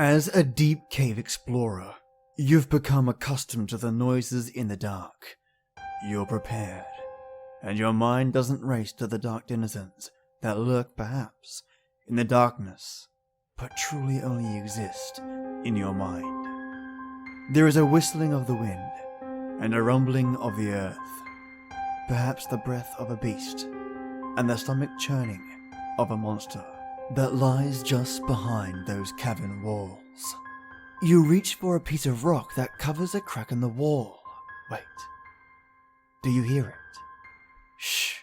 As a deep cave explorer, you've become accustomed to the noises in the dark. You're prepared, and your mind doesn't race to the dark denizens that lurk perhaps in the darkness, but truly only exist in your mind. There is a whistling of the wind, and a rumbling of the earth, perhaps the breath of a beast, and the stomach churning of a monster that lies just behind those cavern walls. You reach for a piece of rock that covers a crack in the wall. Wait, do you hear it? Shh,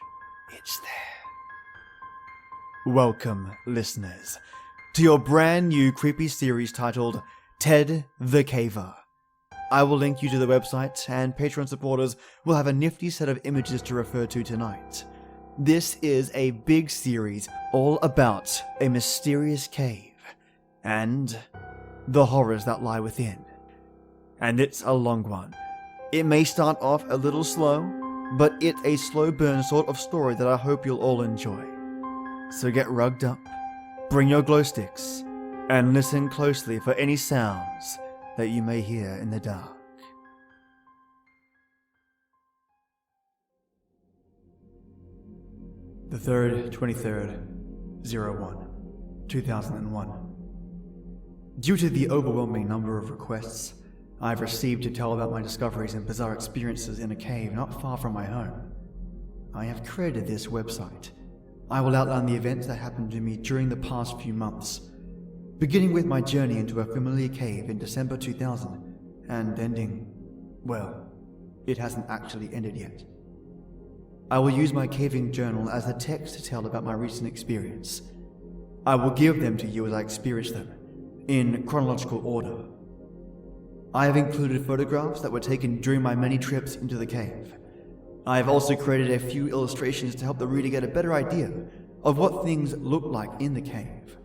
it's there. Welcome, listeners, to your brand new creepy series titled Ted the Caver. I will link you to the website, and Patreon supporters will have a nifty set of images to refer to tonight. This is a big series all about a mysterious cave and the horrors that lie within. And it's a long one. It may start off a little slow, but it's a slow burn sort of story that I hope you'll all enjoy. So get rugged up, bring your glow sticks, and listen closely for any sounds that you may hear in the dark. The 3rd, 23rd, 2001. Due to the overwhelming number of requests I've received to tell about my discoveries and bizarre experiences in a cave not far from my home, I have created this website. I will outline the events that happened to me during the past few months, beginning with my journey into a familiar cave in December 2000, and ending, well, it hasn't actually ended yet. I will use my caving journal as a text to tell about my recent experience. I will give them to you as I experience them, in chronological order. I have included photographs that were taken during my many trips into the cave. I have also created a few illustrations to help the reader get a better idea of what things look like in the cave.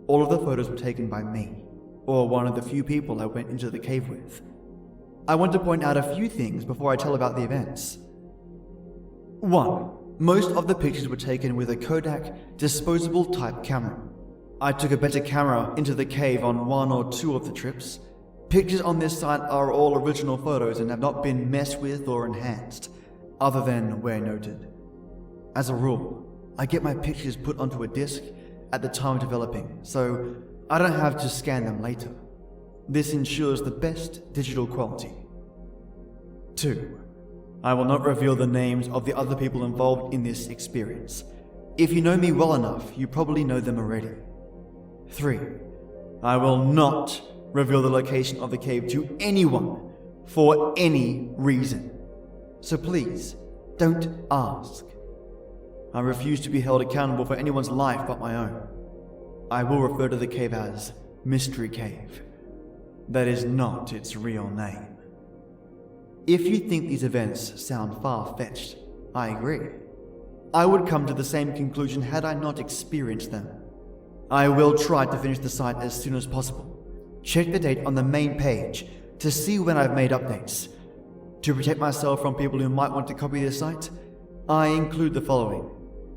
All of the photos were taken by me, or one of the few people I went into the cave with. I want to point out a few things before I tell about the events. 1. Most of the pictures were taken with a Kodak disposable type camera. I took a better camera into the cave on 1 or 2 of the trips. Pictures on this site are all original photos and have not been messed with or enhanced, other than where noted. As a rule, I get my pictures put onto a disc at the time of developing, so I don't have to scan them later. This ensures the best digital quality. 2. I will not reveal the names of the other people involved in this experience. If you know me well enough, you probably know them already. 3. I will not reveal the location of the cave to anyone for any reason. So please, don't ask. I refuse to be held accountable for anyone's life but my own. I will refer to the cave as Mystery Cave. That is not its real name. If you think these events sound far-fetched, I agree. I would come to the same conclusion had I not experienced them. I will try to finish the site as soon as possible. Check the date on the main page to see when I've made updates. To protect myself from people who might want to copy this site, I include the following.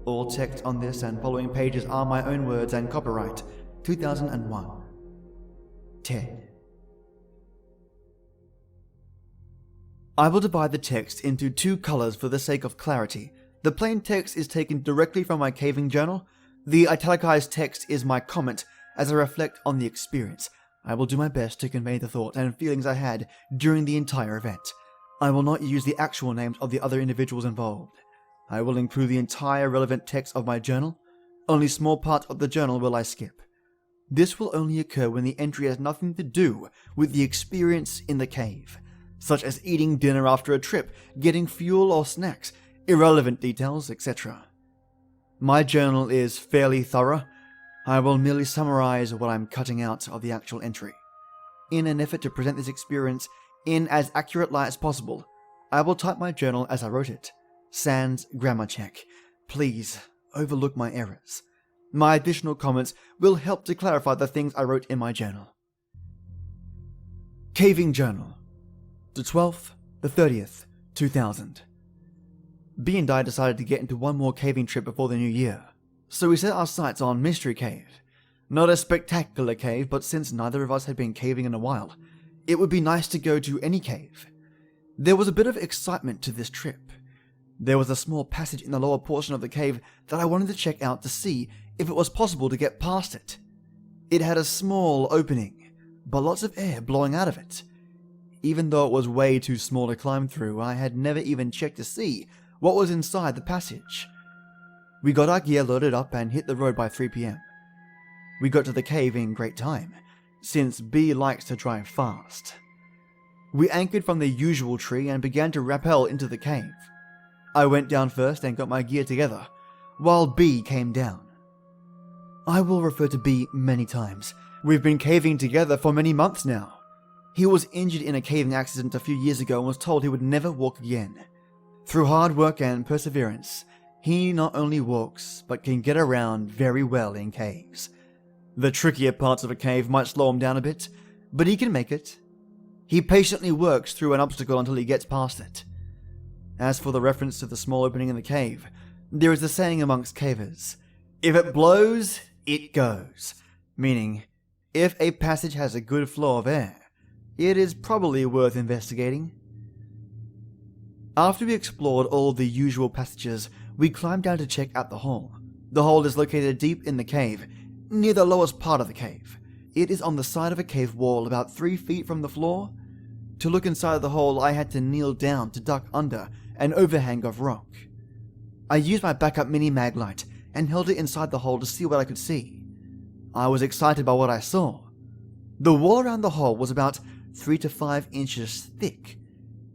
All text on this and following pages are my own words and copyright 2001. Ted. I will divide the text into 2 colors for the sake of clarity. The plain text is taken directly from my caving journal. The italicized text is my comment as I reflect on the experience. I will do my best to convey the thoughts and feelings I had during the entire event. I will not use the actual names of the other individuals involved. I will include the entire relevant text of my journal. Only small parts of the journal will I skip. This will only occur when the entry has nothing to do with the experience in the cave, such as eating dinner after a trip, getting fuel or snacks, irrelevant details, etc. My journal is fairly thorough. I will merely summarize what I'm cutting out of the actual entry. In an effort to present this experience in as accurate light as possible, I will type my journal as I wrote it. Sans grammar check. Please overlook my errors. My additional comments will help to clarify the things I wrote in my journal. Caving Journal. The 12th, the 30th, 2000. B and I decided to get into one more caving trip before the new year, so we set our sights on Mystery Cave. Not a spectacular cave, but since neither of us had been caving in a while, it would be nice to go to any cave. There was a bit of excitement to this trip. There was a small passage in the lower portion of the cave that I wanted to check out to see if it was possible to get past it. It had a small opening, but lots of air blowing out of it. Even though it was way too small to climb through, I had never even checked to see what was inside the passage. We got our gear loaded up and hit the road by 3 p.m. We got to the cave in great time, since B likes to drive fast. We anchored from the usual tree and began to rappel into the cave. I went down first and got my gear together, while B came down. I will refer to B many times. We've been caving together for many months now. He was injured in a caving accident a few years ago and was told he would never walk again. Through hard work and perseverance, he not only walks, but can get around very well in caves. The trickier parts of a cave might slow him down a bit, but he can make it. He patiently works through an obstacle until he gets past it. As for the reference to the small opening in the cave, there is a saying amongst cavers, if it blows, it goes. Meaning, if a passage has a good flow of air, it is probably worth investigating. After we explored all the usual passages, we climbed down to check out the hole. The hole is located deep in the cave, near the lowest part of the cave. It is on the side of a cave wall about 3 feet from the floor. To look inside the hole, I had to kneel down to duck under an overhang of rock. I used my backup mini mag light and held it inside the hole to see what I could see. I was excited by what I saw. The wall around the hole was about 3 to 5 inches thick.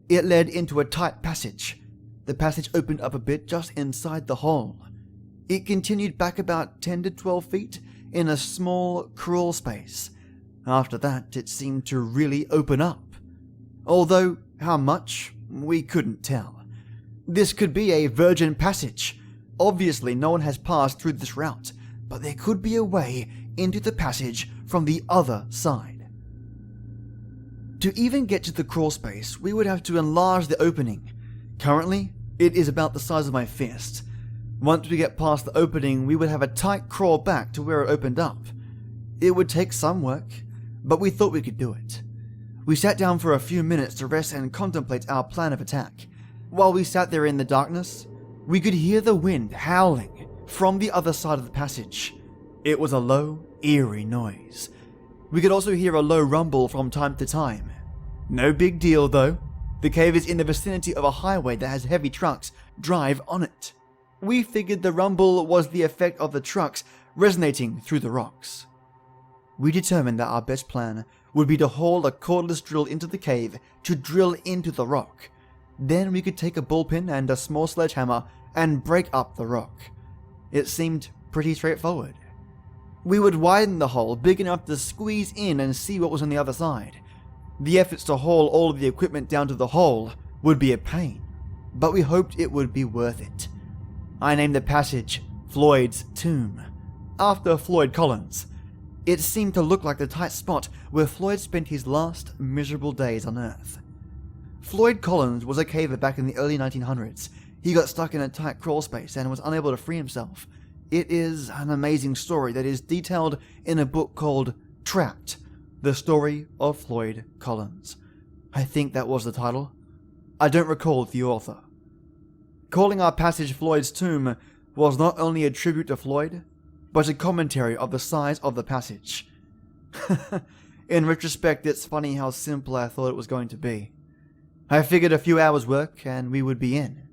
It led into a tight passage. The passage opened up a bit just inside the hole. It continued back about 10 to 12 feet in a small crawl space. After that, it seemed to really open up. Although, how much, we couldn't tell. This could be a virgin passage. Obviously, no one has passed through this route, but there could be a way into the passage from the other side. To even get to the crawl space, we would have to enlarge the opening. Currently, it is about the size of my fist. Once we get past the opening, we would have a tight crawl back to where it opened up. It would take some work, but we thought we could do it. We sat down for a few minutes to rest and contemplate our plan of attack. While we sat there in the darkness, we could hear the wind howling from the other side of the passage. It was a low, eerie noise. We could also hear a low rumble from time to time. No big deal though. The cave is in the vicinity of a highway that has heavy trucks drive on it. We figured the rumble was the effect of the trucks resonating through the rocks. We determined that our best plan would be to haul a cordless drill into the cave to drill into the rock. Then we could take a bullpen and a small sledgehammer and break up the rock. It seemed pretty straightforward. We would widen the hole big enough to squeeze in and see what was on the other side. The efforts to haul all of the equipment down to the hole would be a pain, but we hoped it would be worth it. I named the passage Floyd's Tomb, after Floyd Collins. It seemed to look like the tight spot where Floyd spent his last miserable days on Earth. Floyd Collins was a caver back in the early 1900s. He got stuck in a tight crawl space and was unable to free himself. It is an amazing story that is detailed in a book called Trapped, The Story of Floyd Collins. I think that was the title. I don't recall the author. Calling our passage Floyd's Tomb was not only a tribute to Floyd, but a commentary of the size of the passage. In retrospect, it's funny how simple I thought it was going to be. I figured a few hours work and we would be in.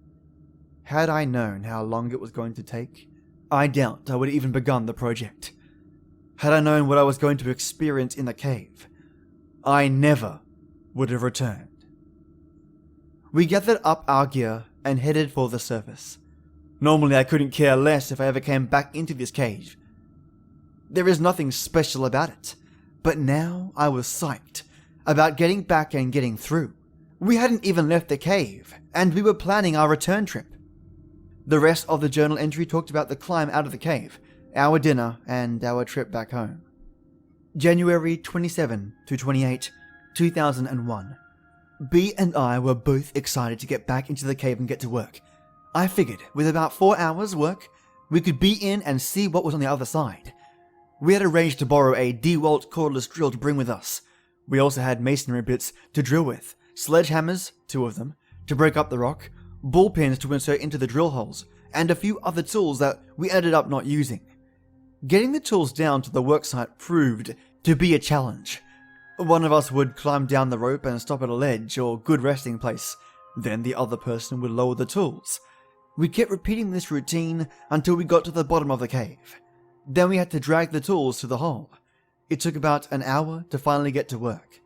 Had I known how long it was going to take, I doubt I would have even begun the project. Had I known what I was going to experience in the cave, I never would have returned. We gathered up our gear and headed for the surface. Normally I couldn't care less if I ever came back into this cave. There is nothing special about it, but now I was psyched about getting back and getting through. We hadn't even left the cave, and we were planning our return trip. The rest of the journal entry talked about the climb out of the cave, our dinner, and our trip back home. January 27 to 28, 2001. B and I were both excited to get back into the cave and get to work. I figured with about 4 hours work, we could be in and see what was on the other side. We had arranged to borrow a DeWalt cordless drill to bring with us. We also had masonry bits to drill with, sledgehammers, 2 of them, to break up the rock, ball pins to insert into the drill holes, and a few other tools that we ended up not using. Getting the tools down to the worksite proved to be a challenge. One of us would climb down the rope and stop at a ledge or good resting place. Then the other person would lower the tools. We kept repeating this routine until we got to the bottom of the cave. Then we had to drag the tools to the hole. It took about an hour to finally get to work.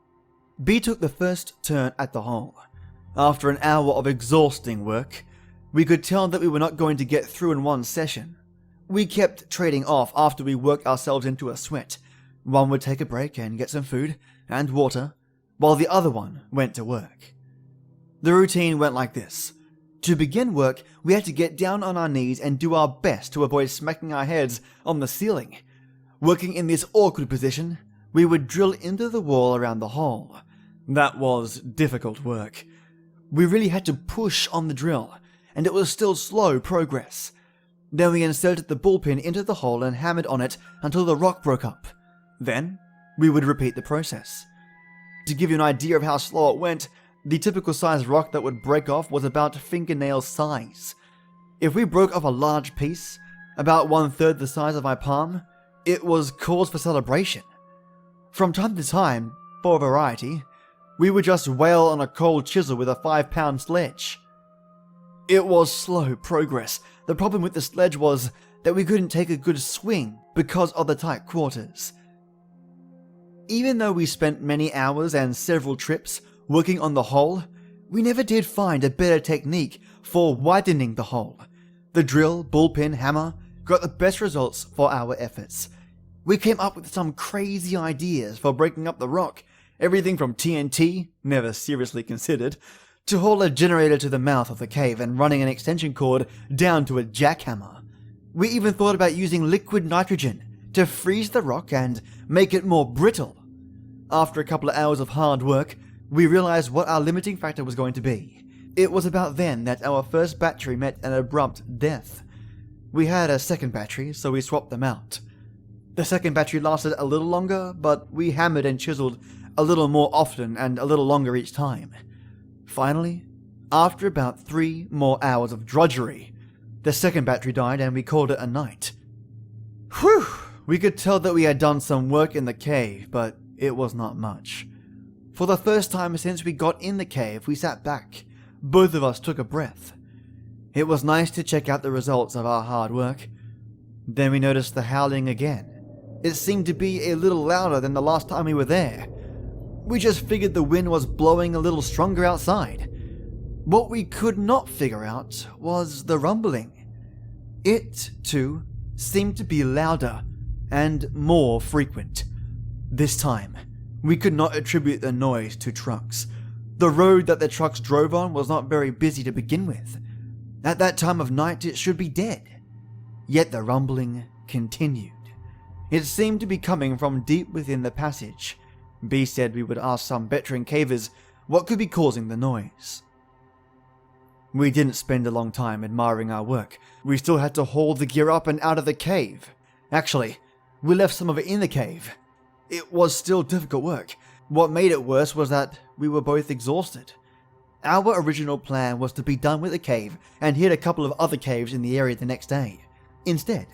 B took the first turn at the hole. After an hour of exhausting work, we could tell that we were not going to get through in one session. We kept trading off after we worked ourselves into a sweat. One would take a break and get some food and water, while the other one went to work. The routine went like this. To begin work, we had to get down on our knees and do our best to avoid smacking our heads on the ceiling. Working in this awkward position, we would drill into the wall around the hole. That was difficult work. We really had to push on the drill, and it was still slow progress. Then we inserted the bullpen into the hole and hammered on it until the rock broke up. Then, we would repeat the process. To give you an idea of how slow it went, the typical size rock that would break off was about fingernail size. If we broke off a large piece, about 1/3 the size of my palm, it was cause for celebration. From time to time, for variety, we would just wail on a cold chisel with a 5-pound sledge. It was slow progress. The problem with the sledge was that we couldn't take a good swing because of the tight quarters. Even though we spent many hours and several trips working on the hole, we never did find a better technique for widening the hole. The drill, bullpen, hammer got the best results for our efforts. We came up with some crazy ideas for breaking up the rock, everything from TNT, never seriously considered, to haul a generator to the mouth of the cave and running an extension cord down to a jackhammer. We even thought about using liquid nitrogen to freeze the rock and make it more brittle. After a couple of hours of hard work, we realized what our limiting factor was going to be. It was about then that our first battery met an abrupt death. We had a second battery, so we swapped them out. The second battery lasted a little longer, but we hammered and chiseled a little more often and a little longer each time. Finally, after about 3 more hours of drudgery, the second battery died and we called it a night. Whew! We could tell that we had done some work in the cave, but it was not much. For the first time since we got in the cave, we sat back. Both of us took a breath. It was nice to check out the results of our hard work. Then we noticed the howling again. It seemed to be a little louder than the last time we were there. We just figured the wind was blowing a little stronger outside. What we could not figure out was the rumbling. It, too, seemed to be louder and more frequent. This time, we could not attribute the noise to trucks. The road that the trucks drove on was not very busy to begin with. At that time of night, it should be dead. Yet the rumbling continued. It seemed to be coming from deep within the passage. B said we would ask some veteran cavers what could be causing the noise. We didn't spend a long time admiring our work. We still had to haul the gear up and out of the cave. Actually, we left some of it in the cave. It was still difficult work. What made it worse was that we were both exhausted. Our original plan was to be done with the cave and hit a couple of other caves in the area the next day. Instead,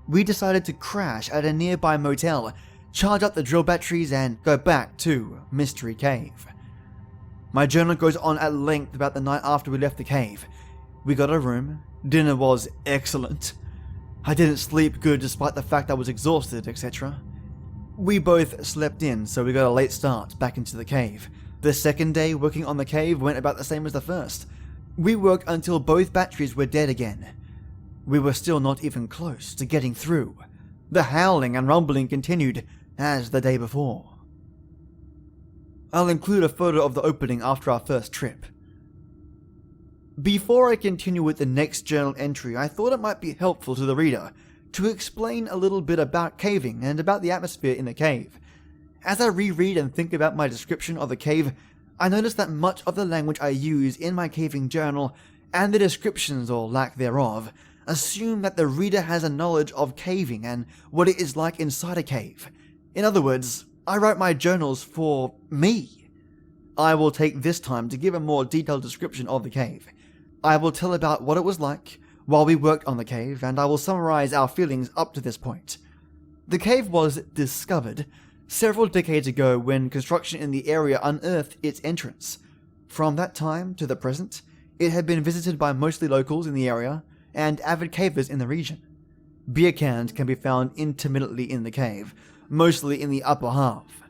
we decided to crash at a nearby motel, charge up the drill batteries, and go back to Mystery Cave. My journal goes on at length about the night after we left the cave. We got a room. Dinner was excellent. I didn't sleep good despite the fact I was exhausted, etc. We both slept in, so we got a late start back into the cave. The second day working on the cave went about the same as the first. We worked until both batteries were dead again. We were still not even close to getting through. The howling and rumbling continued as the day before. I'll include a photo of the opening after our first trip. Before I continue with the next journal entry, I thought it might be helpful to the reader to explain a little bit about caving and about the atmosphere in the cave. As I reread and think about my description of the cave, I notice that much of the language I use in my caving journal and the descriptions or lack thereof assume that the reader has a knowledge of caving and what it is like inside a cave. In other words, I write my journals for me. I will take this time to give a more detailed description of the cave. I will tell about what it was like while we worked on the cave, and I will summarize our feelings up to this point. The cave was discovered several decades ago when construction in the area unearthed its entrance. From that time to the present, it had been visited by mostly locals in the area and avid cavers in the region. Beer cans can be found intermittently in the cave, mostly in the upper half.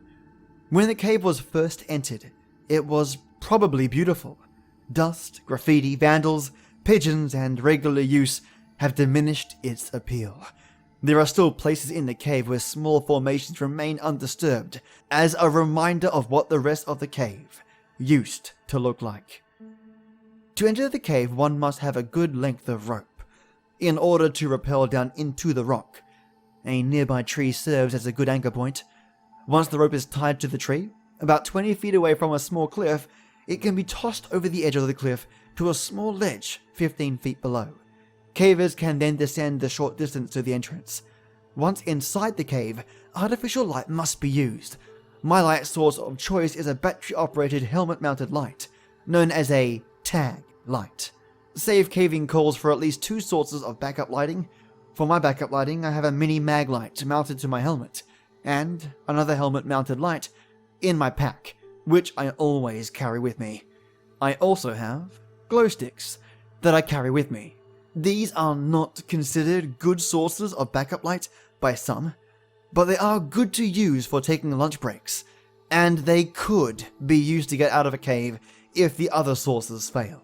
When the cave was first entered, it was probably beautiful. Dust, graffiti, vandals, pigeons, and regular use have diminished its appeal. There are still places in the cave where small formations remain undisturbed, as a reminder of what the rest of the cave used to look like. To enter the cave, one must have a good length of rope in order to rappel down into the rock. A nearby tree serves as a good anchor point. Once the rope is tied to the tree, about 20 feet away from a small cliff, it can be tossed over the edge of the cliff to a small ledge 15 feet below. Cavers can then descend the short distance to the entrance. Once inside the cave, artificial light must be used. My light source of choice is a battery-operated helmet-mounted light, known as a tag light. Safe caving calls for at least 2 sources of backup lighting. For my backup lighting, I have a mini mag light mounted to my helmet, and another helmet-mounted light in my pack, which I always carry with me. I also have glow sticks that I carry with me. These are not considered good sources of backup light by some, but they are good to use for taking lunch breaks, and they could be used to get out of a cave if the other sources fail.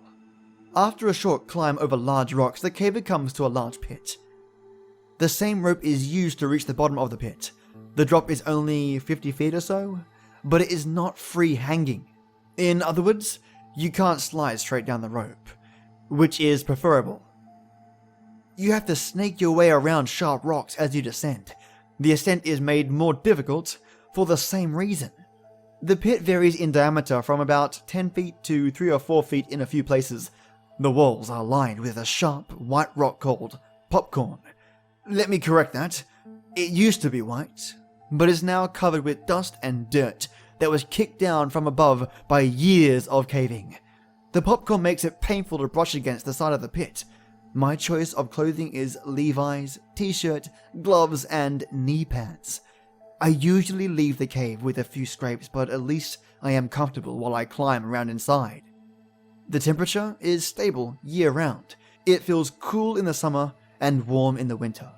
After a short climb over large rocks, the caver comes to a large pit. The same rope is used to reach the bottom of the pit. The drop is only 50 feet or so, but it is not free hanging. In other words, you can't slide straight down the rope, which is preferable. You have to snake your way around sharp rocks as you descend. The ascent is made more difficult for the same reason. The pit varies in diameter from about 10 feet to 3 or 4 feet in a few places. The walls are lined with a sharp white rock called popcorn. Let me correct that. It used to be white, but is now covered with dust and dirt that was kicked down from above by years of caving. The popcorn makes it painful to brush against the side of the pit. My choice of clothing is Levi's, t-shirt, gloves, and knee pads. I usually leave the cave with a few scrapes, but at least I am comfortable while I climb around inside. The temperature is stable year-round. It feels cool in the summer and warm in the winter.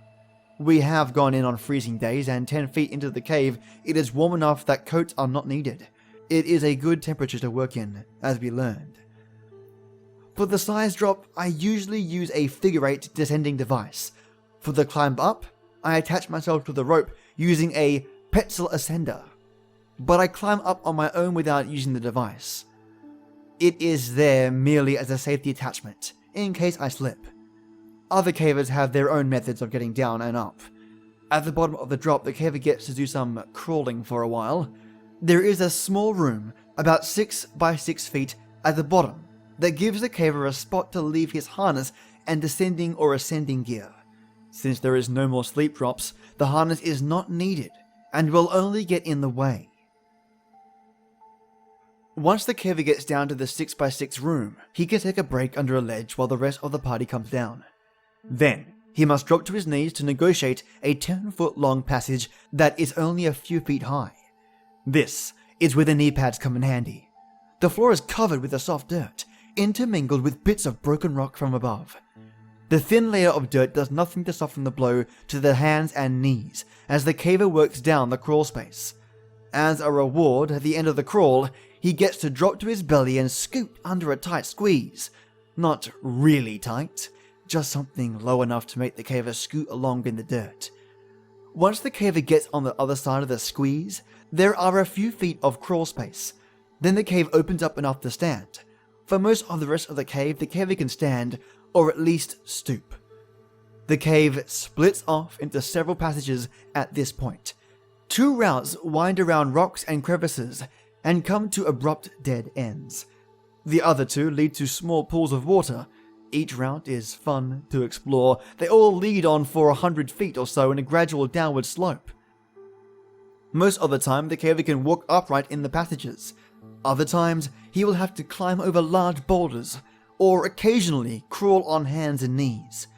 We have gone in on freezing days, and 10 feet into the cave, it is warm enough that coats are not needed. It is a good temperature to work in, as we learned. For the size drop, I usually use a figure-8 descending device. For the climb up, I attach myself to the rope using a pencil ascender, but I climb up on my own without using the device. It is there merely as a safety attachment, in case I slip. Other cavers have their own methods of getting down and up. At the bottom of the drop, the caver gets to do some crawling for a while. There is a small room, about 6 by 6 feet, at the bottom, that gives the caver a spot to leave his harness and descending or ascending gear. Since there is no more sleep drops, the harness is not needed, and will only get in the way. Once the caver gets down to the 6 by 6 room, he can take a break under a ledge while the rest of the party comes down. Then, he must drop to his knees to negotiate a 10-foot long passage that is only a few feet high. This is where the knee pads come in handy. The floor is covered with a soft dirt, intermingled with bits of broken rock from above. The thin layer of dirt does nothing to soften the blow to the hands and knees as the caver works down the crawl space. As a reward, at the end of the crawl, he gets to drop to his belly and scoot under a tight squeeze. Not really tight, just something low enough to make the caver scoot along in the dirt. Once the caver gets on the other side of the squeeze, there are a few feet of crawl space. Then the cave opens up enough to stand. For most of the rest of the cave, the caver can stand, or at least stoop. The cave splits off into several passages at this point. 2 routes wind around rocks and crevices, and come to abrupt dead ends. The other 2 lead to small pools of water. each route is fun to explore. They all lead on for 100 feet or so in a gradual downward slope. Most of the time, the caver can walk upright in the passages. Other times, he will have to climb over large boulders, or occasionally crawl on hands and knees.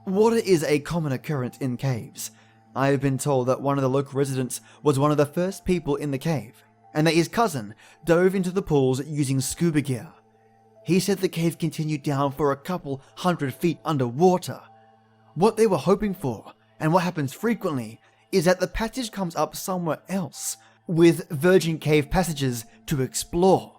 Water is a common occurrence in caves. I have been told that one of the local residents was one of the first people in the cave, and that his cousin dove into the pools using scuba gear. He said the cave continued down for a couple 100 feet underwater. What they were hoping for, and what happens frequently, is that the passage comes up somewhere else, with virgin cave passages to explore.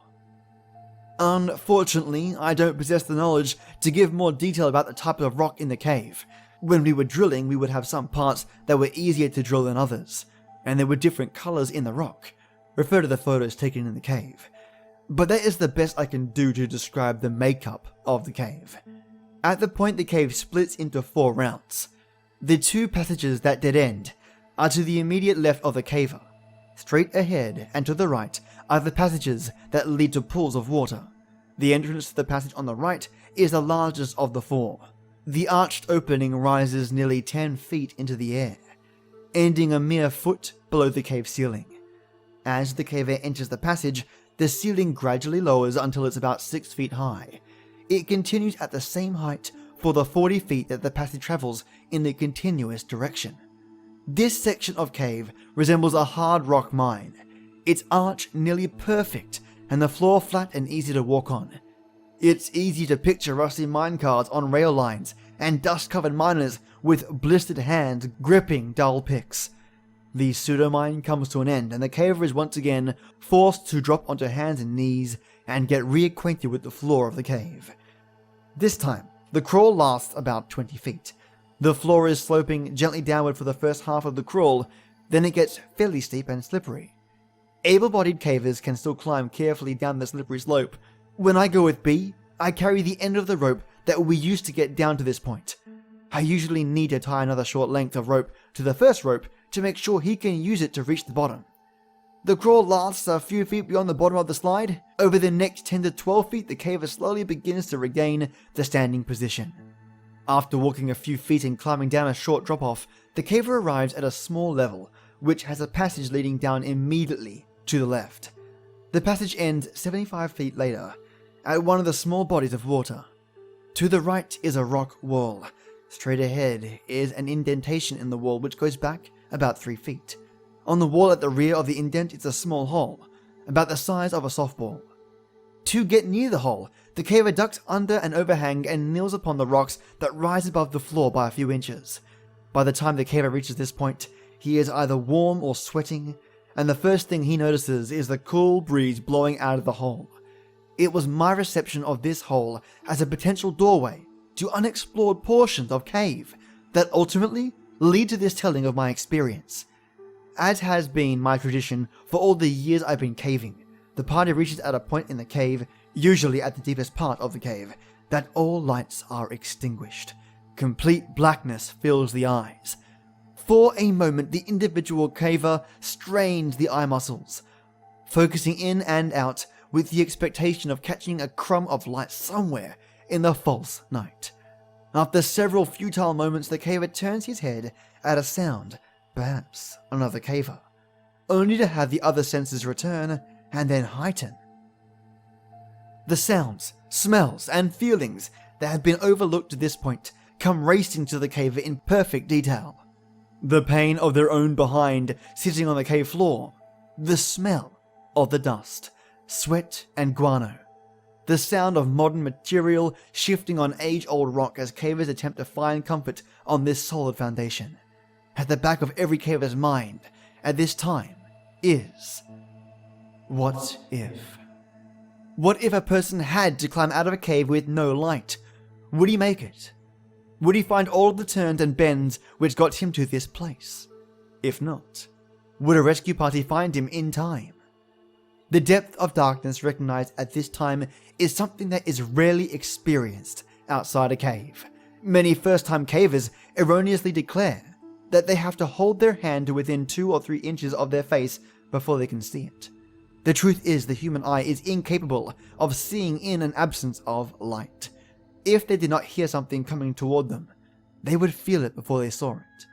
Unfortunately, I don't possess the knowledge to give more detail about the type of rock in the cave. When we were drilling, we would have some parts that were easier to drill than others, and there were different colors in the rock. Refer to the photos taken in the cave. But that is the best I can do to describe the makeup of the cave. At the point the cave splits into 4 routes. The 2 passages that dead end are to the immediate left of the caver. Straight ahead and to the right are the passages that lead to pools of water. The entrance to the passage on the right is the largest of the 4. The arched opening rises nearly 10 feet into the air, ending a mere foot below the cave ceiling. As the caver enters the passage, the ceiling gradually lowers until it's about 6 feet high. It continues at the same height for the 40 feet that the passage travels in the continuous direction. This section of cave resembles a hard rock mine, its arch nearly perfect and the floor flat and easy to walk on. It's easy to picture rusty minecarts on rail lines and dust-covered miners with blistered hands gripping dull picks. The pseudo-mine comes to an end and the caver is once again forced to drop onto hands and knees and get reacquainted with the floor of the cave. This time, the crawl lasts about 20 feet. The floor is sloping gently downward for the first half of the crawl, then it gets fairly steep and slippery. Able-bodied cavers can still climb carefully down the slippery slope. When I go with B, I carry the end of the rope that we used to get down to this point. I usually need to tie another short length of rope to the first rope to make sure he can use it to reach the bottom. The crawl lasts a few feet beyond the bottom of the slide. Over the next 10 to 12 feet, the caver slowly begins to regain the standing position. After walking a few feet and climbing down a short drop-off, the caver arrives at a small level, which has a passage leading down immediately to the left. The passage ends 75 feet later, at one of the small bodies of water. To the right is a rock wall. Straight ahead is an indentation in the wall which goes back about 3 feet. On the wall at the rear of the indent is a small hole, about the size of a softball. To get near the hole, the caver ducks under an overhang and kneels upon the rocks that rise above the floor by a few inches. By the time the caver reaches this point, he is either warm or sweating, and the first thing he notices is the cool breeze blowing out of the hole. It was my reception of this hole as a potential doorway to unexplored portions of cave that ultimately lead to this telling of my experience. As has been my tradition for all the years I've been caving, the party reaches at a point in the cave, usually at the deepest part of the cave, that all lights are extinguished. Complete blackness fills the eyes. For a moment, the individual caver strains the eye muscles, focusing in and out with the expectation of catching a crumb of light somewhere in the false night. After several futile moments, the caver turns his head at a sound, perhaps another caver, only to have the other senses return and then heighten. The sounds, smells, and feelings that have been overlooked to this point come racing to the caver in perfect detail. The pain of their own behind sitting on the cave floor, the smell of the dust, sweat, and guano, the sound of modern material shifting on age-old rock as cavers attempt to find comfort on this solid foundation. At the back of every caver's mind at this time is, what if? What if a person had to climb out of a cave with no light? Would he make it? Would he find all of the turns and bends which got him to this place? If not, would a rescue party find him in time? The depth of darkness recognized at this time is something that is rarely experienced outside a cave. Many first-time cavers erroneously declare that they have to hold their hand to within 2 or 3 inches of their face before they can see it. The truth is the human eye is incapable of seeing in an absence of light. if they did not hear something coming toward them, they would feel it before they saw it.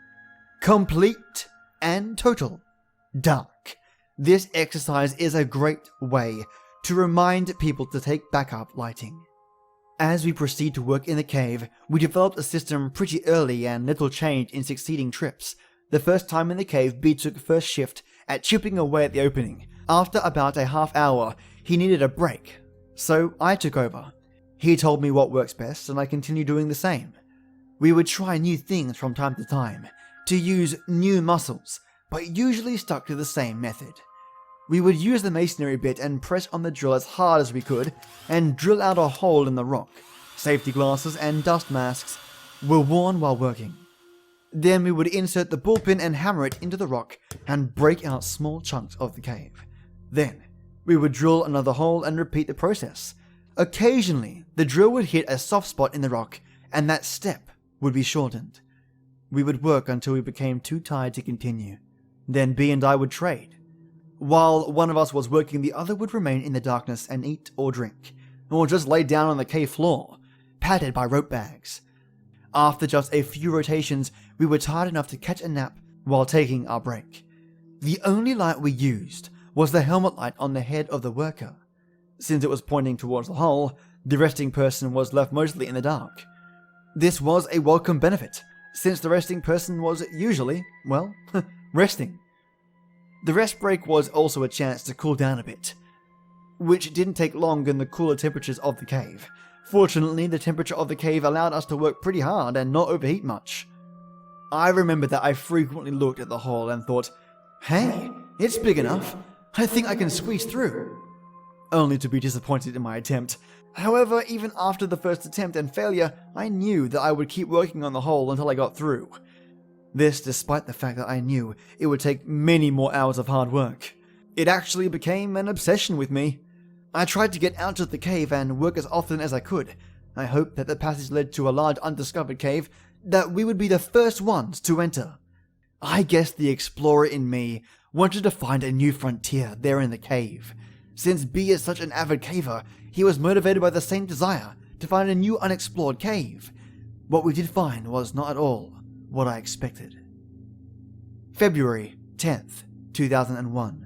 Complete and total dark. This exercise is a great way to remind people to take backup lighting. As we proceed to work in the cave, we developed a system pretty early and little changed in succeeding trips. The first time in the cave, B took first shift at chipping away at the opening. After about a half hour, he needed a break, so I took over. He told me what works best, and I continued doing the same. We would try new things from time to time, to use new muscles, but usually stuck to the same method. We would use the masonry bit and press on the drill as hard as we could, and drill out a hole in the rock. Safety glasses and dust masks were worn while working. Then we would insert the bullpen and hammer it into the rock and break out small chunks of the cave. Then we would drill another hole and repeat the process. Occasionally, the drill would hit a soft spot in the rock, and that step would be shortened. We would work until we became too tired to continue. Then B and I would trade. While one of us was working, the other would remain in the darkness and eat or drink, or just lay down on the cave floor, padded by rope bags. After just a few rotations, we were tired enough to catch a nap while taking our break. The only light we used was the helmet light on the head of the worker. Since it was pointing towards the hole, the resting person was left mostly in the dark. This was a welcome benefit, since the resting person was usually, well, resting. The rest break was also a chance to cool down a bit, which didn't take long in the cooler temperatures of the cave. Fortunately, the temperature of the cave allowed us to work pretty hard and not overheat much. I remember that I frequently looked at the hole and thought, hey, it's big enough. I think I can squeeze through. Only to be disappointed in my attempt. However, even after the first attempt and failure, I knew that I would keep working on the hole until I got through. This despite the fact that I knew it would take many more hours of hard work. It actually became an obsession with me. I tried to get out of the cave and work as often as I could. I hoped that the passage led to a large undiscovered cave that we would be the first ones to enter. I guess the explorer in me wanted to find a new frontier there in the cave. Since B is such an avid caver, he was motivated by the same desire to find a new unexplored cave. What we did find was not at all what I expected. February 10th, 2001.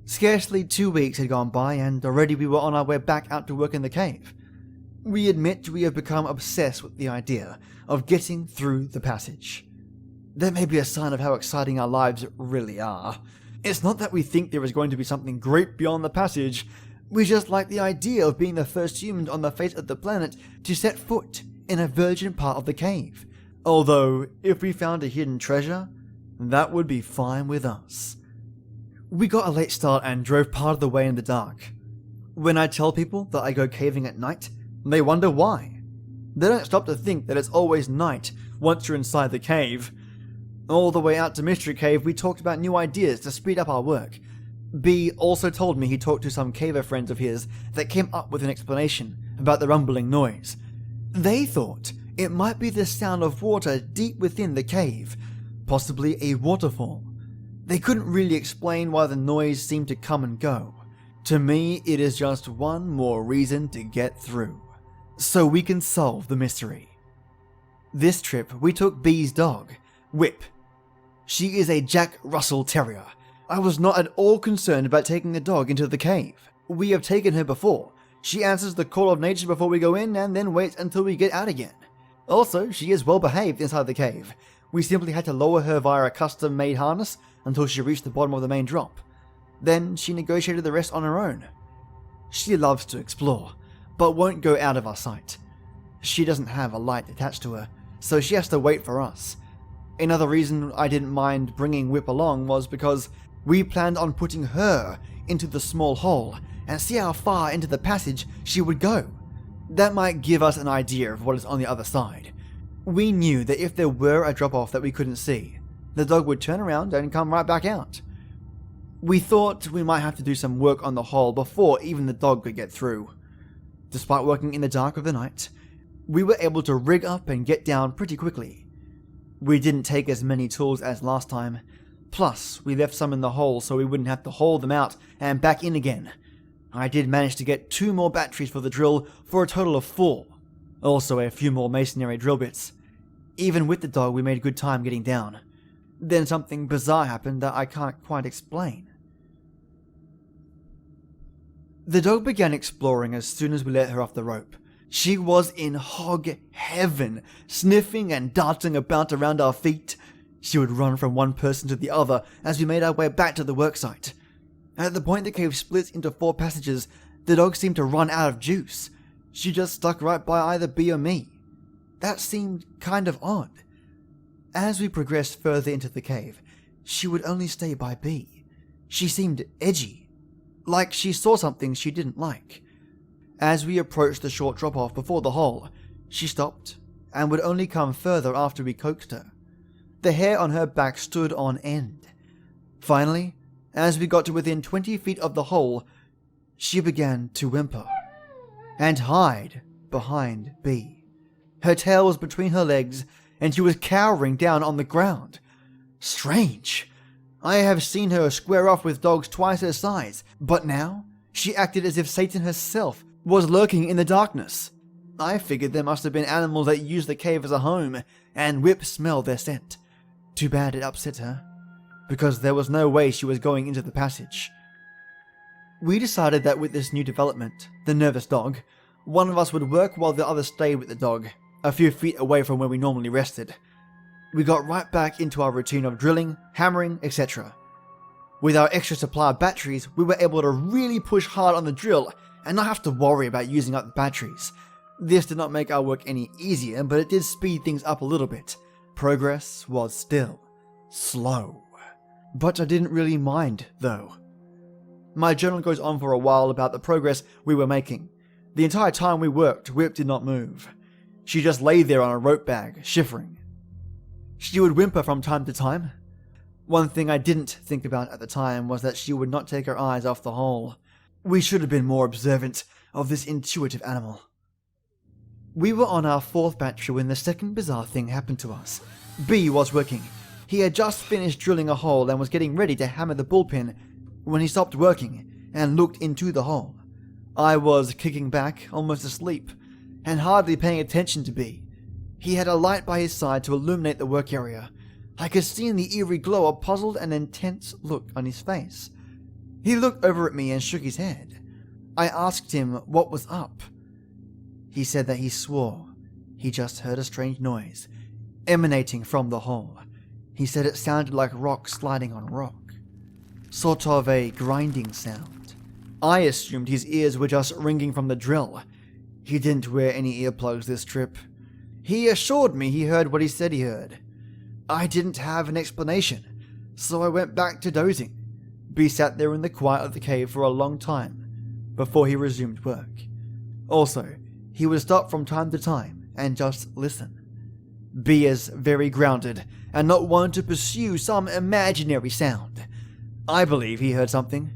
Scarcely 2 weeks had gone by and already we were on our way back out to work in the cave. We admit we have become obsessed with the idea of getting through the passage. That may be a sign of how exciting our lives really are. It's not that we think there is going to be something great beyond the passage. We just like the idea of being the first human on the face of the planet to set foot in a virgin part of the cave. Although, if we found a hidden treasure, that would be fine with us. We got a late start and drove part of the way in the dark. When I tell people that I go caving at night, they wonder why. They don't stop to think that it's always night once you're inside the cave. All the way out to Mystery Cave, we talked about new ideas to speed up our work. B also told me he talked to some caver friends of his that came up with an explanation about the rumbling noise. They thought it might be the sound of water deep within the cave, possibly a waterfall. They couldn't really explain why the noise seemed to come and go. To me, it is just one more reason to get through, so we can solve the mystery. This trip, we took B's dog, Whip. She is a Jack Russell Terrier. I was not at all concerned about taking the dog into the cave. We have taken her before. She answers the call of nature before we go in and then waits until we get out again. Also, she is well behaved inside the cave. We simply had to lower her via a custom-made harness until she reached the bottom of the main drop. Then she negotiated the rest on her own. She loves to explore, but won't go out of our sight. She doesn't have a light attached to her, so she has to wait for us. Another reason I didn't mind bringing Whip along was because we planned on putting her into the small hole and see how far into the passage she would go. That might give us an idea of what is on the other side. We knew that if there were a drop-off that we couldn't see, the dog would turn around and come right back out. We thought we might have to do some work on the hole before even the dog could get through. Despite working in the dark of the night, we were able to rig up and get down pretty quickly. We didn't take as many tools as last time, plus we left some in the hole so we wouldn't have to haul them out and back in again. I did manage to get 2 more batteries for the drill for a total of 4. Also a few more masonry drill bits. Even with the dog, we made good time getting down. Then something bizarre happened that I can't quite explain. The dog began exploring as soon as we let her off the rope. She was in hog heaven, sniffing and darting about around our feet. She would run from one person to the other as we made our way back to the worksite. At the point the cave splits into 4 passages, the dog seemed to run out of juice. She just stuck right by either B or me. That seemed kind of odd. As we progressed further into the cave, she would only stay by B. She seemed edgy, like she saw something she didn't like. As we approached the short drop-off before the hole, she stopped and would only come further after we coaxed her. The hair on her back stood on end. Finally, as we got to within 20 feet of the hole, she began to whimper and hide behind B. Her tail was between her legs, and she was cowering down on the ground. Strange. I have seen her square off with dogs twice her size, but now she acted as if Satan herself was lurking in the darkness. I figured there must have been animals that used the cave as a home, and Whip smelled their scent. Too bad it upset her, because there was no way she was going into the passage. We decided that with this new development, the nervous dog, one of us would work while the other stayed with the dog, a few feet away from where we normally rested. We got right back into our routine of drilling, hammering, etc. With our extra supply of batteries, we were able to really push hard on the drill and not have to worry about using up the batteries. This did not make our work any easier, but it did speed things up a little bit. Progress was still slow. But I didn't really mind, though. My journal goes on for a while about the progress we were making. The entire time we worked, Whip did not move. She just lay there on a rope bag, shivering. She would whimper from time to time. One thing I didn't think about at the time was that she would not take her eyes off the hole. We should have been more observant of this intuitive animal. We were on our 4th battery when the second bizarre thing happened to us. B was working. He had just finished drilling a hole and was getting ready to hammer the bullpen when he stopped working and looked into the hole. I was kicking back, almost asleep, and hardly paying attention to B. He had a light by his side to illuminate the work area. I could see in the eerie glow a puzzled and intense look on his face. He looked over at me and shook his head. I asked him what was up. He said that he swore he just heard a strange noise emanating from the hole. He said it sounded like rock sliding on rock. Sort of a grinding sound. I assumed his ears were just ringing from the drill. He didn't wear any earplugs this trip. He assured me he heard what he said he heard. I didn't have an explanation, so I went back to dozing. B sat there in the quiet of the cave for a long time before he resumed work. Also, he would stop from time to time and just listen. B is very grounded and not one to pursue some imaginary sound. I believe he heard something,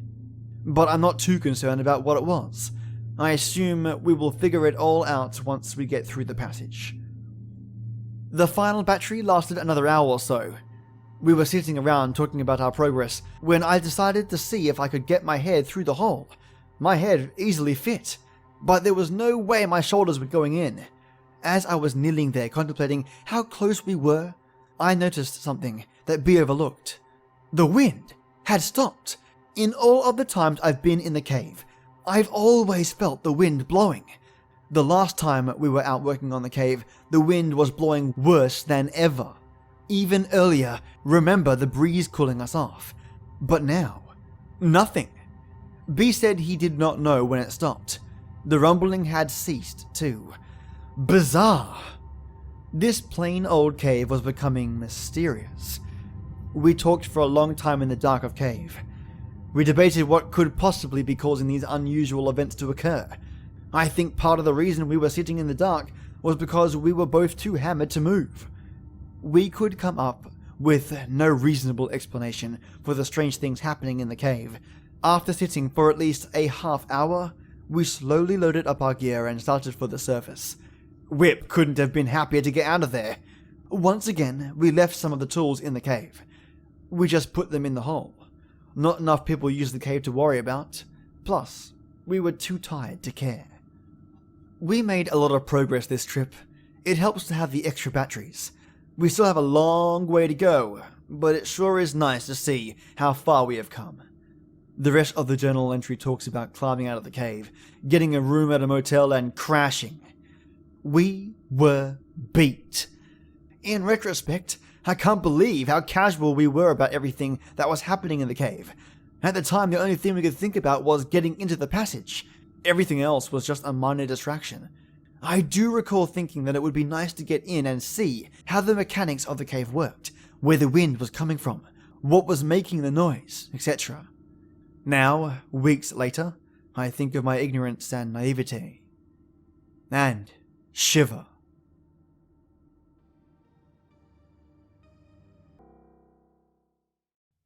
but I'm not too concerned about what it was. I assume we will figure it all out once we get through the passage. The final battery lasted another hour or so. We were sitting around talking about our progress when I decided to see if I could get my head through the hole. My head easily fit, but there was no way my shoulders were going in. As I was kneeling there contemplating how close we were, I noticed something that B overlooked. The wind had stopped. In all of the times I've been in the cave, I've always felt the wind blowing. The last time we were out working on the cave, the wind was blowing worse than ever. Even earlier, remember the breeze cooling us off. But now, nothing. B said he did not know when it stopped. The rumbling had ceased too. Bizarre. This plain old cave was becoming mysterious. We talked for a long time in the dark of cave. We debated what could possibly be causing these unusual events to occur. I think part of the reason we were sitting in the dark was because we were both too hammered to move. We could come up with no reasonable explanation for the strange things happening in the cave. After sitting for at least a half hour, we slowly loaded up our gear and started for the surface. Whip couldn't have been happier to get out of there. Once again, we left some of the tools in the cave. We just put them in the hole. Not enough people use the cave to worry about. Plus, we were too tired to care. We made a lot of progress this trip. It helps to have the extra batteries. We still have a long way to go, but it sure is nice to see how far we have come. The rest of the journal entry talks about climbing out of the cave, getting a room at a motel, and crashing. We were beat. In retrospect, I can't believe how casual we were about everything that was happening in the cave. At the time, the only thing we could think about was getting into the passage. Everything else was just a minor distraction. I do recall thinking that it would be nice to get in and see how the mechanics of the cave worked, where the wind was coming from, what was making the noise, etc. Now, weeks later, I think of my ignorance and naivete. And shiver.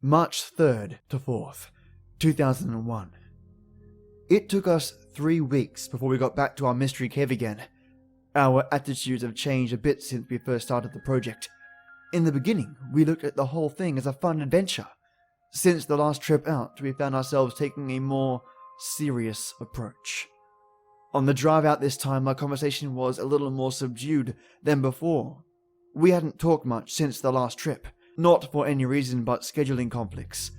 March 3rd to 4th, 2001. It took us 3 weeks before we got back to our mystery cave again. Our attitudes have changed a bit since we first started the project. In the beginning, we looked at the whole thing as a fun adventure. Since the last trip out, we found ourselves taking a more serious approach. On the drive out this time, our conversation was a little more subdued than before. We hadn't talked much since the last trip, not for any reason but scheduling conflicts.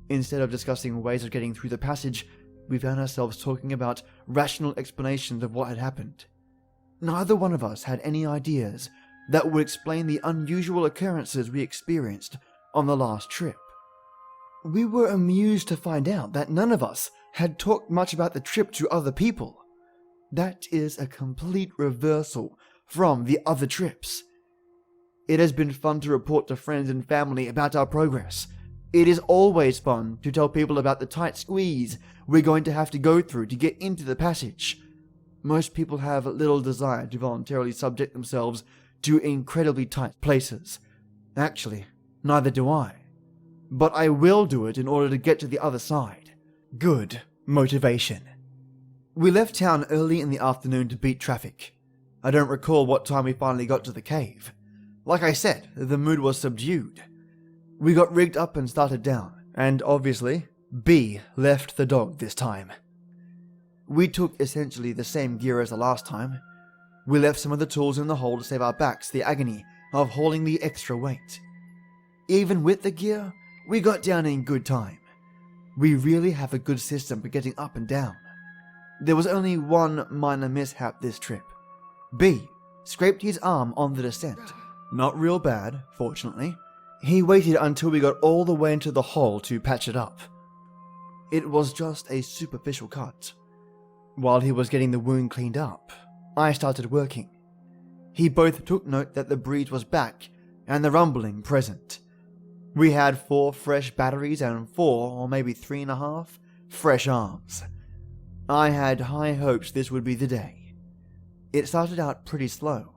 Instead of discussing ways of getting through the passage, we found ourselves talking about rational explanations of what had happened. Neither one of us had any ideas that would explain the unusual occurrences we experienced on the last trip. We were amused to find out that none of us had talked much about the trip to other people. That is a complete reversal from the other trips. It has been fun to report to friends and family about our progress. It is always fun to tell people about the tight squeeze we're going to have to go through to get into the passage. Most people have little desire to voluntarily subject themselves to incredibly tight places. Actually, neither do I. But I will do it in order to get to the other side. Good motivation. We left town early in the afternoon to beat traffic. I don't recall what time we finally got to the cave. Like I said, the mood was subdued. We got rigged up and started down, and obviously, B left the dog this time. We took essentially the same gear as the last time. We left some of the tools in the hole to save our backs the agony of hauling the extra weight. Even with the gear, we got down in good time. We really have a good system for getting up and down. There was only one minor mishap this trip. B scraped his arm on the descent. Not real bad, fortunately. He waited until we got all the way into the hole to patch it up. It was just a superficial cut. While he was getting the wound cleaned up, I started working. He both took note that the breeze was back and the rumbling present. We had 4 fresh batteries and 4, or maybe 3.5, fresh arms. I had high hopes this would be the day. It started out pretty slow.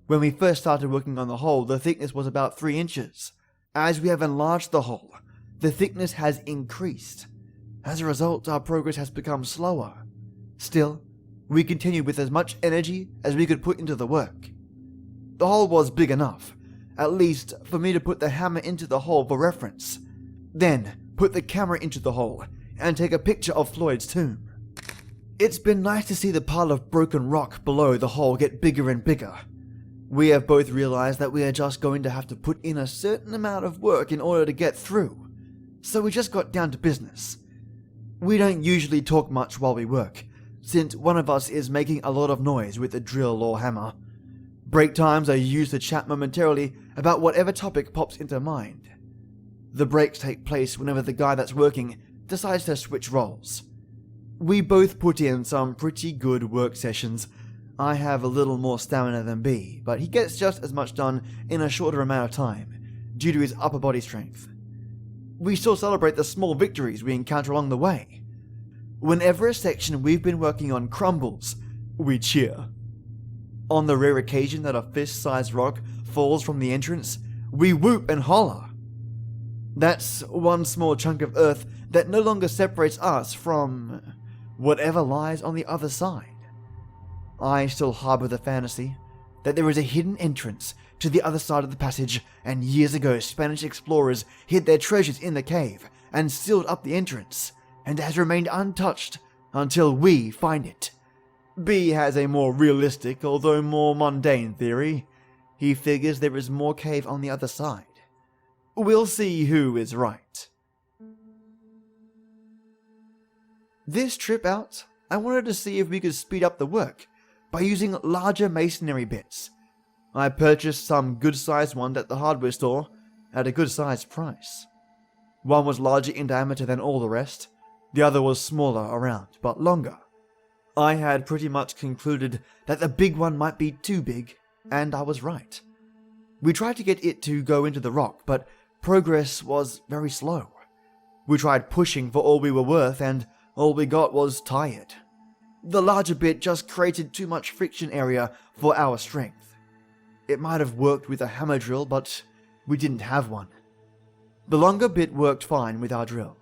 When we first started working on the hole, the thickness was about 3 inches. As we have enlarged the hole, the thickness has increased. As a result, our progress has become slower. Still, we continued with as much energy as we could put into the work. The hole was big enough, at least for me to put the hammer into the hole for reference. Then, put the camera into the hole and take a picture of Floyd's tomb. It's been nice to see the pile of broken rock below the hole get bigger and bigger. We have both realized that we are just going to have to put in a certain amount of work in order to get through, so we just got down to business. We don't usually talk much while we work, since one of us is making a lot of noise with a drill or hammer. Break times are used to chat momentarily about whatever topic pops into mind. The breaks take place whenever the guy that's working decides to switch roles. We both put in some pretty good work sessions. I have a little more stamina than B, but he gets just as much done in a shorter amount of time, due to his upper body strength. We still celebrate the small victories we encounter along the way. Whenever a section we've been working on crumbles, we cheer. On the rare occasion that a fist-sized rock falls from the entrance, we whoop and holler. That's one small chunk of earth that no longer separates us from whatever lies on the other side. I still harbor the fantasy that there is a hidden entrance to the other side of the passage, and years ago Spanish explorers hid their treasures in the cave and sealed up the entrance, and it has remained untouched until we find it. B has a more realistic, although more mundane theory. He figures there is more cave on the other side. We'll see who is right. This trip out, I wanted to see if we could speed up the work by using larger masonry bits. I purchased some good-sized ones at the hardware store at a good-sized price. One was larger in diameter than all the rest, the other was smaller around, but longer. I had pretty much concluded that the big one might be too big, and I was right. We tried to get it to go into the rock, but progress was very slow. We tried pushing for all we were worth, and all we got was tired. The larger bit just created too much friction area for our strength. It might have worked with a hammer drill, but we didn't have one. The longer bit worked fine with our drill.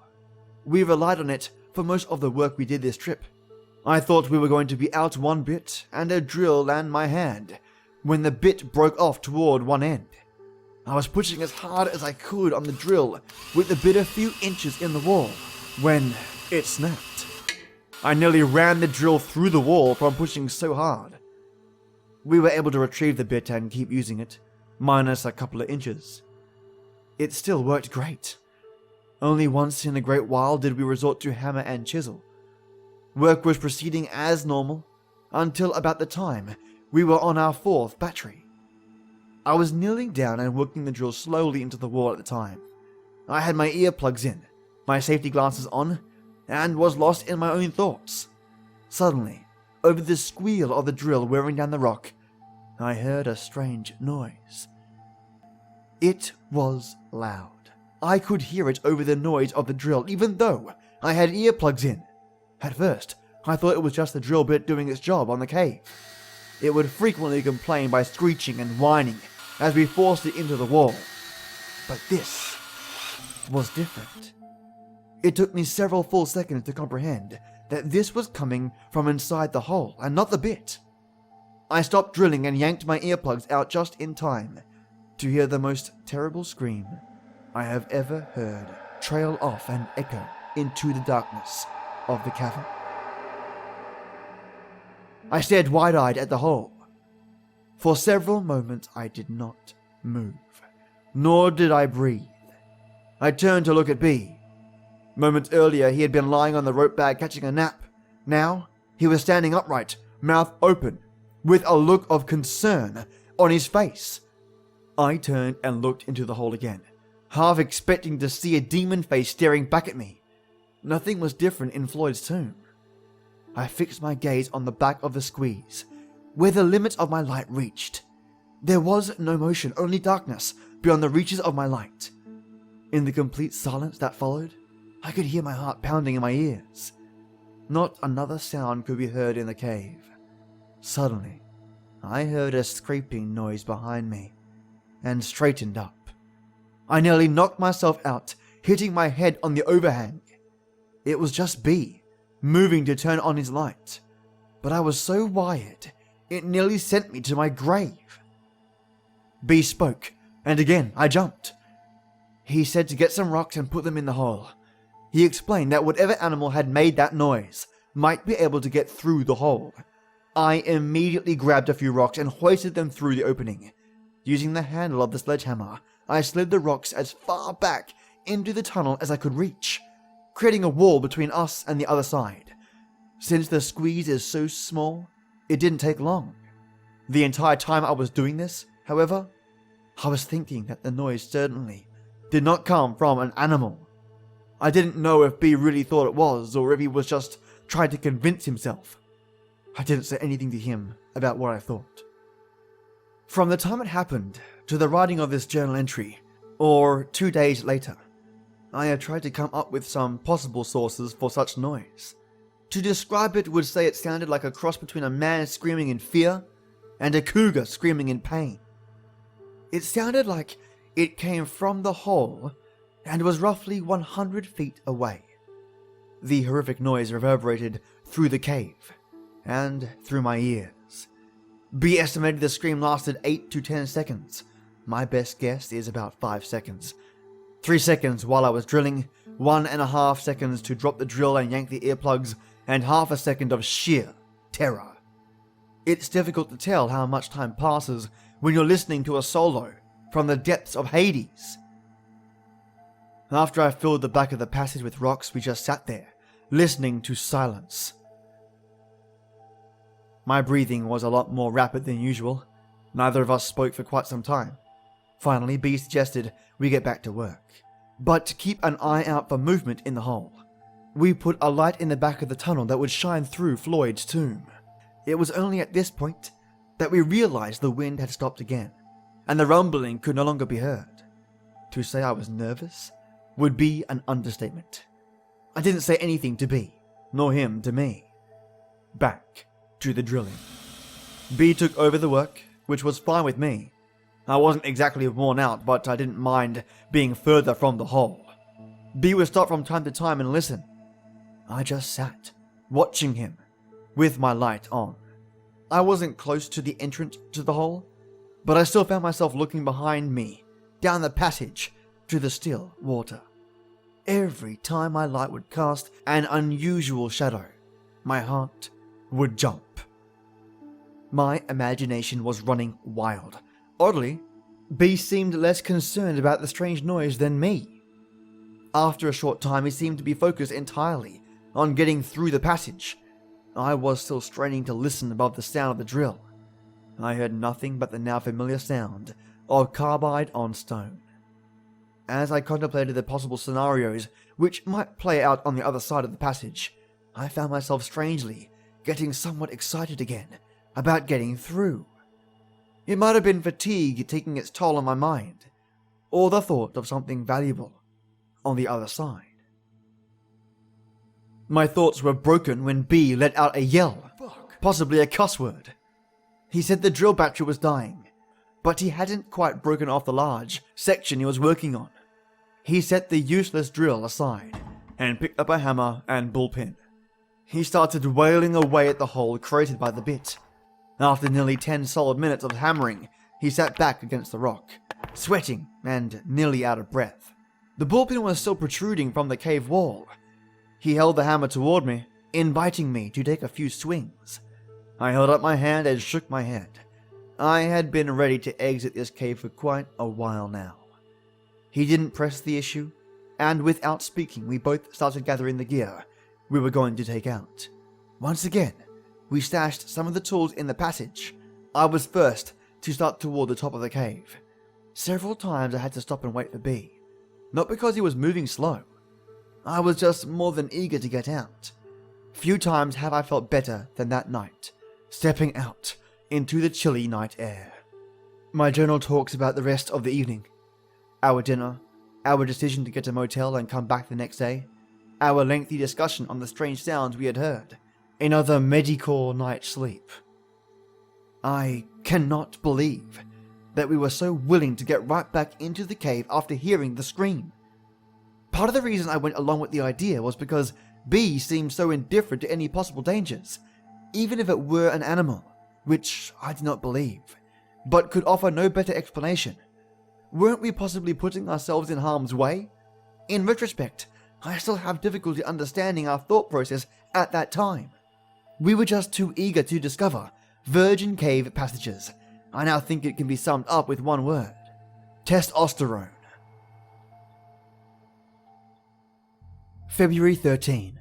We relied on it for most of the work we did this trip. I thought we were going to be out one bit and a drill and my hand when the bit broke off toward one end. I was pushing as hard as I could on the drill with the bit a few inches in the wall when it snapped. I nearly ran the drill through the wall from pushing so hard. We were able to retrieve the bit and keep using it, minus a couple of inches. It still worked great. Only once in a great while did we resort to hammer and chisel. Work was proceeding as normal until about the time we were on our 4th battery. I was kneeling down and working the drill slowly into the wall at the time. I had my earplugs in, my safety glasses on, and was lost in my own thoughts. Suddenly, over the squeal of the drill wearing down the rock, I heard a strange noise. It was loud. I could hear it over the noise of the drill, even though I had earplugs in. At first, I thought it was just the drill bit doing its job on the cave. It would frequently complain by screeching and whining as we forced it into the wall. But this was different. It took me several full seconds to comprehend that this was coming from inside the hole and not the bit. I stopped drilling and yanked my earplugs out just in time to hear the most terrible scream I have ever heard trail off and echo into the darkness of the cavern. I stared wide-eyed at the hole. For several moments I did not move, nor did I breathe. I turned to look at B. Moments earlier he had been lying on the rope bag catching a nap. Now he was standing upright, mouth open, with a look of concern on his face. I turned and looked into the hole again, half expecting to see a demon face staring back at me. Nothing was different in Floyd's tomb. I fixed my gaze on the back of the squeeze, where the limit of my light reached. There was no motion, only darkness beyond the reaches of my light. In the complete silence that followed, I could hear my heart pounding in my ears. Not another sound could be heard in the cave. Suddenly, I heard a scraping noise behind me, and straightened up. I nearly knocked myself out, hitting my head on the overhang. It was just B, moving to turn on his light, but I was so wired, it nearly sent me to my grave. B spoke, and again I jumped. He said to get some rocks and put them in the hole. He explained that whatever animal had made that noise might be able to get through the hole. I immediately grabbed a few rocks and hoisted them through the opening. Using the handle of the sledgehammer, I slid the rocks as far back into the tunnel as I could reach, creating a wall between us and the other side. Since the squeeze is so small, it didn't take long. The entire time I was doing this, however, I was thinking that the noise certainly did not come from an animal. I didn't know if B really thought it was, or if he was just trying to convince himself. I didn't say anything to him about what I thought. From the time it happened to the writing of this journal entry, or 2 days later, I have tried to come up with some possible sources for such noise. To describe it would say it sounded like a cross between a man screaming in fear and a cougar screaming in pain. It sounded like it came from the hole and was roughly 100 feet away. The horrific noise reverberated through the cave and through my ears. B estimated the scream lasted 8 to 10 seconds. My best guess is about 5 seconds. 3 seconds while I was drilling, 1.5 seconds to drop the drill and yank the earplugs, and half a second of sheer terror. It's difficult to tell how much time passes when you're listening to a solo from the depths of Hades. After I filled the back of the passage with rocks, we just sat there, listening to silence. My breathing was a lot more rapid than usual. Neither of us spoke for quite some time. Finally, B suggested we get back to work, but to keep an eye out for movement in the hole. We put a light in the back of the tunnel that would shine through Floyd's tomb. It was only at this point that we realized the wind had stopped again, and the rumbling could no longer be heard. To say I was nervous would be an understatement. I didn't say anything to B, nor him to me. Back to the drilling. B took over the work, which was fine with me. I wasn't exactly worn out, but I didn't mind being further from the hole. B would stop from time to time and listen. I just sat, watching him, with my light on. I wasn't close to the entrance to the hole, but I still found myself looking behind me, down the passage, to the still water. Every time my light would cast an unusual shadow, my heart would jump. My imagination was running wild. Oddly, B seemed less concerned about the strange noise than me. After a short time, he seemed to be focused entirely on getting through the passage. I was still straining to listen above the sound of the drill. I heard nothing but the now familiar sound of carbide on stone. As I contemplated the possible scenarios which might play out on the other side of the passage, I found myself strangely getting somewhat excited again about getting through. It might have been fatigue taking its toll on my mind, or the thought of something valuable on the other side. My thoughts were broken when B let out a yell, possibly a cuss word. He said the drill battery was dying, but he hadn't quite broken off the large section he was working on. He set the useless drill aside and picked up a hammer and bullpen. He started wailing away at the hole created by the bit. After nearly 10 solid minutes of hammering, he sat back against the rock, sweating and nearly out of breath. The bullpen was still protruding from the cave wall. He held the hammer toward me, inviting me to take a few swings. I held up my hand and shook my head. I had been ready to exit this cave for quite a while now. He didn't press the issue, and without speaking, we both started gathering the gear we were going to take out. Once again, we stashed some of the tools in the passage. I was first to start toward the top of the cave. Several times I had to stop and wait for B. Not because he was moving slow. I was just more than eager to get out. Few times have I felt better than that night, stepping out into the chilly night air. My journal talks about the rest of the evening. Our dinner, our decision to get a motel and come back the next day, our lengthy discussion on the strange sounds we had heard, another medicore night's sleep. I cannot believe that we were so willing to get right back into the cave after hearing the scream. Part of the reason I went along with the idea was because B seemed so indifferent to any possible dangers, even if it were an animal, which I did not believe, but could offer no better explanation. Weren't we possibly putting ourselves in harm's way? In retrospect, I still have difficulty understanding our thought process at that time. We were just too eager to discover virgin cave passages. I now think it can be summed up with one word: testosterone. February 13.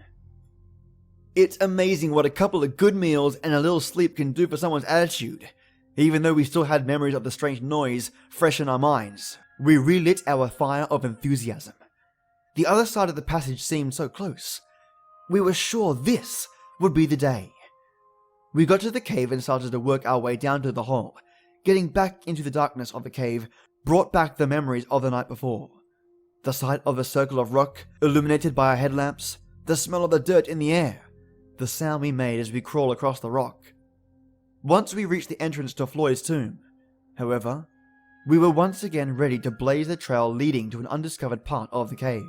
It's amazing what a couple of good meals and a little sleep can do for someone's attitude. Even though we still had memories of the strange noise fresh in our minds, we relit our fire of enthusiasm. The other side of the passage seemed so close. We were sure this would be the day. We got to the cave and started to work our way down to the hole. Getting back into the darkness of the cave brought back the memories of the night before. The sight of the circle of rock illuminated by our headlamps, the smell of the dirt in the air, the sound we made as we crawled across the rock. Once we reached the entrance to Floyd's tomb, however, we were once again ready to blaze the trail leading to an undiscovered part of the cave.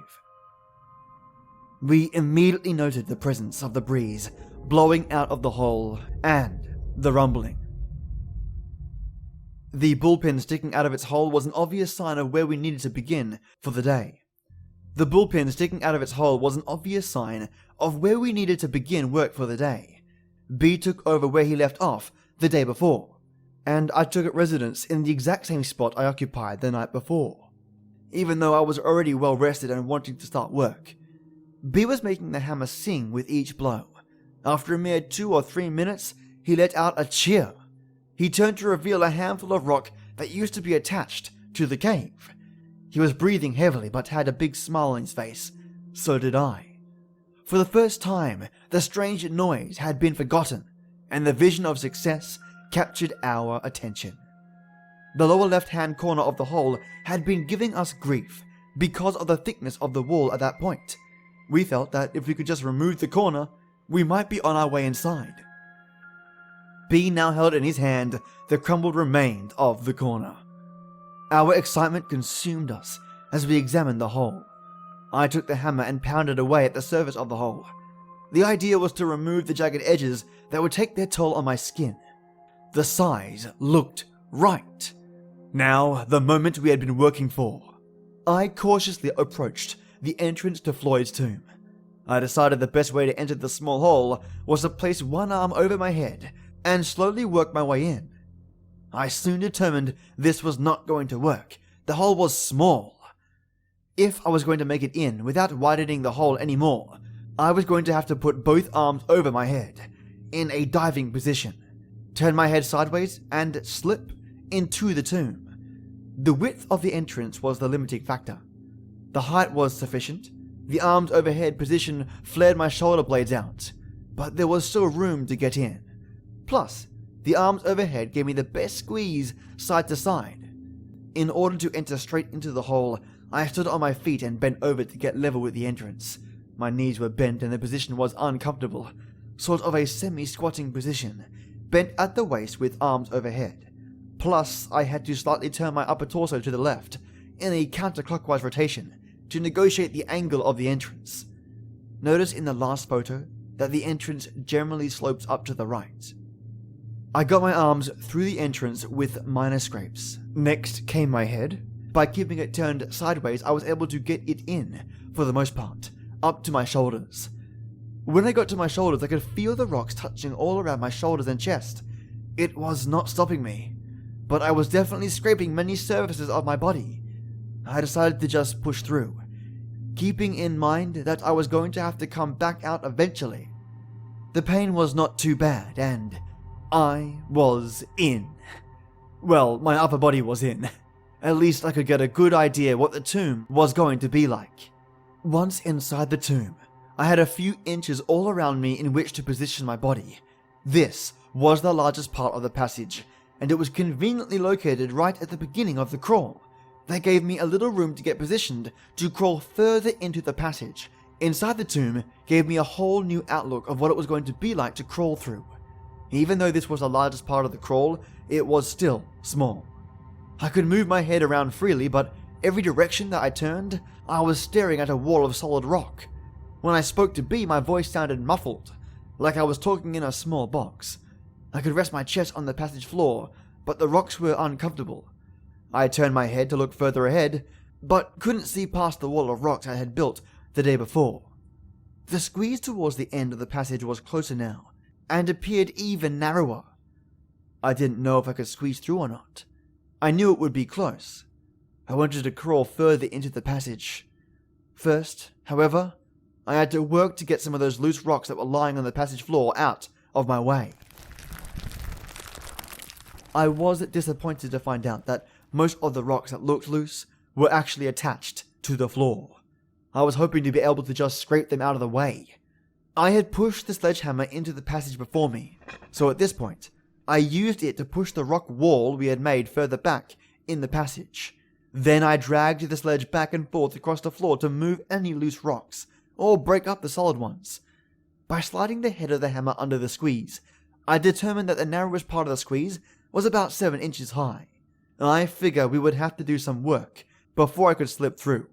We immediately noted the presence of the breeze blowing out of the hole and the rumbling. The bullpen sticking out of its hole was an obvious sign of where we needed to begin for the day. The bullpen sticking out of its hole was an obvious sign of where we needed to begin work for the day. B took over where he left off the day before, and I took up residence in the exact same spot I occupied the night before. Even though I was already well rested and wanting to start work, B was making the hammer sing with each blow. After a mere 2 or 3 minutes, he let out a cheer. He turned to reveal a handful of rock that used to be attached to the cave. He was breathing heavily but had a big smile on his face. So did I. For the first time, the strange noise had been forgotten, and the vision of success captured our attention. The lower left-hand corner of the hole had been giving us grief because of the thickness of the wall at that point. We felt that if we could just remove the corner, we might be on our way inside. B now held in his hand the crumbled remains of the corner. Our excitement consumed us as we examined the hole. I took the hammer and pounded away at the surface of the hole. The idea was to remove the jagged edges that would take their toll on my skin. The size looked right. Now, the moment we had been working for. I cautiously approached the entrance to Floyd's tomb. I decided the best way to enter the small hole was to place one arm over my head and slowly work my way in. I soon determined this was not going to work. The hole was small. If I was going to make it in without widening the hole anymore, I was going to have to put both arms over my head in a diving position, turn my head sideways and slip into the tomb. The width of the entrance was the limiting factor. The height was sufficient. The arms overhead position flared my shoulder blades out, but there was still room to get in. Plus, the arms overhead gave me the best squeeze side to side. In order to enter straight into the hole, I stood on my feet and bent over to get level with the entrance. My knees were bent and the position was uncomfortable, sort of a semi-squatting position, bent at the waist with arms overhead. Plus, I had to slightly turn my upper torso to the left, in a counterclockwise rotation, to negotiate the angle of the entrance. Notice in the last photo that the entrance generally slopes up to the right. I got my arms through the entrance with minor scrapes. Next came my head. By keeping it turned sideways, I was able to get it in, for the most part, up to my shoulders. When I got to my shoulders, I could feel the rocks touching all around my shoulders and chest. It was not stopping me, but I was definitely scraping many surfaces of my body. I decided to just push through, keeping in mind that I was going to have to come back out eventually. The pain was not too bad, and I was in. Well, my upper body was in. At least I could get a good idea what the tomb was going to be like. Once inside the tomb, I had a few inches all around me in which to position my body. This was the largest part of the passage, and it was conveniently located right at the beginning of the crawl. That gave me a little room to get positioned to crawl further into the passage. Inside the tomb gave me a whole new outlook of what it was going to be like to crawl through. Even though this was the largest part of the crawl, it was still small. I could move my head around freely, but every direction that I turned, I was staring at a wall of solid rock. When I spoke to B, my voice sounded muffled, like I was talking in a small box. I could rest my chest on the passage floor, but the rocks were uncomfortable. I turned my head to look further ahead, but couldn't see past the wall of rocks I had built the day before. The squeeze towards the end of the passage was closer now, and appeared even narrower. I didn't know if I could squeeze through or not. I knew it would be close. I wanted to crawl further into the passage. First, however, I had to work to get some of those loose rocks that were lying on the passage floor out of my way. I was disappointed to find out that most of the rocks that looked loose were actually attached to the floor. I was hoping to be able to just scrape them out of the way. I had pushed the sledgehammer into the passage before me, so at this point, I used it to push the rock wall we had made further back in the passage. Then I dragged the sledge back and forth across the floor to move any loose rocks, or break up the solid ones. By sliding the head of the hammer under the squeeze, I determined that the narrowest part of the squeeze was about 7 inches high. I figured we would have to do some work before I could slip through.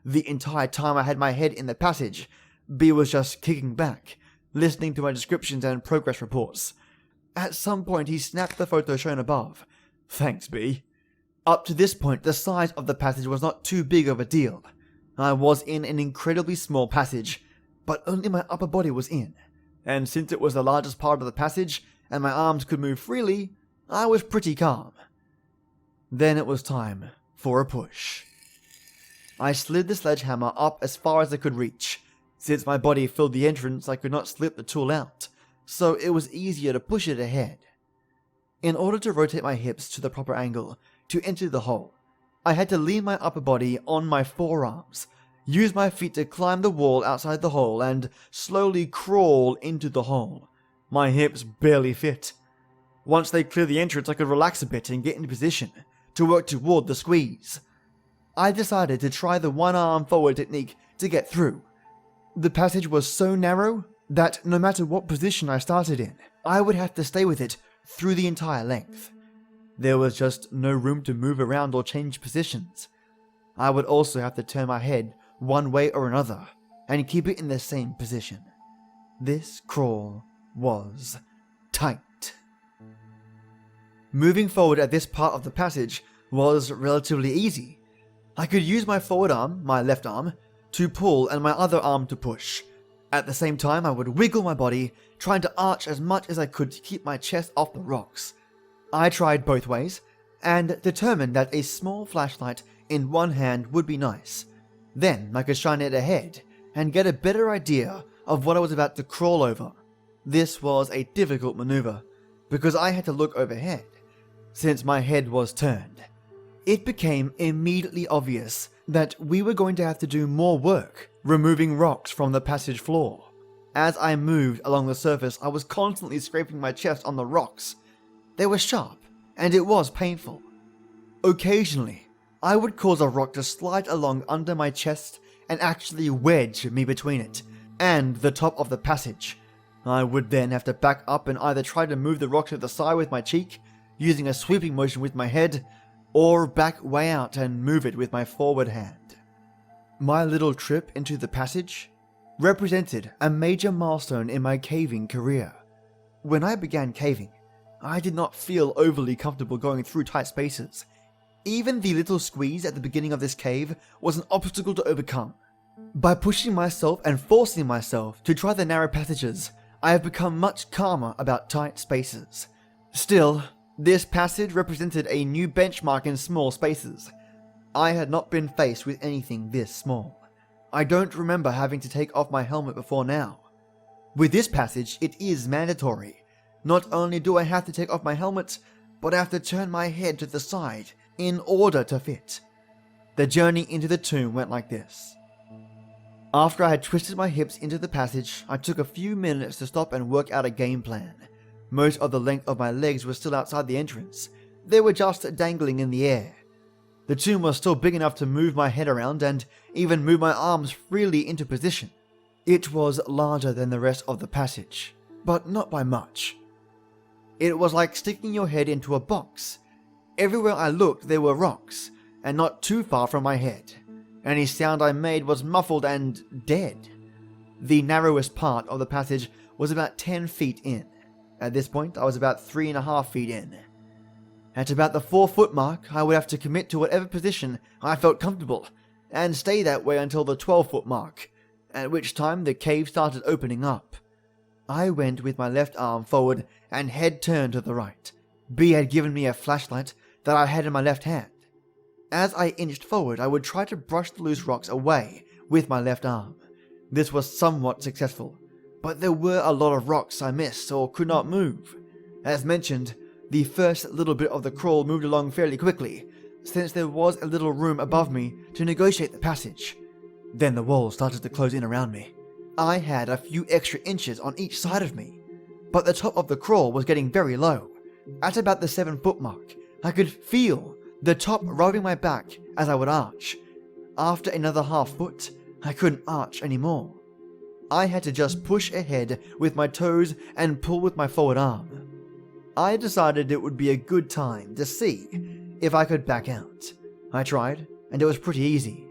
The entire time I had my head in the passage, B was just kicking back, listening to my descriptions and progress reports. At some point he snapped the photo shown above. Thanks, B. Up to this point, the size of the passage was not too big of a deal. I was in an incredibly small passage, but only my upper body was in, and since it was the largest part of the passage and my arms could move freely, I was pretty calm. Then it was time for a push. I slid the sledgehammer up as far as I could reach. Since my body filled the entrance, I could not slip the tool out, so it was easier to push it ahead. In order to rotate my hips to the proper angle to enter the hole, I had to lean my upper body on my forearms, use my feet to climb the wall outside the hole, and slowly crawl into the hole. My hips barely fit. Once they cleared the entrance, I could relax a bit and get into position to work toward the squeeze. I decided to try the one-arm forward technique to get through. The passage was so narrow that no matter what position I started in, I would have to stay with it through the entire length. There was just no room to move around or change positions. I would also have to turn my head one way or another and keep it in the same position. This crawl was tight. Moving forward at this part of the passage was relatively easy. I could use my forward arm, my left arm, to pull and my other arm to push. At the same time, I would wiggle my body, trying to arch as much as I could to keep my chest off the rocks. I tried both ways, and determined that a small flashlight in one hand would be nice. Then I could shine it ahead and get a better idea of what I was about to crawl over. This was a difficult maneuver, because I had to look overhead, since my head was turned. It became immediately obvious that we were going to have to do more work removing rocks from the passage floor. As I moved along the surface, I was constantly scraping my chest on the rocks. They were sharp, and it was painful. Occasionally, I would cause a rock to slide along under my chest and actually wedge me between it and the top of the passage. I would then have to back up and either try to move the rock to the side with my cheek, using a sweeping motion with my head, or back way out and move it with my forward hand. My little trip into the passage represented a major milestone in my caving career. When I began caving, I did not feel overly comfortable going through tight spaces. Even the little squeeze at the beginning of this cave was an obstacle to overcome. By pushing myself and forcing myself to try the narrow passages, I have become much calmer about tight spaces. Still, this passage represented a new benchmark in small spaces. I had not been faced with anything this small. I don't remember having to take off my helmet before now. With this passage, it is mandatory. Not only do I have to take off my helmet, but I have to turn my head to the side in order to fit. The journey into the tomb went like this. After I had twisted my hips into the passage, I took a few minutes to stop and work out a game plan. Most of the length of my legs was still outside the entrance. They were just dangling in the air. The tomb was still big enough to move my head around and even move my arms freely into position. It was larger than the rest of the passage, but not by much. It was like sticking your head into a box. Everywhere I looked there were rocks, and not too far from my head. Any sound I made was muffled and dead. The narrowest part of the passage was about 10 feet in. At this point, I was about 3.5 feet in. At about the 4-foot mark, I would have to commit to whatever position I felt comfortable, and stay that way until the 12-foot mark, at which time the cave started opening up. I went with my left arm forward and head turned to the right. B had given me a flashlight that I had in my left hand. As I inched forward, I would try to brush the loose rocks away with my left arm. This was somewhat successful, but there were a lot of rocks I missed or could not move. As mentioned, the first little bit of the crawl moved along fairly quickly, since there was a little room above me to negotiate the passage. Then the walls started to close in around me. I had a few extra inches on each side of me, but the top of the crawl was getting very low. At about the 7-foot mark, I could feel the top rubbing my back as I would arch. After another half foot, I couldn't arch anymore. I had to just push ahead with my toes and pull with my forward arm. I decided it would be a good time to see if I could back out. I tried, and it was pretty easy.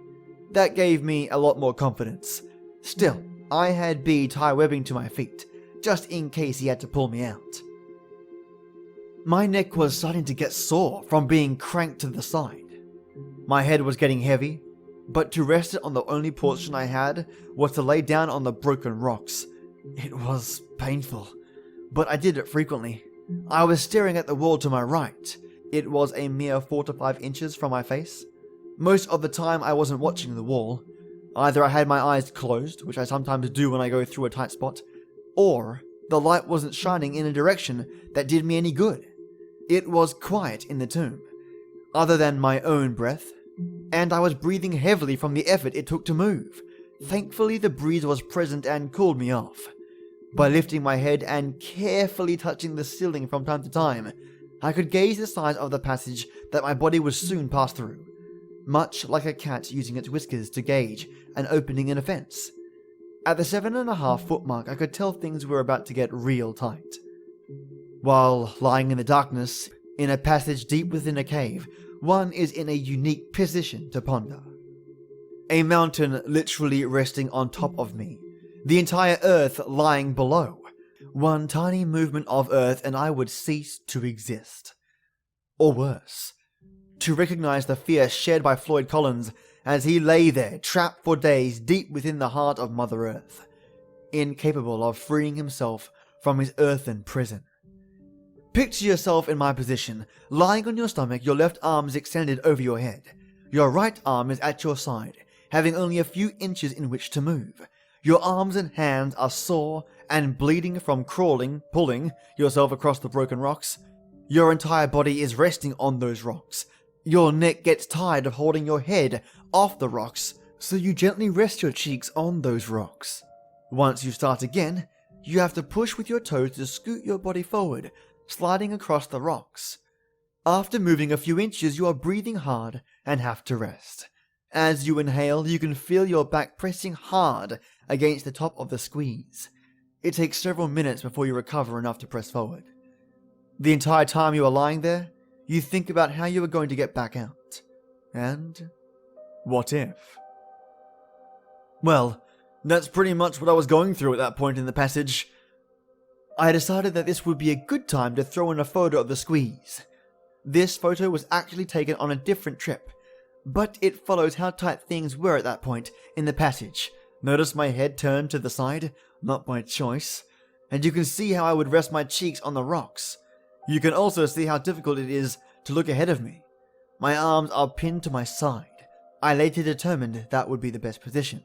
That gave me a lot more confidence. Still, I had B tie webbing to my feet, just in case he had to pull me out. My neck was starting to get sore from being cranked to the side. My head was getting heavy, but to rest it on the only portion I had was to lay down on the broken rocks. It was painful, but I did it frequently. I was staring at the wall to my right. It was a mere 4 to 5 inches from my face. Most of the time I wasn't watching the wall. Either I had my eyes closed, which I sometimes do when I go through a tight spot, or the light wasn't shining in a direction that did me any good. It was quiet in the tomb, other than my own breath, and I was breathing heavily from the effort it took to move. Thankfully, the breeze was present and cooled me off. By lifting my head and carefully touching the ceiling from time to time, I could gauge the size of the passage that my body would soon pass through, much like a cat using its whiskers to gauge an opening in a fence. At the 7.5 foot mark, I could tell things were about to get real tight. While lying in the darkness, in a passage deep within a cave, one is in a unique position to ponder. A mountain literally resting on top of me, the entire earth lying below. One tiny movement of earth and I would cease to exist. Or worse, to recognize the fear shared by Floyd Collins as he lay there, trapped for days deep within the heart of Mother Earth, incapable of freeing himself from his earthen prison. Picture yourself in my position, lying on your stomach, your left arm is extended over your head. Your right arm is at your side, having only a few inches in which to move. Your arms and hands are sore and bleeding from pulling yourself across the broken rocks. Your entire body is resting on those rocks. Your neck gets tired of holding your head off the rocks, so you gently rest your cheeks on those rocks. Once you start again, you have to push with your toes to scoot your body forward, sliding across the rocks. After moving a few inches, you are breathing hard and have to rest. As you inhale, you can feel your back pressing hard against the top of the squeeze. It takes several minutes before you recover enough to press forward. The entire time you are lying there, you think about how you are going to get back out. And what if? Well, that's pretty much what I was going through at that point in the passage. I decided that this would be a good time to throw in a photo of the squeeze. This photo was actually taken on a different trip, but it follows how tight things were at that point in the passage. Notice my head turned to the side, not by choice, and you can see how I would rest my cheeks on the rocks. You can also see how difficult it is to look ahead of me. My arms are pinned to my side. I later determined that would be the best position.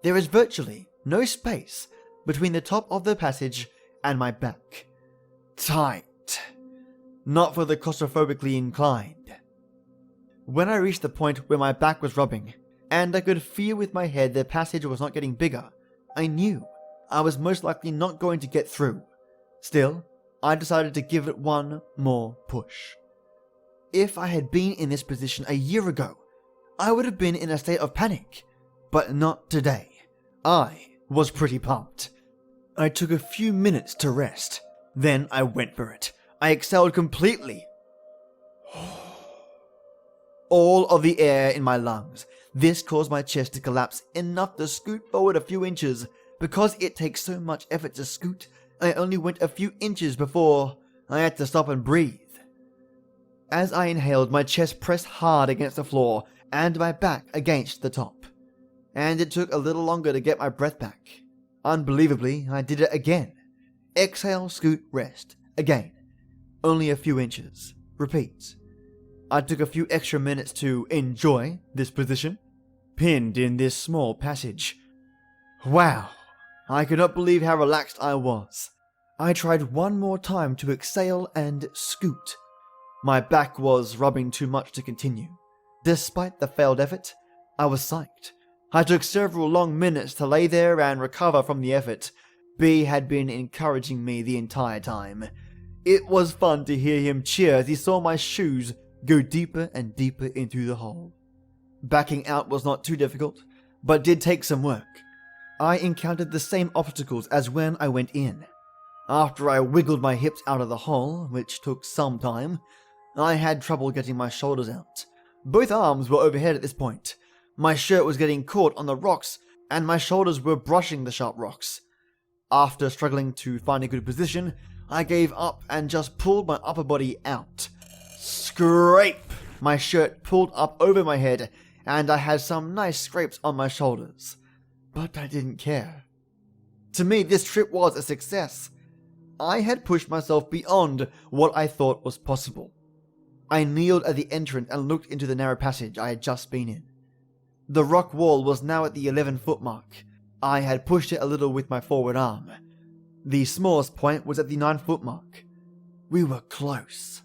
There is virtually no space between the top of the passage and my back. Tight. Not for the claustrophobically inclined. When I reached the point where my back was rubbing, and I could feel with my head the passage was not getting bigger, I knew I was most likely not going to get through. Still, I decided to give it one more push. If I had been in this position a year ago, I would have been in a state of panic, but not today. I was pretty pumped. I took a few minutes to rest, then I went for it. I exhaled completely. All of the air in my lungs. This caused my chest to collapse enough to scoot forward a few inches. Because it takes so much effort to scoot, I only went a few inches before I had to stop and breathe. As I inhaled, my chest pressed hard against the floor and my back against the top. And it took a little longer to get my breath back. Unbelievably, I did it again. Exhale, scoot, rest. Again. Only a few inches. Repeat. I took a few extra minutes to enjoy this position, pinned in this small passage. Wow. I could not believe how relaxed I was. I tried one more time to exhale and scoot. My back was rubbing too much to continue. Despite the failed effort, I was psyched. I took several long minutes to lay there and recover from the effort. B had been encouraging me the entire time. It was fun to hear him cheer as he saw my shoes go deeper and deeper into the hole. Backing out was not too difficult, but did take some work. I encountered the same obstacles as when I went in. After I wiggled my hips out of the hole, which took some time, I had trouble getting my shoulders out. Both arms were overhead at this point. My shirt was getting caught on the rocks, and my shoulders were brushing the sharp rocks. After struggling to find a good position, I gave up and just pulled my upper body out. Scrape! My shirt pulled up over my head, and I had some nice scrapes on my shoulders, but I didn't care. To me, this trip was a success. I had pushed myself beyond what I thought was possible. I kneeled at the entrance and looked into the narrow passage I had just been in. The rock wall was now at the 11-foot mark. I had pushed it a little with my forward arm. The smallest point was at the 9-foot mark. We were close.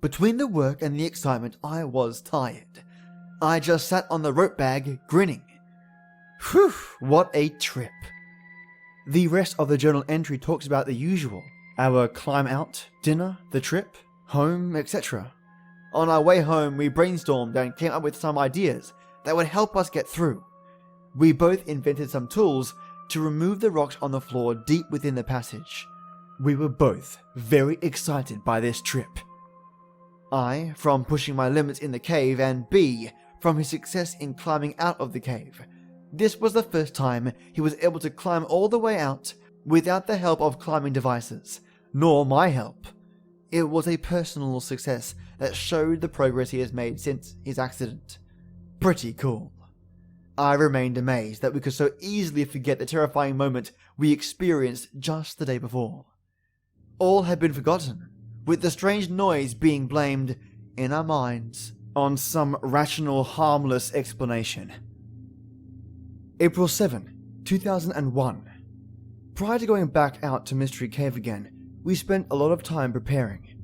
Between the work and the excitement, I was tired. I just sat on the rope bag, grinning. Whew, what a trip. The rest of the journal entry talks about the usual. Our climb out, dinner, the trip, home, etc. On our way home, we brainstormed and came up with some ideas that would help us get through. We both invented some tools to remove the rocks on the floor deep within the passage. We were both very excited by this trip. I, from pushing my limits in the cave, and B, from his success in climbing out of the cave. This was the first time he was able to climb all the way out without the help of climbing devices, nor my help. It was a personal success that showed the progress he has made since his accident. Pretty cool. I remained amazed that we could so easily forget the terrifying moment we experienced just the day before. All had been forgotten, with the strange noise being blamed, in our minds, on some rational, harmless explanation. April 7, 2001. Prior to going back out to Mystery Cave again, we spent a lot of time preparing.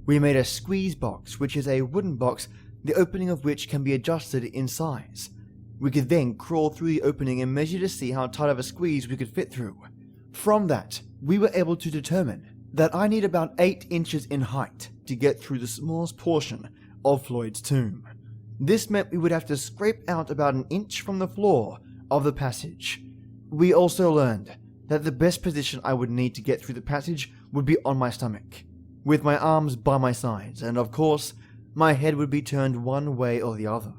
We made a squeeze box, which is a wooden box, the opening of which can be adjusted in size. We could then crawl through the opening and measure to see how tight of a squeeze we could fit through. From that, we were able to determine that I need about 8 inches in height to get through the smallest portion of Floyd's tomb. This meant we would have to scrape out about an inch from the floor of the passage. We also learned that the best position I would need to get through the passage would be on my stomach, with my arms by my sides, and of course, my head would be turned one way or the other.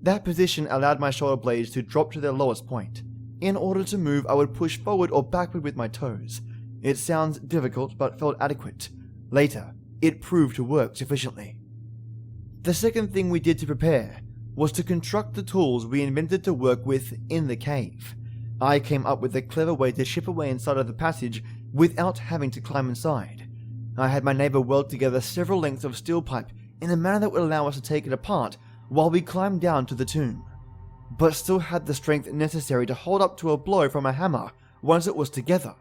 That position allowed my shoulder blades to drop to their lowest point. In order to move, I would push forward or backward with my toes. It sounds difficult, but felt adequate. Later, it proved to work sufficiently. The second thing we did to prepare was to construct the tools we invented to work with in the cave. I came up with a clever way to chip away inside of the passage without having to climb inside. I had my neighbor weld together several lengths of steel pipe in a manner that would allow us to take it apart while we climbed down to the tomb, but still had the strength necessary to hold up to a blow from a hammer once it was together.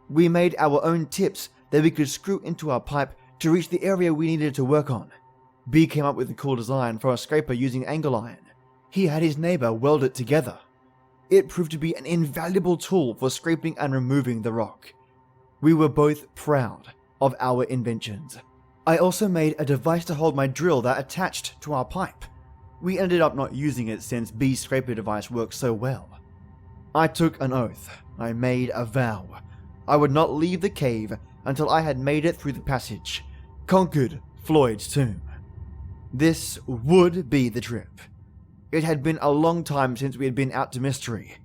We made our own tips that we could screw into our pipe to reach the area we needed to work on. B came up with a cool design for a scraper using angle iron. He had his neighbor weld it together. It proved to be an invaluable tool for scraping and removing the rock. We were both proud of our inventions. I also made a device to hold my drill that attached to our pipe. We ended up not using it since B's scraper device worked so well. I took an oath. I made a vow. I would not leave the cave until I had made it through the passage, conquered Floyd's tomb. This would be the trip. It had been a long time since we had been out to Mystery.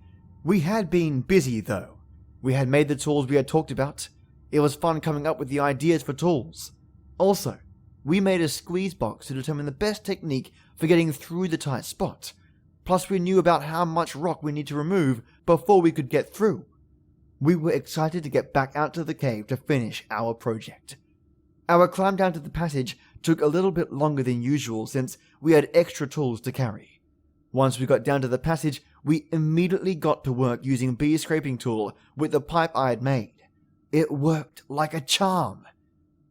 We had been busy though. We had made the tools we had talked about. It was fun coming up with the ideas for tools. Also, we made a squeeze box to determine the best technique for getting through the tight spot. Plus we knew about how much rock we need to remove before we could get through. We were excited to get back out to the cave to finish our project. Our climb down to the passage took a little bit longer than usual since we had extra tools to carry. Once we got down to the passage, we immediately got to work using B's scraping tool with the pipe I had made. It worked like a charm.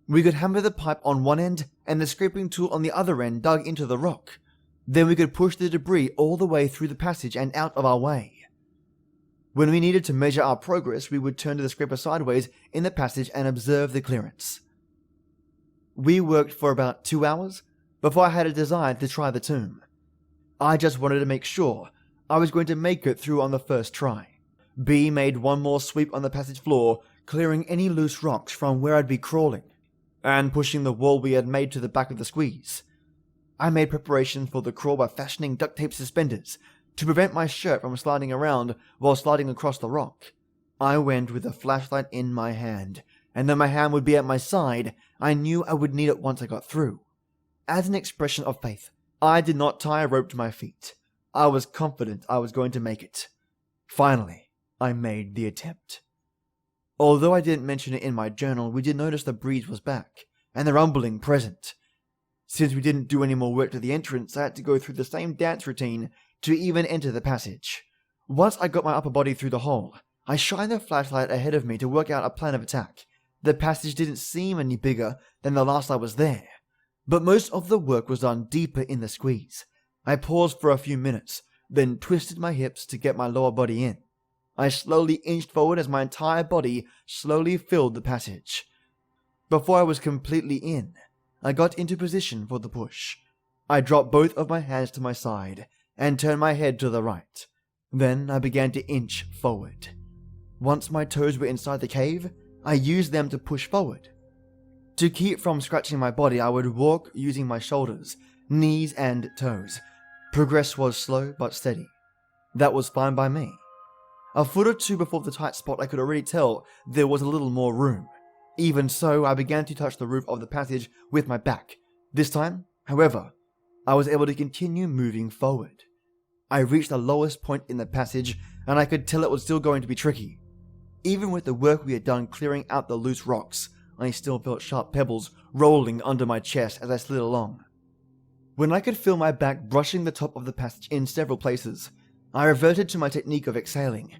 We could hammer the pipe on one end and the scraping tool on the other end dug into the rock. Then we could push the debris all the way through the passage and out of our way. When we needed to measure our progress, we would turn to the scraper sideways in the passage and observe the clearance. We worked for about 2 hours before I had a desire to try the tomb. I just wanted to make sure I was going to make it through on the first try. B made one more sweep on the passage floor, clearing any loose rocks from where I'd be crawling, and pushing the wall we had made to the back of the squeeze. I made preparations for the crawl by fashioning duct tape suspenders to prevent my shirt from sliding around while sliding across the rock. I went with a flashlight in my hand, and though my hand would be at my side, I knew I would need it once I got through. As an expression of faith, I did not tie a rope to my feet. I was confident I was going to make it. Finally, I made the attempt. Although I didn't mention it in my journal, we did notice the breeze was back, and the rumbling present. Since we didn't do any more work to the entrance, I had to go through the same dance routine to even enter the passage. Once I got my upper body through the hole, I shined the flashlight ahead of me to work out a plan of attack. The passage didn't seem any bigger than the last I was there, but most of the work was done deeper in the squeeze. I paused for a few minutes, then twisted my hips to get my lower body in. I slowly inched forward as my entire body slowly filled the passage. Before I was completely in, I got into position for the push. I dropped both of my hands to my side and turned my head to the right. Then I began to inch forward. Once my toes were inside the cave, I used them to push forward. To keep from scratching my body, I would walk using my shoulders, knees, and toes. Progress was slow but steady. That was fine by me. A foot or two before the tight spot, I could already tell there was a little more room. Even so, I began to touch the roof of the passage with my back. This time, however, I was able to continue moving forward. I reached the lowest point in the passage, and I could tell it was still going to be tricky. Even with the work we had done clearing out the loose rocks, I still felt sharp pebbles rolling under my chest as I slid along. When I could feel my back brushing the top of the passage in several places, I reverted to my technique of exhaling.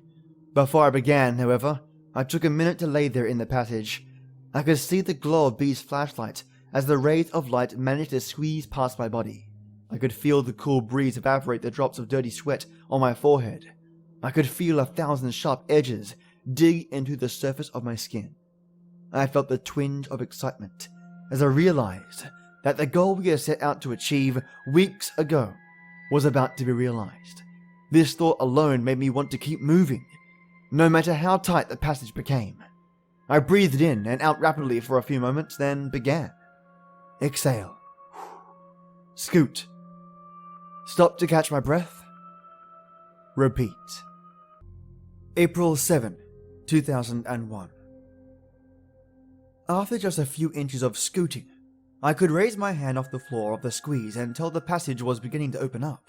Before I began, however, I took a minute to lay there in the passage. I could see the glow of B's flashlight as the rays of light managed to squeeze past my body. I could feel the cool breeze evaporate the drops of dirty sweat on my forehead. I could feel 1,000 sharp edges dig into the surface of my skin. I felt the twinge of excitement as I realized that the goal we had set out to achieve weeks ago was about to be realized. This thought alone made me want to keep moving, no matter how tight the passage became. I breathed in and out rapidly for a few moments, then began. Exhale. Scoot. Stop to catch my breath. Repeat. April 7, 2001. After just a few inches of scooting, I could raise my hand off the floor of the squeeze and tell the passage was beginning to open up.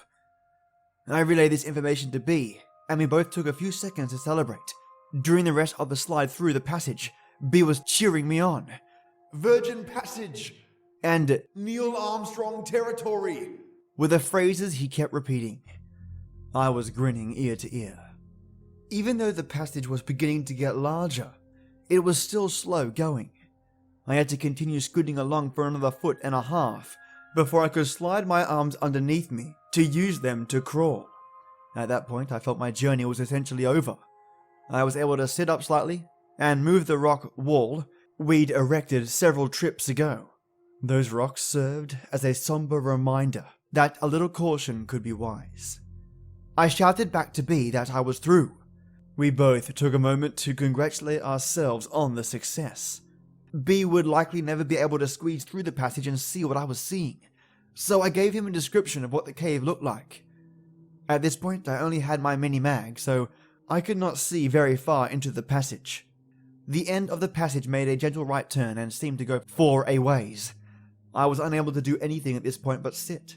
I relayed this information to B, and we both took a few seconds to celebrate. During the rest of the slide through the passage, B was cheering me on. Virgin Passage! And Neil Armstrong Territory! Were the phrases he kept repeating. I was grinning ear to ear. Even though the passage was beginning to get larger, it was still slow going. I had to continue scooting along for another 1.5 feet before I could slide my arms underneath me to use them to crawl. At that point, I felt my journey was essentially over. I was able to sit up slightly and move the rock wall we'd erected several trips ago. Those rocks served as a somber reminder that a little caution could be wise. I shouted back to B that I was through. We both took a moment to congratulate ourselves on the success. B would likely never be able to squeeze through the passage and see what I was seeing, so I gave him a description of what the cave looked like. At this point, I only had my mini-mag, so I could not see very far into the passage. The end of the passage made a gentle right turn and seemed to go 4 ways. I was unable to do anything at this point but sit,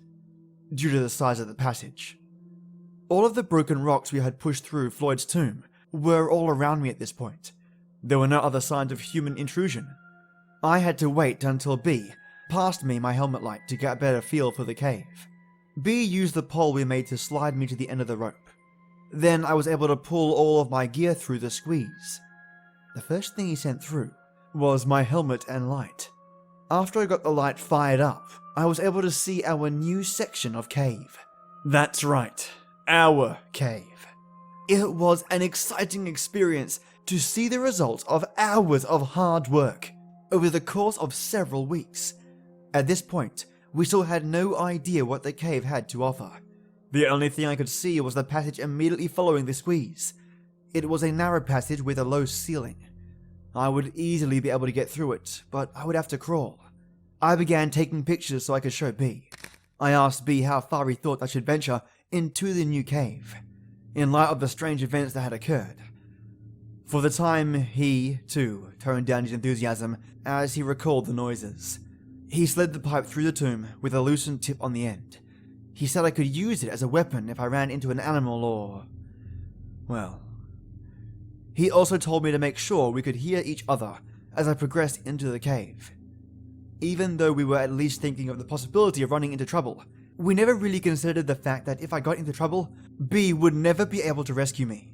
due to the size of the passage. All of the broken rocks we had pushed through Floyd's tomb were all around me at this point. There were no other signs of human intrusion. I had to wait until B passed me my helmet light to get a better feel for the cave. B used the pole we made to slide me to the end of the rope. Then I was able to pull all of my gear through the squeeze. The first thing he sent through was my helmet and light. After I got the light fired up, I was able to see our new section of cave. That's right, our cave. It was an exciting experience to see the results of hours of hard work over the course of several weeks. At this point, we still had no idea what the cave had to offer. The only thing I could see was the passage immediately following the squeeze. It was a narrow passage with a low ceiling. I would easily be able to get through it, but I would have to crawl. I began taking pictures so I could show B. I asked B how far he thought I should venture into the new cave, in light of the strange events that had occurred. For the time, he, too, toned down his enthusiasm as he recalled the noises. He slid the pipe through the tomb with a loosened tip on the end, He said I could use it as a weapon if I ran into an animal or... well... He also told me to make sure we could hear each other as I progressed into the cave. Even though we were at least thinking of the possibility of running into trouble, we never really considered the fact that if I got into trouble, B would never be able to rescue me.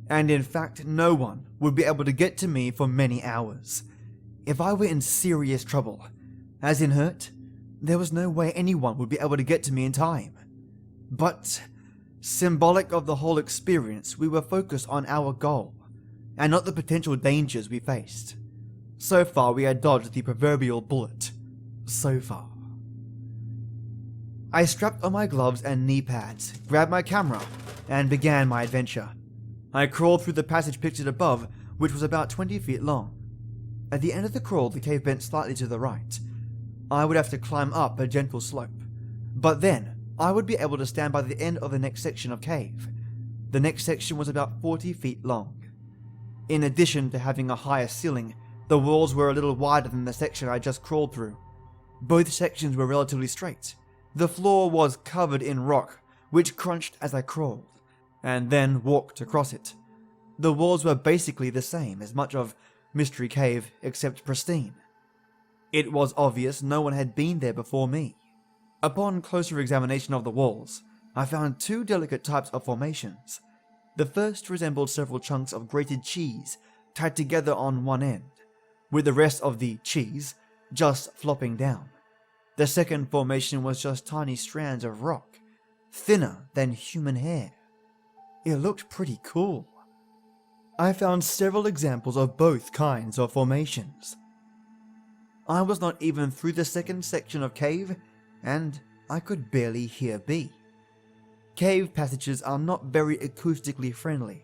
And in fact, no one would be able to get to me for many hours. If I were in serious trouble, as in hurt, there was no way anyone would be able to get to me in time. But, symbolic of the whole experience, we were focused on our goal, and not the potential dangers we faced. So far, we had dodged the proverbial bullet. So far. I strapped on my gloves and knee pads, grabbed my camera, and began my adventure. I crawled through the passage pictured above, which was about 20 feet long. At the end of the crawl, the cave bent slightly to the right. I would have to climb up a gentle slope, but then I would be able to stand by the end of the next section of cave. The next section was about 40 feet long. In addition to having a higher ceiling, the walls were a little wider than the section I just crawled through. Both sections were relatively straight. The floor was covered in rock, which crunched as I crawled, and then walked across it. The walls were basically the same as much of Mystery Cave, except pristine. It was obvious no one had been there before me. Upon closer examination of the walls, I found two delicate types of formations. The first resembled several chunks of grated cheese tied together on one end, with the rest of the cheese just flopping down. The second formation was just tiny strands of rock, thinner than human hair. It looked pretty cool. I found several examples of both kinds of formations. I was not even through the second section of cave, and I could barely hear B. Cave passages are not very acoustically friendly.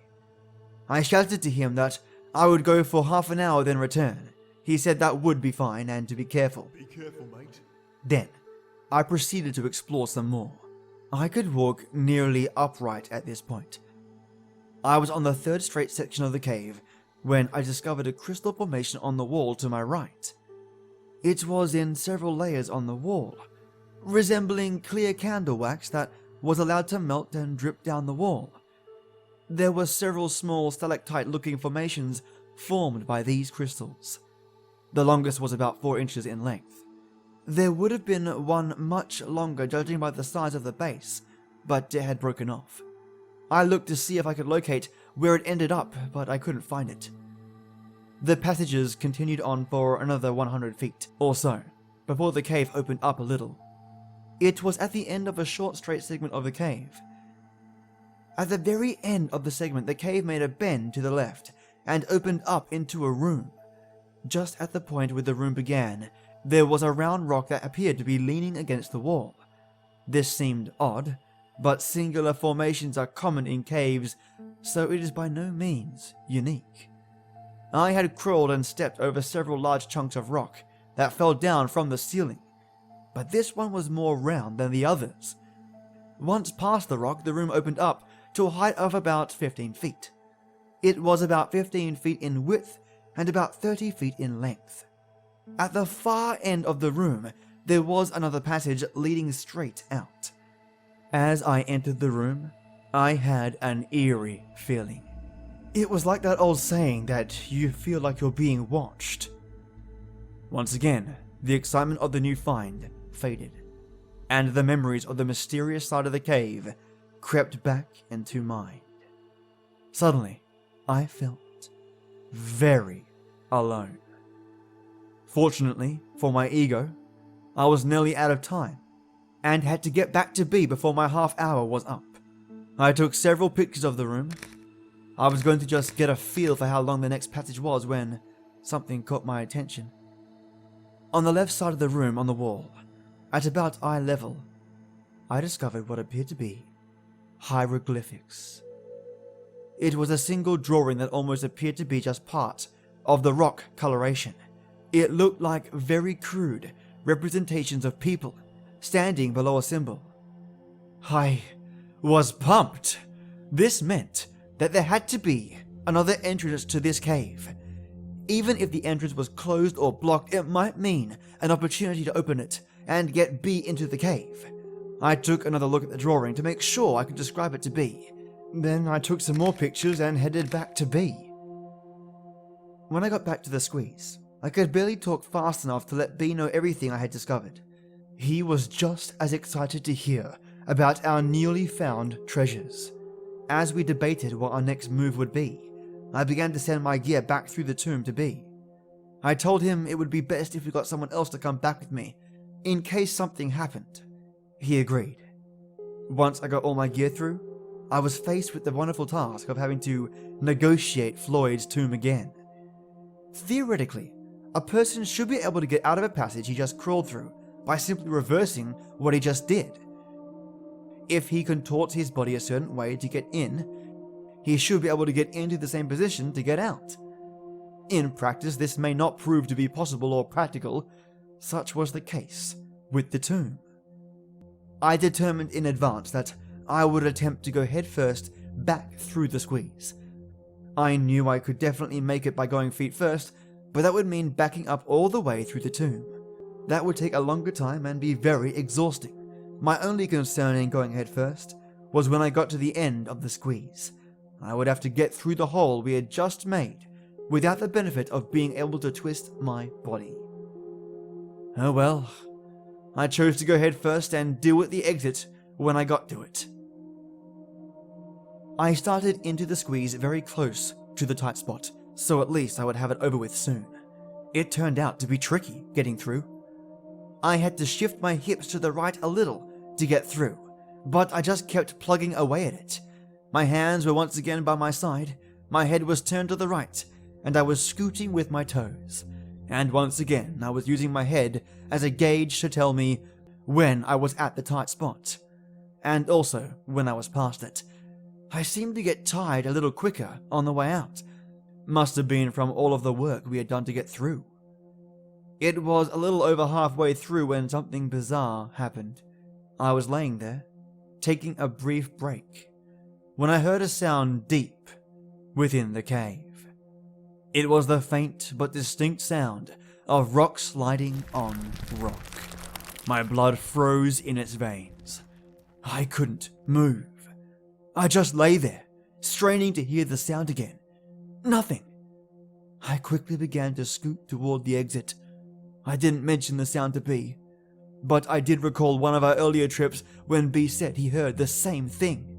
I shouted to him that I would go for half an hour then return. He said that would be fine and to be careful. Be careful, mate. Then, I proceeded to explore some more. I could walk nearly upright at this point. I was on the third straight section of the cave when I discovered a crystal formation on the wall to my right. It was in several layers on the wall, resembling clear candle wax that was allowed to melt and drip down the wall. There were several small stalactite-looking formations formed by these crystals. The longest was about 4 inches in length. There would have been one much longer judging by the size of the base, but it had broken off. I looked to see if I could locate where it ended up, but I couldn't find it. The passages continued on for another 100 feet or so, before the cave opened up a little. It was at the end of a short straight segment of the cave. At the very end of the segment, the cave made a bend to the left and opened up into a room. Just at the point where the room began, there was a round rock that appeared to be leaning against the wall. This seemed odd, but singular formations are common in caves, so it is by no means unique. I had crawled and stepped over several large chunks of rock that fell down from the ceiling, but this one was more round than the others. Once past the rock, the room opened up to a height of about 15 feet. It was about 15 feet in width and about 30 feet in length. At the far end of the room, there was another passage leading straight out. As I entered the room, I had an eerie feeling. It was like that old saying that you feel like you're being watched. Once again, the excitement of the new find faded, and the memories of the mysterious side of the cave crept back into mind. Suddenly, I felt very alone. Fortunately for my ego, I was nearly out of time, and had to get back to B before my half hour was up. I took several pictures of the room. I was going to just get a feel for how long the next passage was when something caught my attention. On the left side of the room on the wall, at about eye level, I discovered what appeared to be hieroglyphics. It was a single drawing that almost appeared to be just part of the rock coloration. It looked like very crude representations of people standing below a symbol. I was pumped. This meant that there had to be another entrance to this cave. Even if the entrance was closed or blocked, it might mean an opportunity to open it and get B into the cave. I took another look at the drawing to make sure I could describe it to B. Then I took some more pictures and headed back to B. When I got back to the squeeze, I could barely talk fast enough to let B know everything I had discovered. He was just as excited to hear about our newly found treasures. As we debated what our next move would be, I began to send my gear back through the tomb to B. I told him it would be best if we got someone else to come back with me, in case something happened. He agreed. Once I got all my gear through, I was faced with the wonderful task of having to negotiate Floyd's tomb again. Theoretically, a person should be able to get out of a passage he just crawled through by simply reversing what he just did. If he contorts his body a certain way to get in, he should be able to get into the same position to get out. In practice, this may not prove to be possible or practical. Such was the case with the tomb. I determined in advance that I would attempt to go headfirst back through the squeeze. I knew I could definitely make it by going feet first, but that would mean backing up all the way through the tomb. That would take a longer time and be very exhausting. My only concern in going headfirst was when I got to the end of the squeeze. I would have to get through the hole we had just made without the benefit of being able to twist my body. Oh well, I chose to go headfirst and deal with the exit when I got to it. I started into the squeeze very close to the tight spot, so at least I would have it over with soon. It turned out to be tricky getting through. I had to shift my hips to the right a little to get through, but I just kept plugging away at it. My hands were once again by my side, my head was turned to the right, and I was scooting with my toes. And once again, I was using my head as a gauge to tell me when I was at the tight spot, and also when I was past it. I seemed to get tired a little quicker on the way out. Must have been from all of the work we had done to get through. It was a little over halfway through when something bizarre happened. I was laying there, taking a brief break, when I heard a sound deep within the cave. It was the faint but distinct sound of rock sliding on rock. My blood froze in its veins. I couldn't move. I just lay there, straining to hear the sound again. Nothing. I quickly began to scoot toward the exit. I didn't mention the sound to B, but I did recall one of our earlier trips when B said he heard the same thing.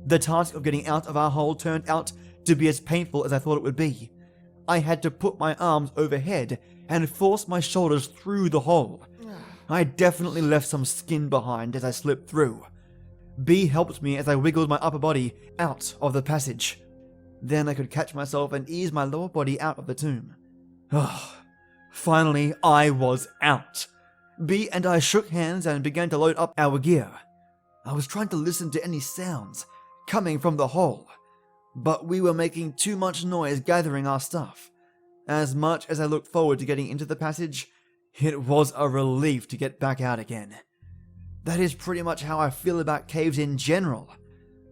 The task of getting out of our hole turned out to be as painful as I thought it would be. I had to put my arms overhead and force my shoulders through the hole. I definitely left some skin behind as I slipped through. B helped me as I wiggled my upper body out of the passage. Then I could catch myself and ease my lower body out of the tomb. Finally, I was out. B and I shook hands and began to load up our gear. I was trying to listen to any sounds coming from the hole, but we were making too much noise gathering our stuff. As much as I looked forward to getting into the passage, it was a relief to get back out again. That is pretty much how I feel about caves in general.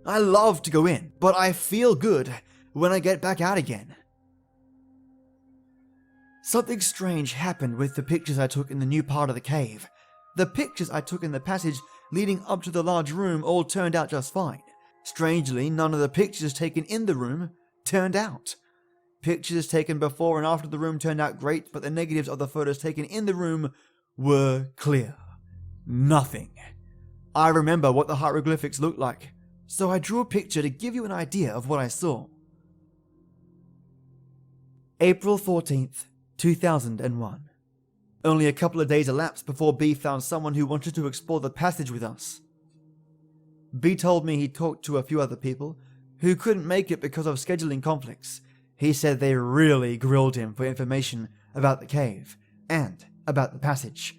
I love to go in, but I feel good when I get back out again. Something strange happened with the pictures I took in the new part of the cave. The pictures I took in the passage leading up to the large room all turned out just fine. Strangely, none of the pictures taken in the room turned out. Pictures taken before and after the room turned out great, but the negatives of the photos taken in the room were clear. Nothing. I remember what the hieroglyphics looked like, so I drew a picture to give you an idea of what I saw. April 14th, 2001. Only a couple of days elapsed before B found someone who wanted to explore the passage with us. B told me he talked to a few other people who couldn't make it because of scheduling conflicts. He said they really grilled him for information about the cave and about the passage.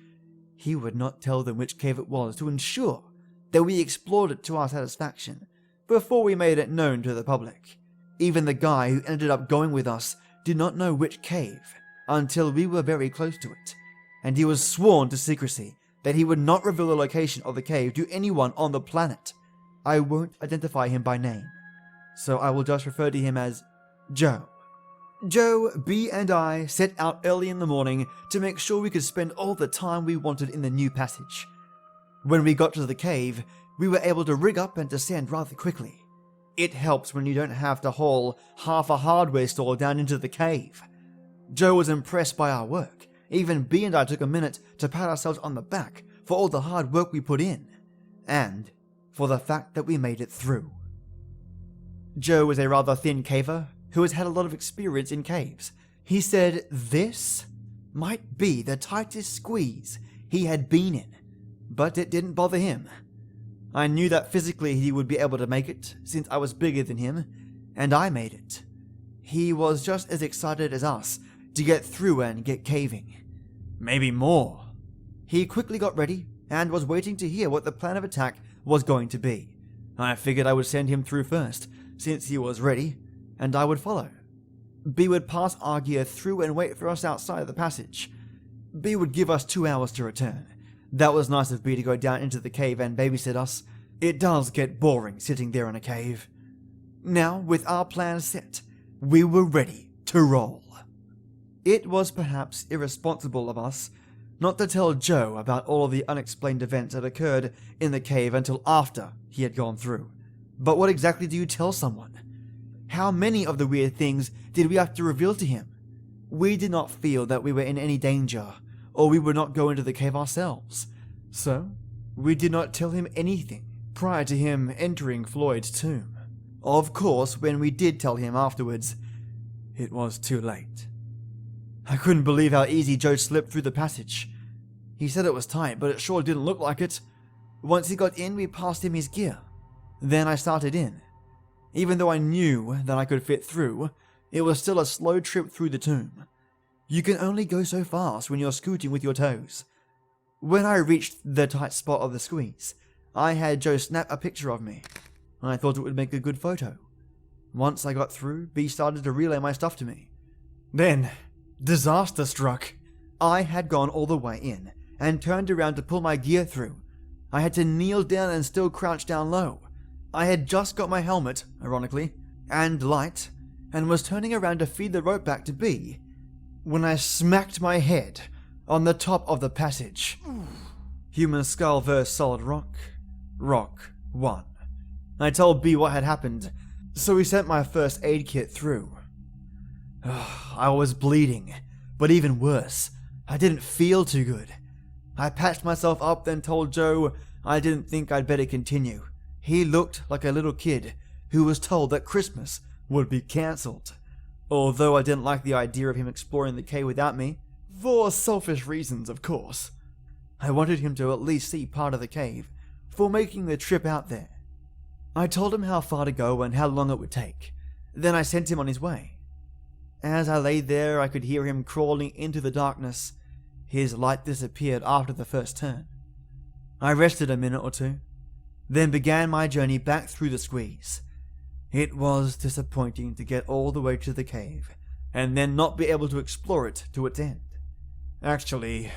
He would not tell them which cave it was to ensure that we explored it to our satisfaction before we made it known to the public. Even the guy who ended up going with us did not know which cave until we were very close to it, and he was sworn to secrecy that he would not reveal the location of the cave to anyone on the planet. I won't identify him by name, so I will just refer to him as Joe. Joe, B, and I set out early in the morning to make sure we could spend all the time we wanted in the new passage. When we got to the cave, we were able to rig up and descend rather quickly. It helps when you don't have to haul half a hardware store down into the cave. Joe was impressed by our work. Even B and I took a minute to pat ourselves on the back for all the hard work we put in, and for the fact that we made it through. Joe is a rather thin caver who has had a lot of experience in caves. He said this might be the tightest squeeze he had been in, but it didn't bother him. I knew that physically he would be able to make it, since I was bigger than him, and I made it. He was just as excited as us to get through and get caving. Maybe more. He quickly got ready and was waiting to hear what the plan of attack was going to be. I figured I would send him through first, since he was ready, and I would follow. B would pass our gear through and wait for us outside of the passage. B would give us 2 hours to return. That was nice of B to go down into the cave and babysit us. It does get boring sitting there in a cave. Now, with our plan set, we were ready to roll. It was perhaps irresponsible of us not to tell Joe about all of the unexplained events that occurred in the cave until after he had gone through. But what exactly do you tell someone? How many of the weird things did we have to reveal to him? We did not feel that we were in any danger, or we would not go into the cave ourselves. So, we did not tell him anything prior to him entering Floyd's tomb. Of course, when we did tell him afterwards, it was too late. I couldn't believe how easy Joe slipped through the passage. He said it was tight, but it sure didn't look like it. Once he got in, we passed him his gear. Then I started in. Even though I knew that I could fit through, it was still a slow trip through the tomb. You can only go so fast when you're scooting with your toes. When I reached the tight spot of the squeeze, I had Joe snap a picture of me. I thought it would make a good photo. Once I got through, B started to relay my stuff to me. Then, disaster struck. I had gone all the way in, and turned around to pull my gear through. I had to kneel down and still crouch down low. I had just got my helmet, ironically, and light, and was turning around to feed the rope back to B, when I smacked my head on the top of the passage. Human skull versus solid rock. Rock won. I told B what had happened, so he sent my first aid kit through. I was bleeding, but even worse, I didn't feel too good. I patched myself up, then told Joe I didn't think I'd better continue. He looked like a little kid who was told that Christmas would be cancelled. Although I didn't like the idea of him exploring the cave without me, for selfish reasons, of course. I wanted him to at least see part of the cave for making the trip out there. I told him how far to go and how long it would take. Then I sent him on his way. As I lay there, I could hear him crawling into the darkness. His light disappeared after the first turn. I rested a minute or two, then began my journey back through the squeeze. It was disappointing to get all the way to the cave, and then not be able to explore it to its end. Actually,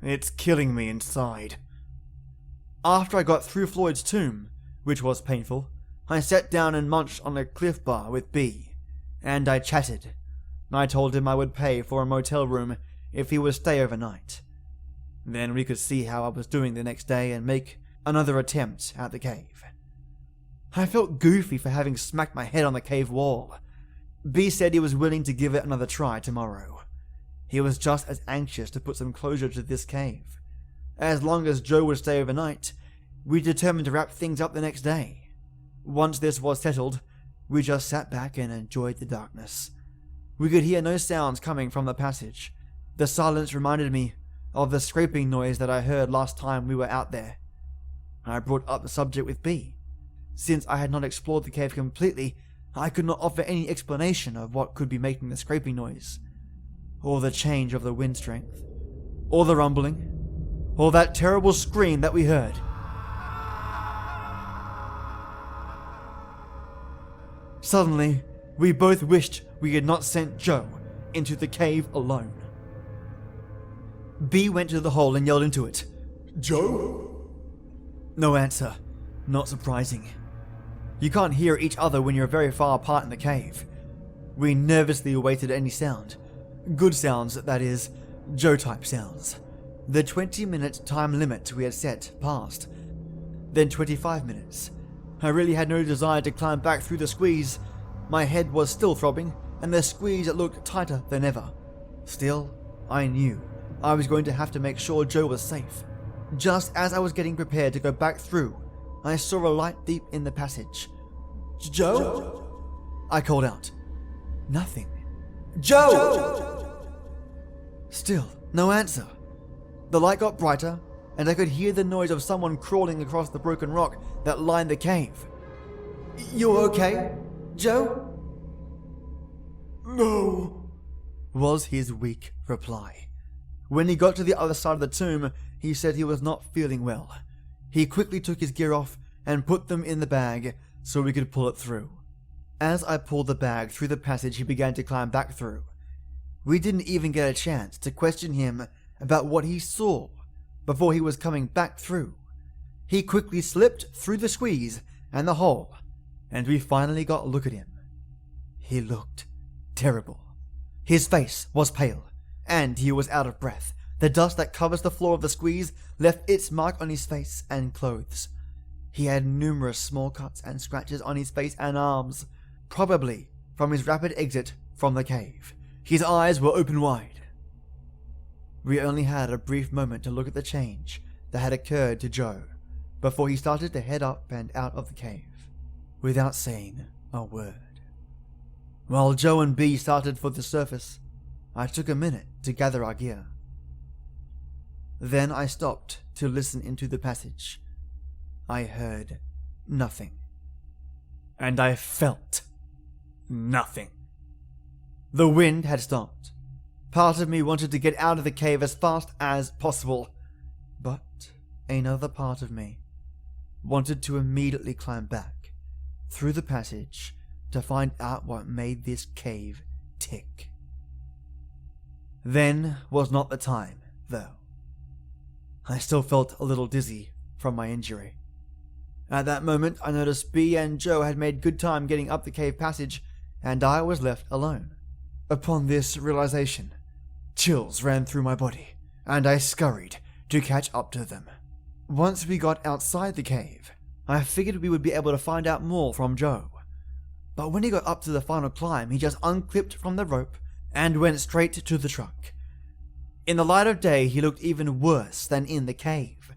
it's killing me inside. After I got through Floyd's tomb, which was painful, I sat down and munched on a Cliff Bar with B, and I chatted. I told him I would pay for a motel room if he would stay overnight. Then we could see how I was doing the next day and make another attempt at the cave. I felt goofy for having smacked my head on the cave wall. B said he was willing to give it another try tomorrow. He was just as anxious to put some closure to this cave. As long as Joe would stay overnight, we determined to wrap things up the next day. Once this was settled, we just sat back and enjoyed the darkness. We could hear no sounds coming from the passage. The silence reminded me of the scraping noise that I heard last time we were out there. I brought up the subject with B. Since I had not explored the cave completely, I could not offer any explanation of what could be making the scraping noise, or the change of the wind strength, or the rumbling, or that terrible scream that we heard. Suddenly, we both wished we had not sent Joe into the cave alone. B went to the hole and yelled into it, "Joe?" No answer. Not surprising. You can't hear each other when you're very far apart in the cave. We nervously awaited any sound. Good sounds, that is, Joe-type sounds. The 20-minute time limit we had set passed. Then 25 minutes. I really had no desire to climb back through the squeeze. My head was still throbbing, and the squeeze looked tighter than ever. Still, I knew I was going to have to make sure Joe was safe. Just as I was getting prepared to go back through, I saw a light deep in the passage. Joe? I called out. Nothing. Joe! Still, no answer. The light got brighter, and I could hear the noise of someone crawling across the broken rock that lined the cave. You okay, Joe? No, was his weak reply. When he got to the other side of the tomb, he said he was not feeling well. He quickly took his gear off and put them in the bag so we could pull it through. As I pulled the bag through the passage he began to climb back through, we didn't even get a chance to question him about what he saw before he was coming back through. He quickly slipped through the squeeze and the hole, and we finally got a look at him. He looked terrible. His face was pale, and he was out of breath. The dust that covers the floor of the squeeze left its mark on his face and clothes. He had numerous small cuts and scratches on his face and arms, probably from his rapid exit from the cave. His eyes were open wide. We only had a brief moment to look at the change that had occurred to Joe before he started to head up and out of the cave, without saying a word. While Joe and B started for the surface, I took a minute to gather our gear. Then I stopped to listen into the passage. I heard nothing. And I felt nothing. The wind had stopped. Part of me wanted to get out of the cave as fast as possible, but another part of me wanted to immediately climb back through the passage to find out what made this cave tick. Then was not the time, though. I still felt a little dizzy from my injury. At that moment, I noticed B and Joe had made good time getting up the cave passage, and I was left alone. Upon this realization, chills ran through my body, and I scurried to catch up to them. Once we got outside the cave, I figured we would be able to find out more from Joe. But when he got up to the final climb, he just unclipped from the rope and went straight to the truck. In the light of day, he looked even worse than in the cave.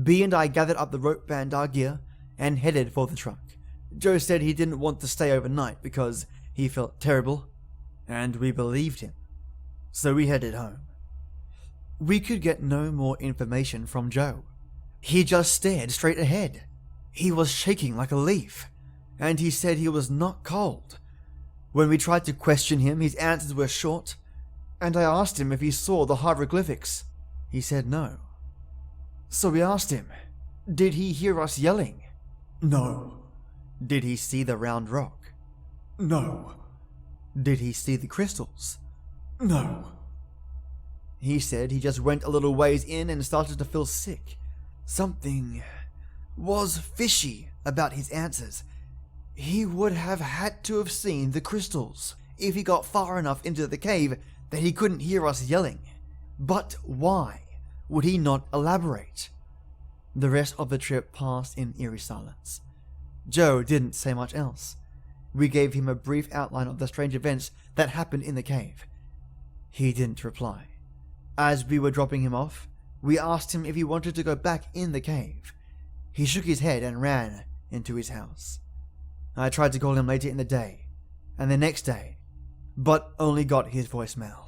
B and I gathered up the rope and our gear and headed for the truck. Joe said he didn't want to stay overnight because he felt terrible, and we believed him. So we headed home. We could get no more information from Joe. He just stared straight ahead. He was shaking like a leaf, and he said he was not cold. When we tried to question him, his answers were short, and I asked him if he saw the hieroglyphics. He said no. So we asked him, did he hear us yelling? No. Did he see the round rock? No. Did he see the crystals? No. He said he just went a little ways in and started to feel sick. Something was fishy about his answers. He would have had to have seen the crystals if he got far enough into the cave that he couldn't hear us yelling. But why would he not elaborate? The rest of the trip passed in eerie silence. Joe didn't say much else. We gave him a brief outline of the strange events that happened in the cave. He didn't reply. As we were dropping him off, we asked him if he wanted to go back in the cave. He shook his head and ran into his house. I tried to call him later in the day, and the next day, but only got his voicemail.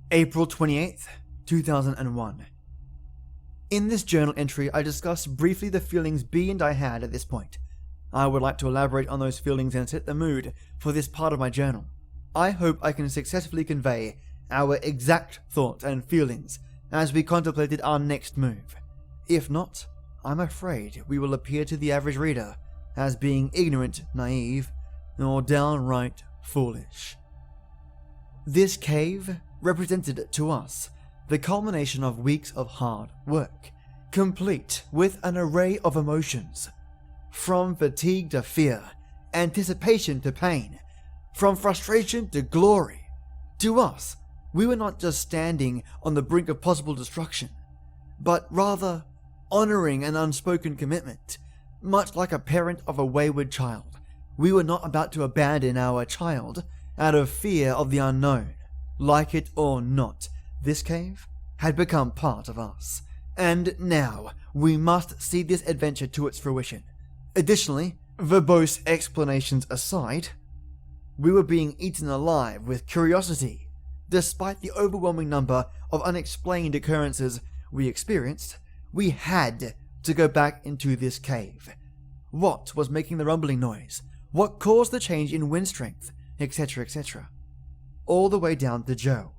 April 28th, 2001. In this journal entry, I discussed briefly the feelings B and I had at this point. I would like to elaborate on those feelings and set the mood for this part of my journal. I hope I can successfully convey our exact thoughts and feelings as we contemplated our next move. If not, I'm afraid we will appear to the average reader as being ignorant, naive, or downright foolish. This cave represented to us the culmination of weeks of hard work, complete with an array of emotions. From fatigue to fear, anticipation to pain, from frustration to glory. To us, We were not just standing on the brink of possible destruction, but rather honoring an unspoken commitment. Much like a parent of a wayward child, we were not about to abandon our child out of fear of the unknown. Like it or not, this cave had become part of us, and now we must see this adventure to its fruition. Additionally, verbose explanations aside, we were being eaten alive with curiosity. Despite the overwhelming number of unexplained occurrences we experienced, we had to go back into this cave. What was making the rumbling noise? What caused the change in wind strength? Etc., etc. All the way down to Joe.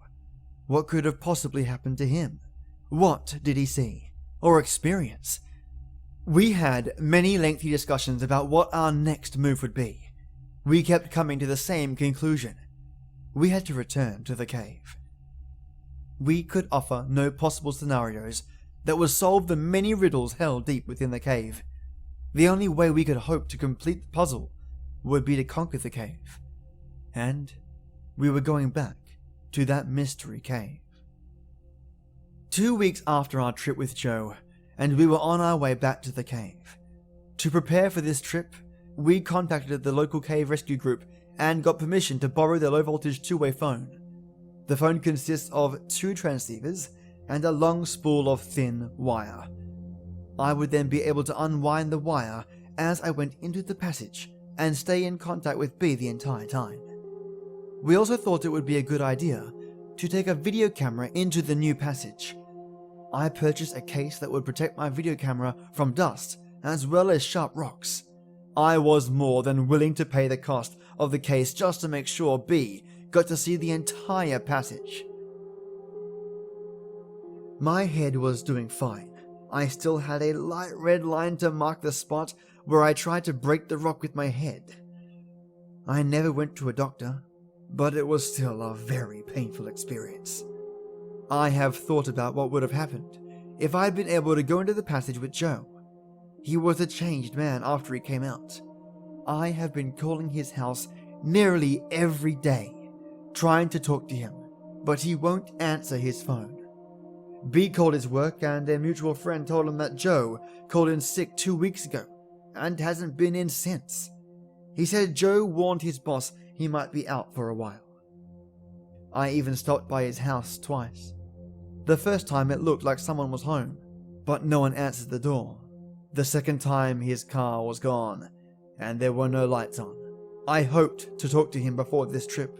What could have possibly happened to him? What did he see or experience? We had many lengthy discussions about what our next move would be. We kept coming to the same conclusion. We had to return to the cave. We could offer no possible scenarios that would solve the many riddles held deep within the cave. The only way we could hope to complete the puzzle would be to conquer the cave. And we were going back to that mystery cave. 2 weeks after our trip with Joe, and we were on our way back to the cave. To prepare for this trip, we contacted the local cave rescue group and got permission to borrow their low-voltage two-way phone. The phone consists of 2 transceivers and a long spool of thin wire. I would then be able to unwind the wire as I went into the passage and stay in contact with B the entire time. We also thought it would be a good idea to take a video camera into the new passage. I purchased a case that would protect my video camera from dust as well as sharp rocks. I was more than willing to pay the cost of the case just to make sure B got to see the entire passage. My head was doing fine. I still had a light red line to mark the spot where I tried to break the rock with my head. I never went to a doctor, but it was still a very painful experience. I have thought about what would have happened if I had been able to go into the passage with Joe. He was a changed man after he came out. I have been calling his house nearly every day, trying to talk to him, but he won't answer his phone. B called his work, and a mutual friend told him that Joe called in sick 2 weeks ago and hasn't been in since. He said Joe warned his boss he might be out for a while. I even stopped by his house twice. The first time it looked like someone was home, but no one answered the door. The second time his car was gone, and there were no lights on. I hoped to talk to him before this trip,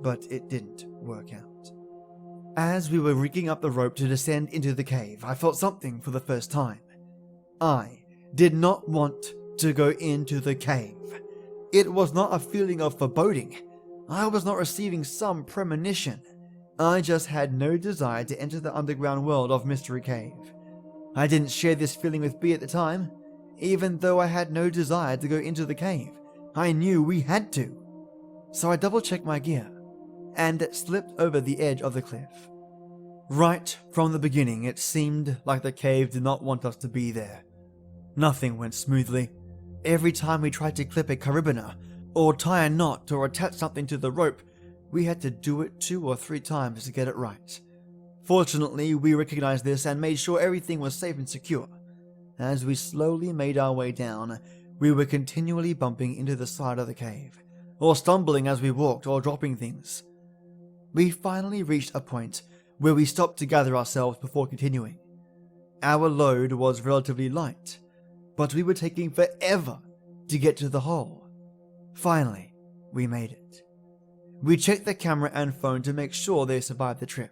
but it didn't work out. As we were rigging up the rope to descend into the cave, I felt something for the first time. I did not want to go into the cave. It was not a feeling of foreboding. I was not receiving some premonition. I just had no desire to enter the underground world of Mystery Cave. I didn't share this feeling with B at the time, even though I had no desire to go into the cave. I knew we had to. So I double-checked my gear and slipped over the edge of the cliff. Right from the beginning, it seemed like the cave did not want us to be there. Nothing went smoothly. Every time we tried to clip a carabiner, or tie a knot or attach something to the rope, we had to do it 2 or 3 times to get it right. Fortunately, we recognized this and made sure everything was safe and secure. As we slowly made our way down, we were continually bumping into the side of the cave, or stumbling as we walked or dropping things. We finally reached a point where we stopped to gather ourselves before continuing. Our load was relatively light, but we were taking forever to get to the hole. Finally, we made it. We checked the camera and phone to make sure they survived the trip.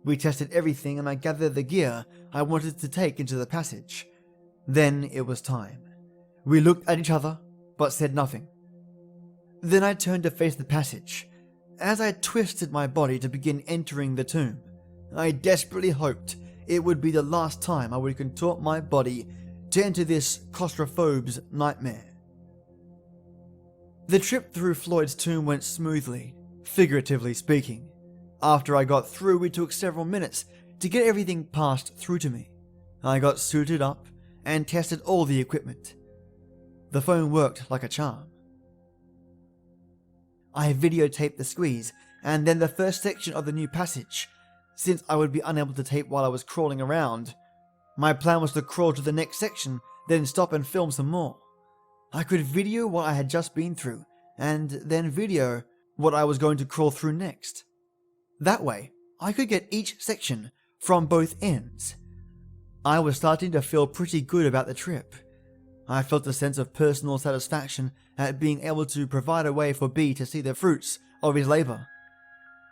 We tested everything and I gathered the gear I wanted to take into the passage. Then it was time. We looked at each other, but said nothing. Then I turned to face the passage. As I twisted my body to begin entering the tomb, I desperately hoped it would be the last time I would contort my body to enter this claustrophobe's nightmare. The trip through Floyd's tomb went smoothly, figuratively speaking. After I got through, it took several minutes to get everything passed through to me. I got suited up and tested all the equipment. The phone worked like a charm. I videotaped the squeeze and then the first section of the new passage. Since I would be unable to tape while I was crawling around, my plan was to crawl to the next section, then stop and film some more. I could video what I had just been through, and then video what I was going to crawl through next. That way, I could get each section from both ends. I was starting to feel pretty good about the trip. I felt a sense of personal satisfaction at being able to provide a way for B to see the fruits of his labor.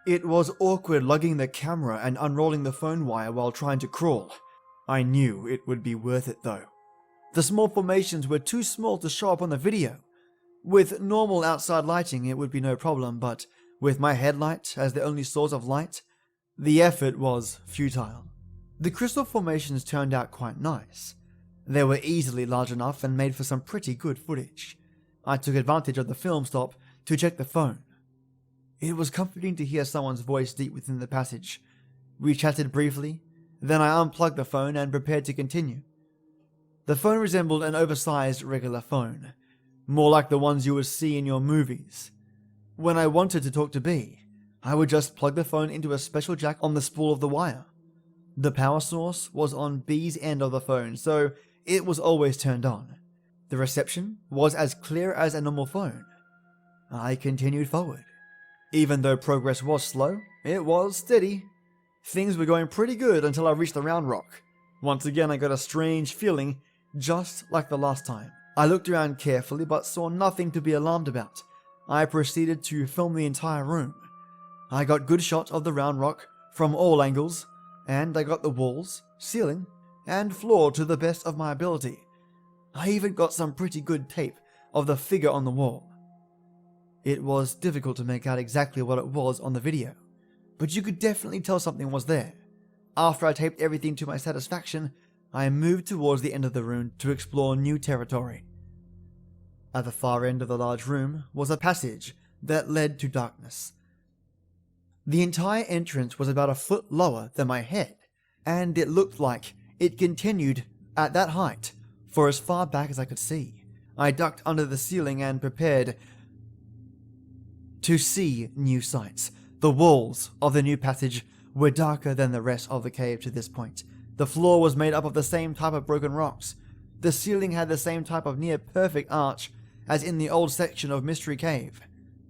It was awkward lugging the camera and unrolling the phone wire while trying to crawl. I knew it would be worth it though. The small formations were too small to show up on the video. With normal outside lighting it would be no problem, but with my headlight as the only source of light, the effort was futile. The crystal formations turned out quite nice. They were easily large enough and made for some pretty good footage. I took advantage of the film stop to check the phone. It was comforting to hear someone's voice deep within the passage. We chatted briefly, then I unplugged the phone and prepared to continue. The phone resembled an oversized regular phone, more like the ones you would see in your movies. When I wanted to talk to B, I would just plug the phone into a special jack on the spool of the wire. The power source was on B's end of the phone, so it was always turned on. The reception was as clear as a normal phone. I continued forward. Even though progress was slow, it was steady. Things were going pretty good until I reached the round rock. Once again I got a strange feeling, just like the last time. I looked around carefully but saw nothing to be alarmed about. I proceeded to film the entire room. I got good shots of the round rock from all angles, and I got the walls, ceiling, and floor to the best of my ability. I even got some pretty good tape of the figure on the wall. It was difficult to make out exactly what it was on the video, but you could definitely tell something was there. After I taped everything to my satisfaction, I moved towards the end of the room to explore new territory. At the far end of the large room was a passage that led to darkness. The entire entrance was about a foot lower than my head, and it looked like it continued at that height for as far back as I could see. I ducked under the ceiling and prepared to see new sights. The walls of the new passage were darker than the rest of the cave to this point. The floor was made up of the same type of broken rocks. The ceiling had the same type of near-perfect arch as in the old section of Mystery Cave.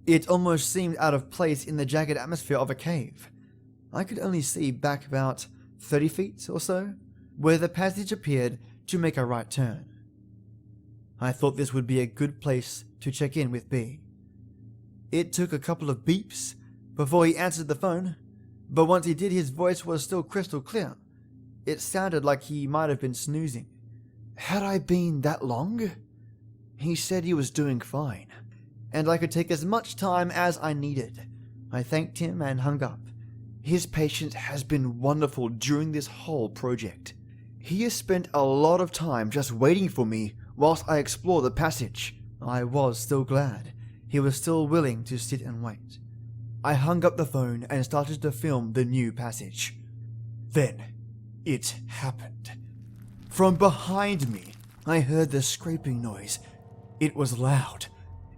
It almost seemed out of place in the jagged atmosphere of a cave. I could only see back about 30 feet or so, where the passage appeared to make a right turn. I thought this would be a good place to check in with B. It took a couple of beeps before he answered the phone, but once he did his voice was still crystal clear. It sounded like he might have been snoozing. Had I been that long? He said he was doing fine, and I could take as much time as I needed. I thanked him and hung up. His patience has been wonderful during this whole project. He has spent a lot of time just waiting for me whilst I explore the passage. I was still glad he was still willing to sit and wait. I hung up the phone and started to film the new passage. Then it happened. From behind me, I heard the scraping noise. It was loud.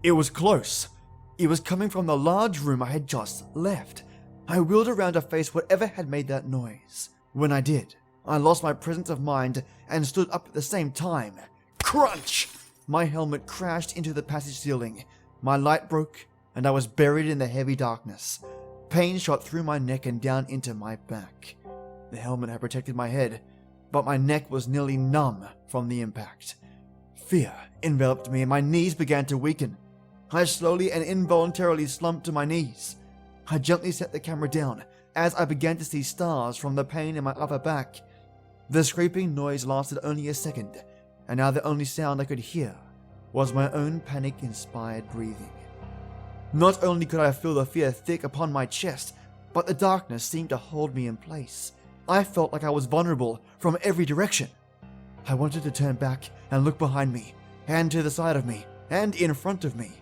It was close. It was coming from the large room I had just left. I wheeled around to face whatever had made that noise. When I did, I lost my presence of mind and stood up at the same time. Crunch! My helmet crashed into the passage ceiling. My light broke, and I was buried in the heavy darkness. Pain shot through my neck and down into my back. The helmet had protected my head, but my neck was nearly numb from the impact. Fear enveloped me and my knees began to weaken. I slowly and involuntarily slumped to my knees. I gently set the camera down as I began to see stars from the pain in my upper back. The scraping noise lasted only a second, and now the only sound I could hear was my own panic-inspired breathing. Not only could I feel the fear thick upon my chest, but the darkness seemed to hold me in place. I felt like I was vulnerable from every direction. I wanted to turn back and look behind me, and to the side of me, and in front of me.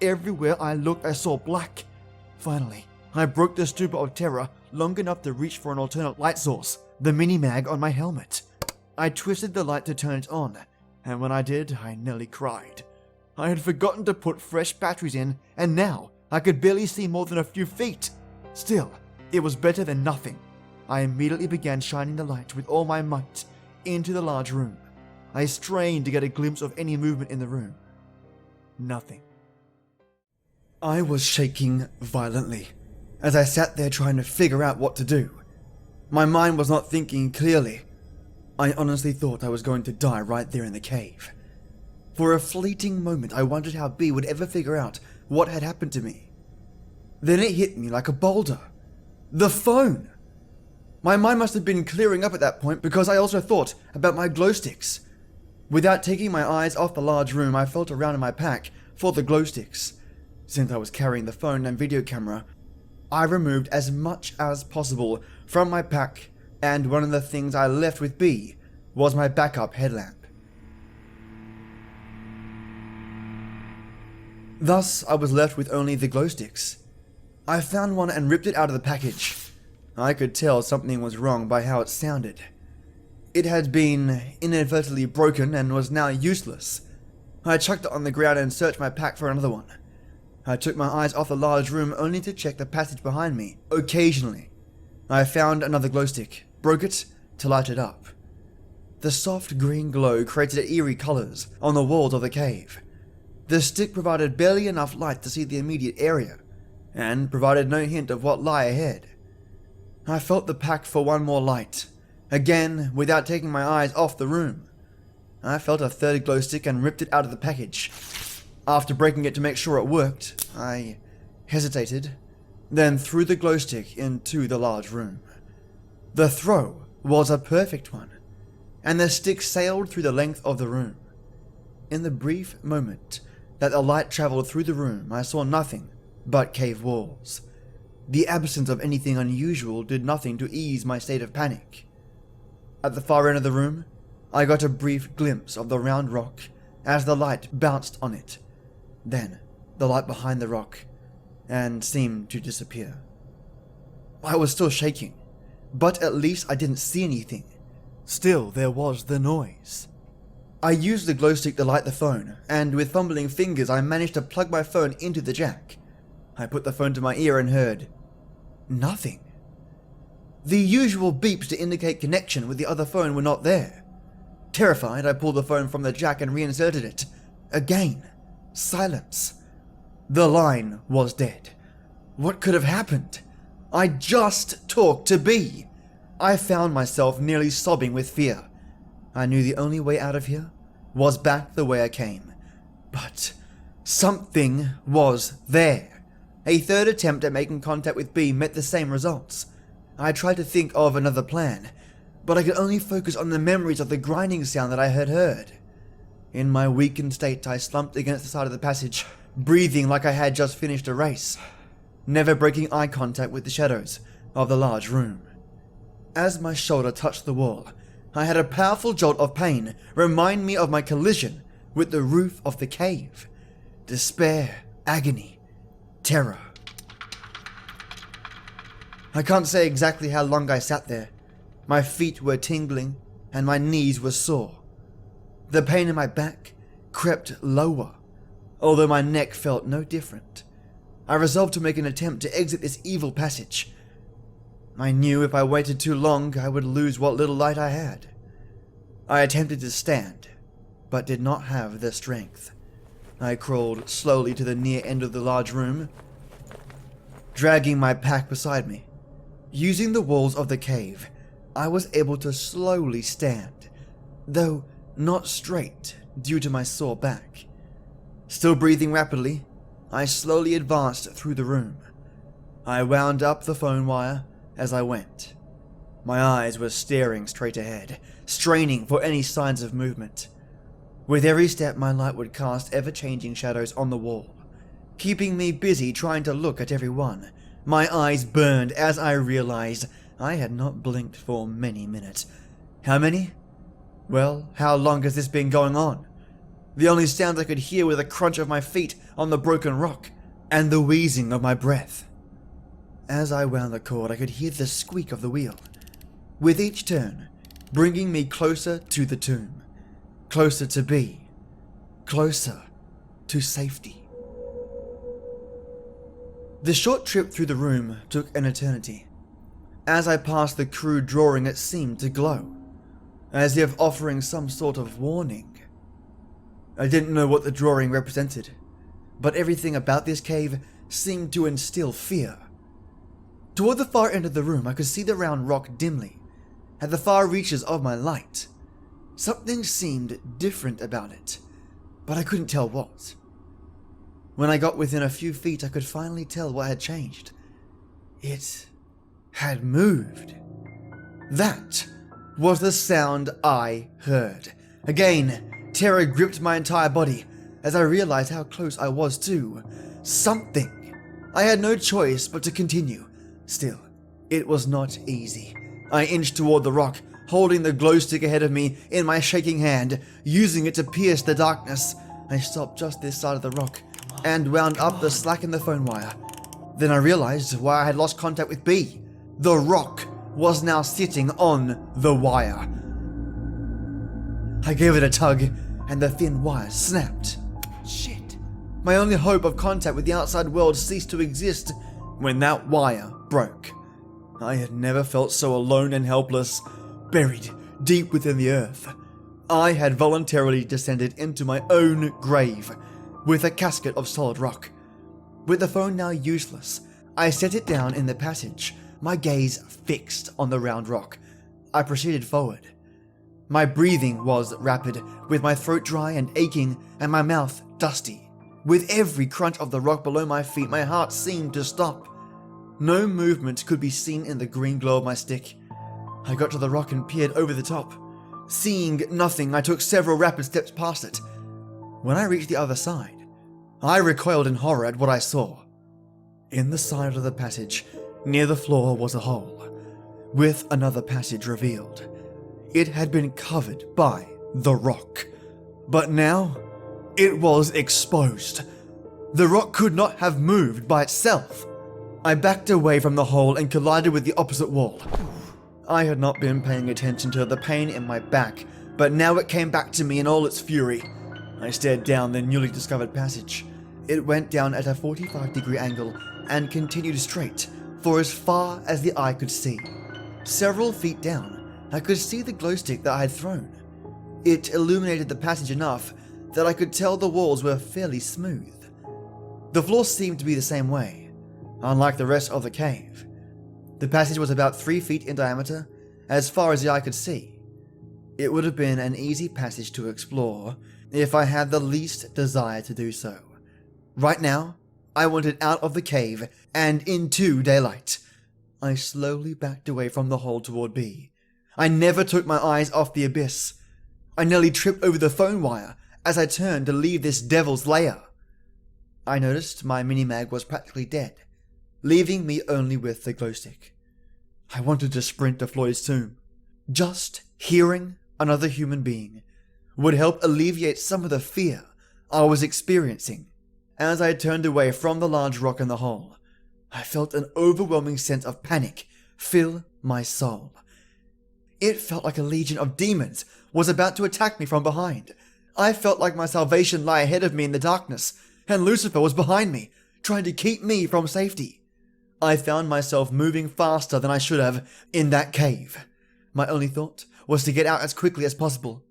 Everywhere I looked, I saw black. Finally, I broke the stupor of terror long enough to reach for an alternate light source, the mini-mag on my helmet. I twisted the light to turn it on, and when I did, I nearly cried. I had forgotten to put fresh batteries in, and now I could barely see more than a few feet. Still, it was better than nothing. I immediately began shining the light with all my might into the large room. I strained to get a glimpse of any movement in the room. Nothing. I was shaking violently as I sat there trying to figure out what to do. My mind was not thinking clearly. I honestly thought I was going to die right there in the cave. For a fleeting moment, I wondered how B would ever figure out what had happened to me. Then it hit me like a boulder. The phone! My mind must have been clearing up at that point because I also thought about my glow sticks. Without taking my eyes off the large room, I felt around in my pack for the glow sticks. Since I was carrying the phone and video camera, I removed as much as possible from my pack, and one of the things I left with B was my backup headlamp. Thus, I was left with only the glow sticks. I found one and ripped it out of the package. I could tell something was wrong by how it sounded. It had been inadvertently broken and was now useless. I chucked it on the ground and searched my pack for another one. I took my eyes off the large room only to check the passage behind me. Occasionally, I found another glow stick, broke it to light it up. The soft green glow created eerie colors on the walls of the cave. The stick provided barely enough light to see the immediate area, and provided no hint of what lay ahead. I felt the pack for one more light. Again, without taking my eyes off the room. I felt a third glow stick and ripped it out of the package. After breaking it to make sure it worked, I hesitated, then threw the glow stick into the large room. The throw was a perfect one, and the stick sailed through the length of the room. In the brief moment that the light traveled through the room, I saw nothing but cave walls. The absence of anything unusual did nothing to ease my state of panic. At the far end of the room, I got a brief glimpse of the round rock as the light bounced on it. Then, the light behind the rock, and seemed to disappear. I was still shaking, but at least I didn't see anything. Still, there was the noise. I used the glow stick to light the phone, and with fumbling fingers I managed to plug my phone into the jack. I put the phone to my ear and heard nothing. The usual beeps to indicate connection with the other phone were not there. Terrified, I pulled the phone from the jack and reinserted it. Again, silence. The line was dead. What could have happened? I just talked to B. I found myself nearly sobbing with fear. I knew the only way out of here was back the way I came. But something was there. A third attempt at making contact with B met the same results. I tried to think of another plan, but I could only focus on the memories of the grinding sound that I had heard. In my weakened state, I slumped against the side of the passage, breathing like I had just finished a race, never breaking eye contact with the shadows of the large room. As my shoulder touched the wall, I had a powerful jolt of pain remind me of my collision with the roof of the cave. Despair, agony, terror. I can't say exactly how long I sat there. My feet were tingling and my knees were sore. The pain in my back crept lower, although my neck felt no different. I resolved to make an attempt to exit this evil passage. I knew if I waited too long, I would lose what little light I had. I attempted to stand, but did not have the strength. I crawled slowly to the near end of the large room, dragging my pack beside me. Using the walls of the cave, I was able to slowly stand, though not straight due to my sore back. Still breathing rapidly, I slowly advanced through the room. I wound up the phone wire as I went. My eyes were staring straight ahead, straining for any signs of movement. With every step, my light would cast ever-changing shadows on the wall, keeping me busy trying to look at every one. My eyes burned as I realized I had not blinked for many minutes. How many? Well, how long has this been going on? The only sounds I could hear were the crunch of my feet on the broken rock and the wheezing of my breath. As I wound the cord, I could hear the squeak of the wheel, with each turn bringing me closer to the tomb, closer to B, closer to safety. The short trip through the room took an eternity. As I passed the crude drawing, it seemed to glow, as if offering some sort of warning. I didn't know what the drawing represented, but everything about this cave seemed to instill fear. Toward the far end of the room, I could see the round rock dimly, at the far reaches of my light. Something seemed different about it, but I couldn't tell what. When I got within a few feet, I could finally tell what had changed. It had moved. That was the sound I heard. Again, terror gripped my entire body as I realized how close I was to something. I had no choice but to continue. Still, it was not easy. I inched toward the rock, holding the glow stick ahead of me in my shaking hand, using it to pierce the darkness. I stopped just this side of the rock and wound up the slack in the phone wire. Then I realized why I had lost contact with B. The rock was now sitting on the wire. I gave it a tug, and the thin wire snapped. Shit. My only hope of contact with the outside world ceased to exist when that wire broke. I had never felt so alone and helpless, buried deep within the earth. I had voluntarily descended into my own grave, with a casket of solid rock. With the phone now useless, I set it down in the passage, my gaze fixed on the round rock. I proceeded forward. My breathing was rapid, with my throat dry and aching and my mouth dusty. With every crunch of the rock below my feet, my heart seemed to stop. No movement could be seen in the green glow of my stick. I got to the rock and peered over the top. Seeing nothing, I took several rapid steps past it. When I reached the other side, I recoiled in horror at what I saw. In the side of the passage, near the floor, was a hole, with another passage revealed. It had been covered by the rock, but now it was exposed. The rock could not have moved by itself. I backed away from the hole and collided with the opposite wall. I had not been paying attention to the pain in my back, but now it came back to me in all its fury. I stared down the newly discovered passage. It went down at a 45-degree angle and continued straight for as far as the eye could see. Several feet down, I could see the glow stick that I had thrown. It illuminated the passage enough that I could tell the walls were fairly smooth. The floor seemed to be the same way, unlike the rest of the cave. The passage was about 3 feet in diameter, as far as the eye could see. It would have been an easy passage to explore if I had the least desire to do so. Right now, I wanted out of the cave and into daylight. I slowly backed away from the hole toward B. I never took my eyes off the abyss. I nearly tripped over the phone wire as I turned to leave this devil's lair. I noticed my mini-mag was practically dead, leaving me only with the glow stick. I wanted to sprint to Floyd's tomb. Just hearing another human being would help alleviate some of the fear I was experiencing. As I turned away from the large rock in the hole, I felt an overwhelming sense of panic fill my soul. It felt like a legion of demons was about to attack me from behind. I felt like my salvation lay ahead of me in the darkness, and Lucifer was behind me, trying to keep me from safety. I found myself moving faster than I should have in that cave. My only thought was to get out as quickly as possible.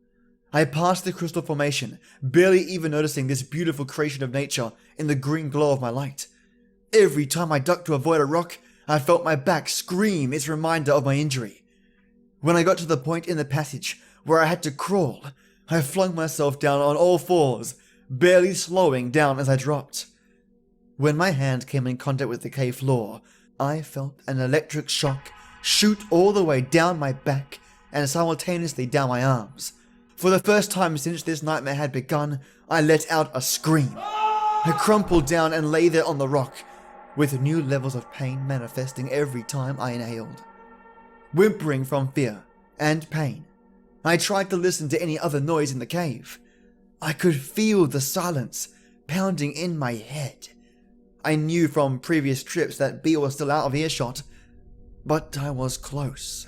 I passed the crystal formation, barely even noticing this beautiful creation of nature in the green glow of my light. Every time I ducked to avoid a rock, I felt my back scream its reminder of my injury. When I got to the point in the passage where I had to crawl, I flung myself down on all fours, barely slowing down as I dropped. When my hand came in contact with the cave floor, I felt an electric shock shoot all the way down my back and simultaneously down my arms. For the first time since this nightmare had begun, I let out a scream. I crumpled down and lay there on the rock, with new levels of pain manifesting every time I inhaled. Whimpering from fear and pain, I tried to listen to any other noise in the cave. I could feel the silence pounding in my head. I knew from previous trips that B was still out of earshot, but I was close.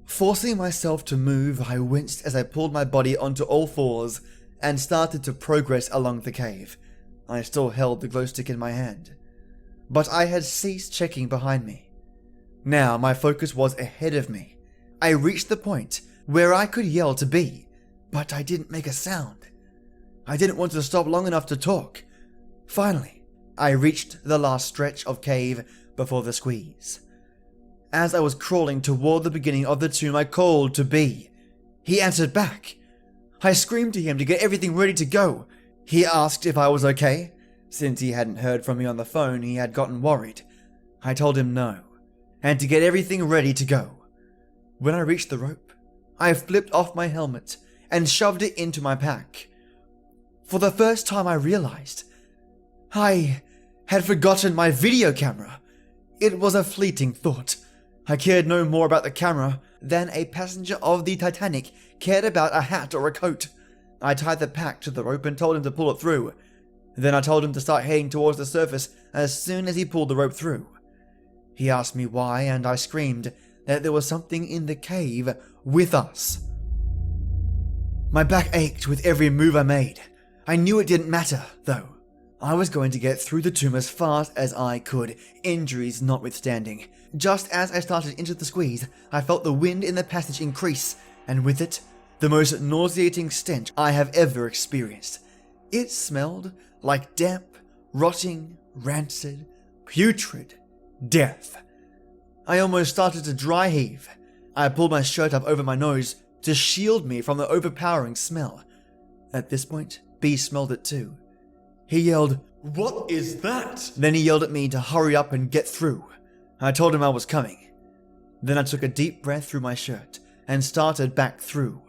Forcing myself to move, I winced as I pulled my body onto all fours and started to progress along the cave. I still held the glow stick in my hand. but I had ceased checking behind me. Now my focus was ahead of me. I reached the point where I could yell to B, but I didn't make a sound. I didn't want to stop long enough to talk. Finally, I reached the last stretch of cave before the squeeze. As I was crawling toward the beginning of the tomb, I called to B. He answered back. I screamed to him to get everything ready to go. He asked if I was okay. Since he hadn't heard from me on the phone, he had gotten worried. I told him no, and to get everything ready to go. When I reached the rope, I flipped off my helmet and shoved it into my pack. For the first time I realized I had forgotten my video camera. It was a fleeting thought. I cared no more about the camera than a passenger of the Titanic cared about a hat or a coat. I tied the pack to the rope and told him to pull it through. Then I told him to start heading towards the surface as soon as he pulled the rope through. He asked me why, and I screamed that there was something in the cave with us. My back ached with every move I made. I knew it didn't matter, though. I was going to get through the tomb as fast as I could, injuries notwithstanding. Just as I started into the squeeze, I felt the wind in the passage increase, and with it, the most nauseating stench I have ever experienced. It smelled like damp, rotting, rancid, putrid death. I almost started to dry heave. I pulled my shirt up over my nose to shield me from the overpowering smell. At this point, B smelled it too. He yelled, "What is that?" Then he yelled at me to hurry up and get through. I told him I was coming. Then I took a deep breath through my shirt and started back through.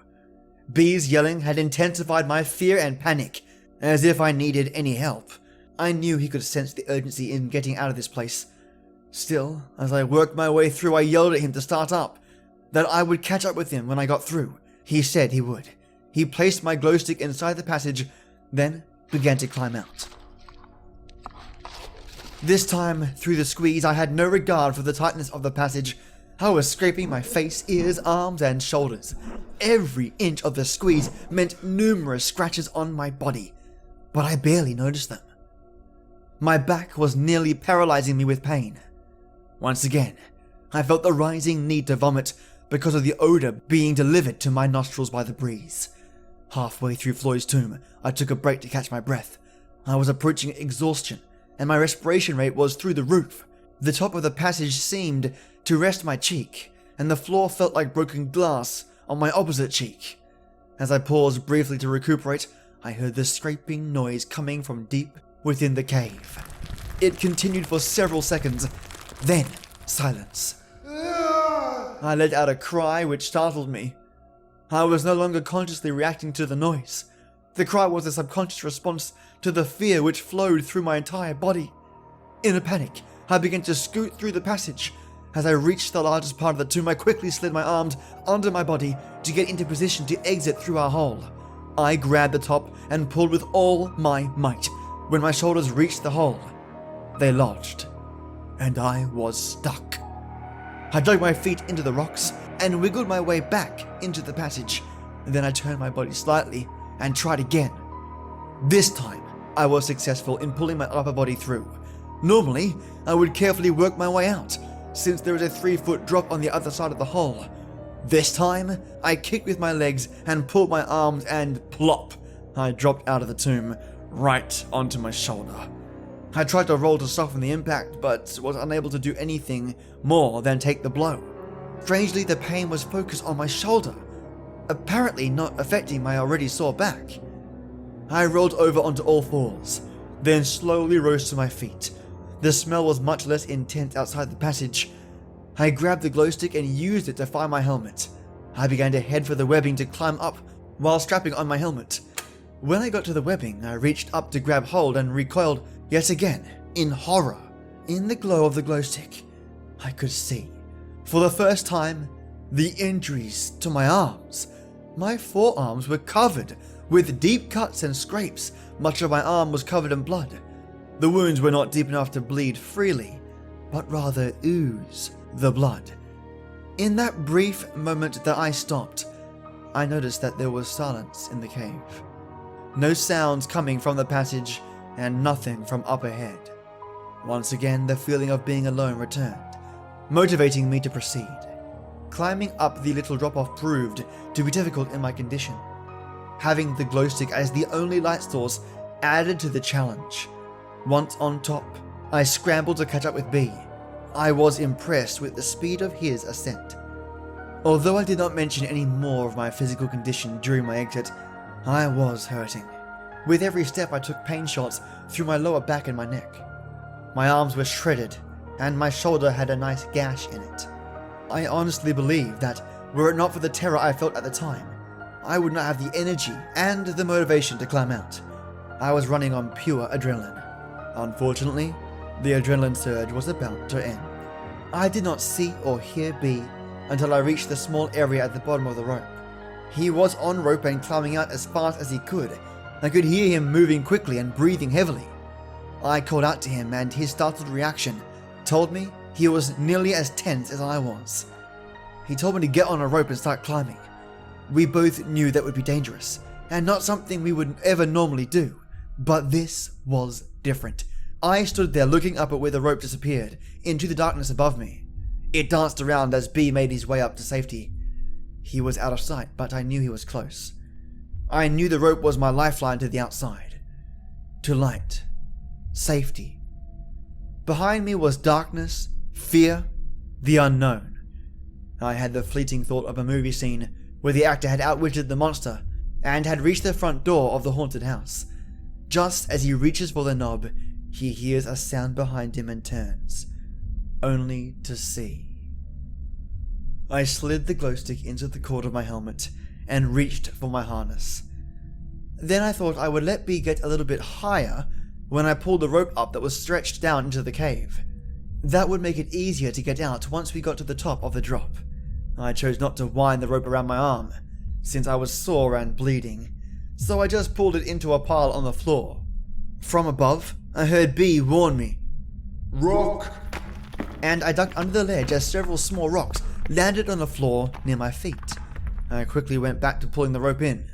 B's yelling had intensified my fear and panic, as if I needed any help. I knew he could sense the urgency in getting out of this place. Still, as I worked my way through, I yelled at him to start up, that I would catch up with him when I got through. He said he would. He placed my glow stick inside the passage, then began to climb out. This time, through the squeeze, I had no regard for the tightness of the passage. I was scraping my face, ears, arms, and shoulders. Every inch of the squeeze meant numerous scratches on my body, but I barely noticed them. My back was nearly paralyzing me with pain. Once again, I felt the rising need to vomit because of the odor being delivered to my nostrils by the breeze. Halfway through Floyd's tomb, I took a break to catch my breath. I was approaching exhaustion, and my respiration rate was through the roof. The top of the passage seemed to rest my cheek, and the floor felt like broken glass on my opposite cheek. As I paused briefly to recuperate, I heard the scraping noise coming from deep within the cave. It continued for several seconds, then silence. I let out a cry which startled me. I was no longer consciously reacting to the noise. The cry was a subconscious response to the fear which flowed through my entire body. In a panic, I began to scoot through the passage. As I reached the largest part of the tomb, I quickly slid my arms under my body to get into position to exit through our hole. I grabbed the top and pulled with all my might. When my shoulders reached the hole, they lodged, and I was stuck. I dug my feet into the rocks and wiggled my way back into the passage. Then I turned my body slightly and tried again. This time, I was successful in pulling my upper body through. Normally, I would carefully work my way out, since there is a 3-foot drop on the other side of the hole. This time, I kicked with my legs and pulled my arms, and plop, I dropped out of the tomb, right onto my shoulder. I tried to roll to soften the impact, but was unable to do anything more than take the blow. Strangely, the pain was focused on my shoulder, apparently not affecting my already sore back. I rolled over onto all fours, then slowly rose to my feet. The smell was much less intense outside the passage. I grabbed the glow stick and used it to find my helmet. I began to head for the webbing to climb up while strapping on my helmet. When I got to the webbing, I reached up to grab hold and recoiled yet again, in horror. In the glow of the glow stick, I could see, for the first time, the injuries to my arms. My forearms were covered with deep cuts and scrapes. Much of my arm was covered in blood. The wounds were not deep enough to bleed freely, but rather ooze the blood. In that brief moment that I stopped, I noticed that there was silence in the cave. No sounds coming from the passage, and nothing from up ahead. Once again, the feeling of being alone returned, motivating me to proceed. Climbing up the little drop-off proved to be difficult in my condition. Having the glow stick as the only light source added to the challenge. Once on top, I scrambled to catch up with B. I was impressed with the speed of his ascent. Although I did not mention any more of my physical condition during my exit, I was hurting. With every step I took pain shots through my lower back and my neck. My arms were shredded, and my shoulder had a nice gash in it. I honestly believe that, were it not for the terror I felt at the time, I would not have the energy and the motivation to climb out. I was running on pure adrenaline. Unfortunately, the adrenaline surge was about to end. I did not see or hear B until I reached the small area at the bottom of the rope. He was on rope and climbing out as fast as he could. I could hear him moving quickly and breathing heavily. I called out to him, and his startled reaction told me he was nearly as tense as I was. He told me to get on a rope and start climbing. We both knew that would be dangerous, and not something we would ever normally do, but this was different. I stood there looking up at where the rope disappeared into the darkness above me. It danced around as B made his way up to safety. He was out of sight, but I knew he was close. I knew the rope was my lifeline to the outside, to light, safety. Behind me was darkness, fear, the unknown. I had the fleeting thought of a movie scene where the actor had outwitted the monster and had reached the front door of the haunted house. Just as he reaches for the knob, he hears a sound behind him and turns, only to see. I slid the glow stick into the cord of my helmet and reached for my harness. Then I thought I would let B get a little bit higher when I pulled the rope up that was stretched down into the cave. That would make it easier to get out once we got to the top of the drop. I chose not to wind the rope around my arm, since I was sore and bleeding, so I just pulled it into a pile on the floor. From above, I heard B warn me, "Rock!" And I ducked under the ledge as several small rocks landed on the floor near my feet. I quickly went back to pulling the rope in.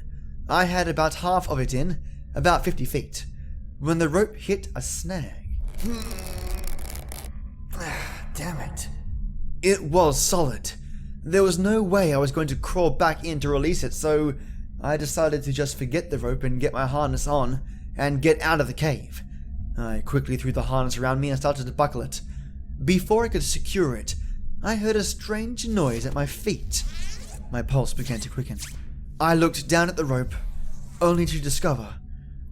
I had about half of it in, about 50 feet, when the rope hit a snag. Damn it. It was solid. There was no way I was going to crawl back in to release it, so I decided to just forget the rope and get my harness on and get out of the cave. I quickly threw the harness around me and started to buckle it. Before I could secure it, I heard a strange noise at my feet. My pulse began to quicken. I looked down at the rope, only to discover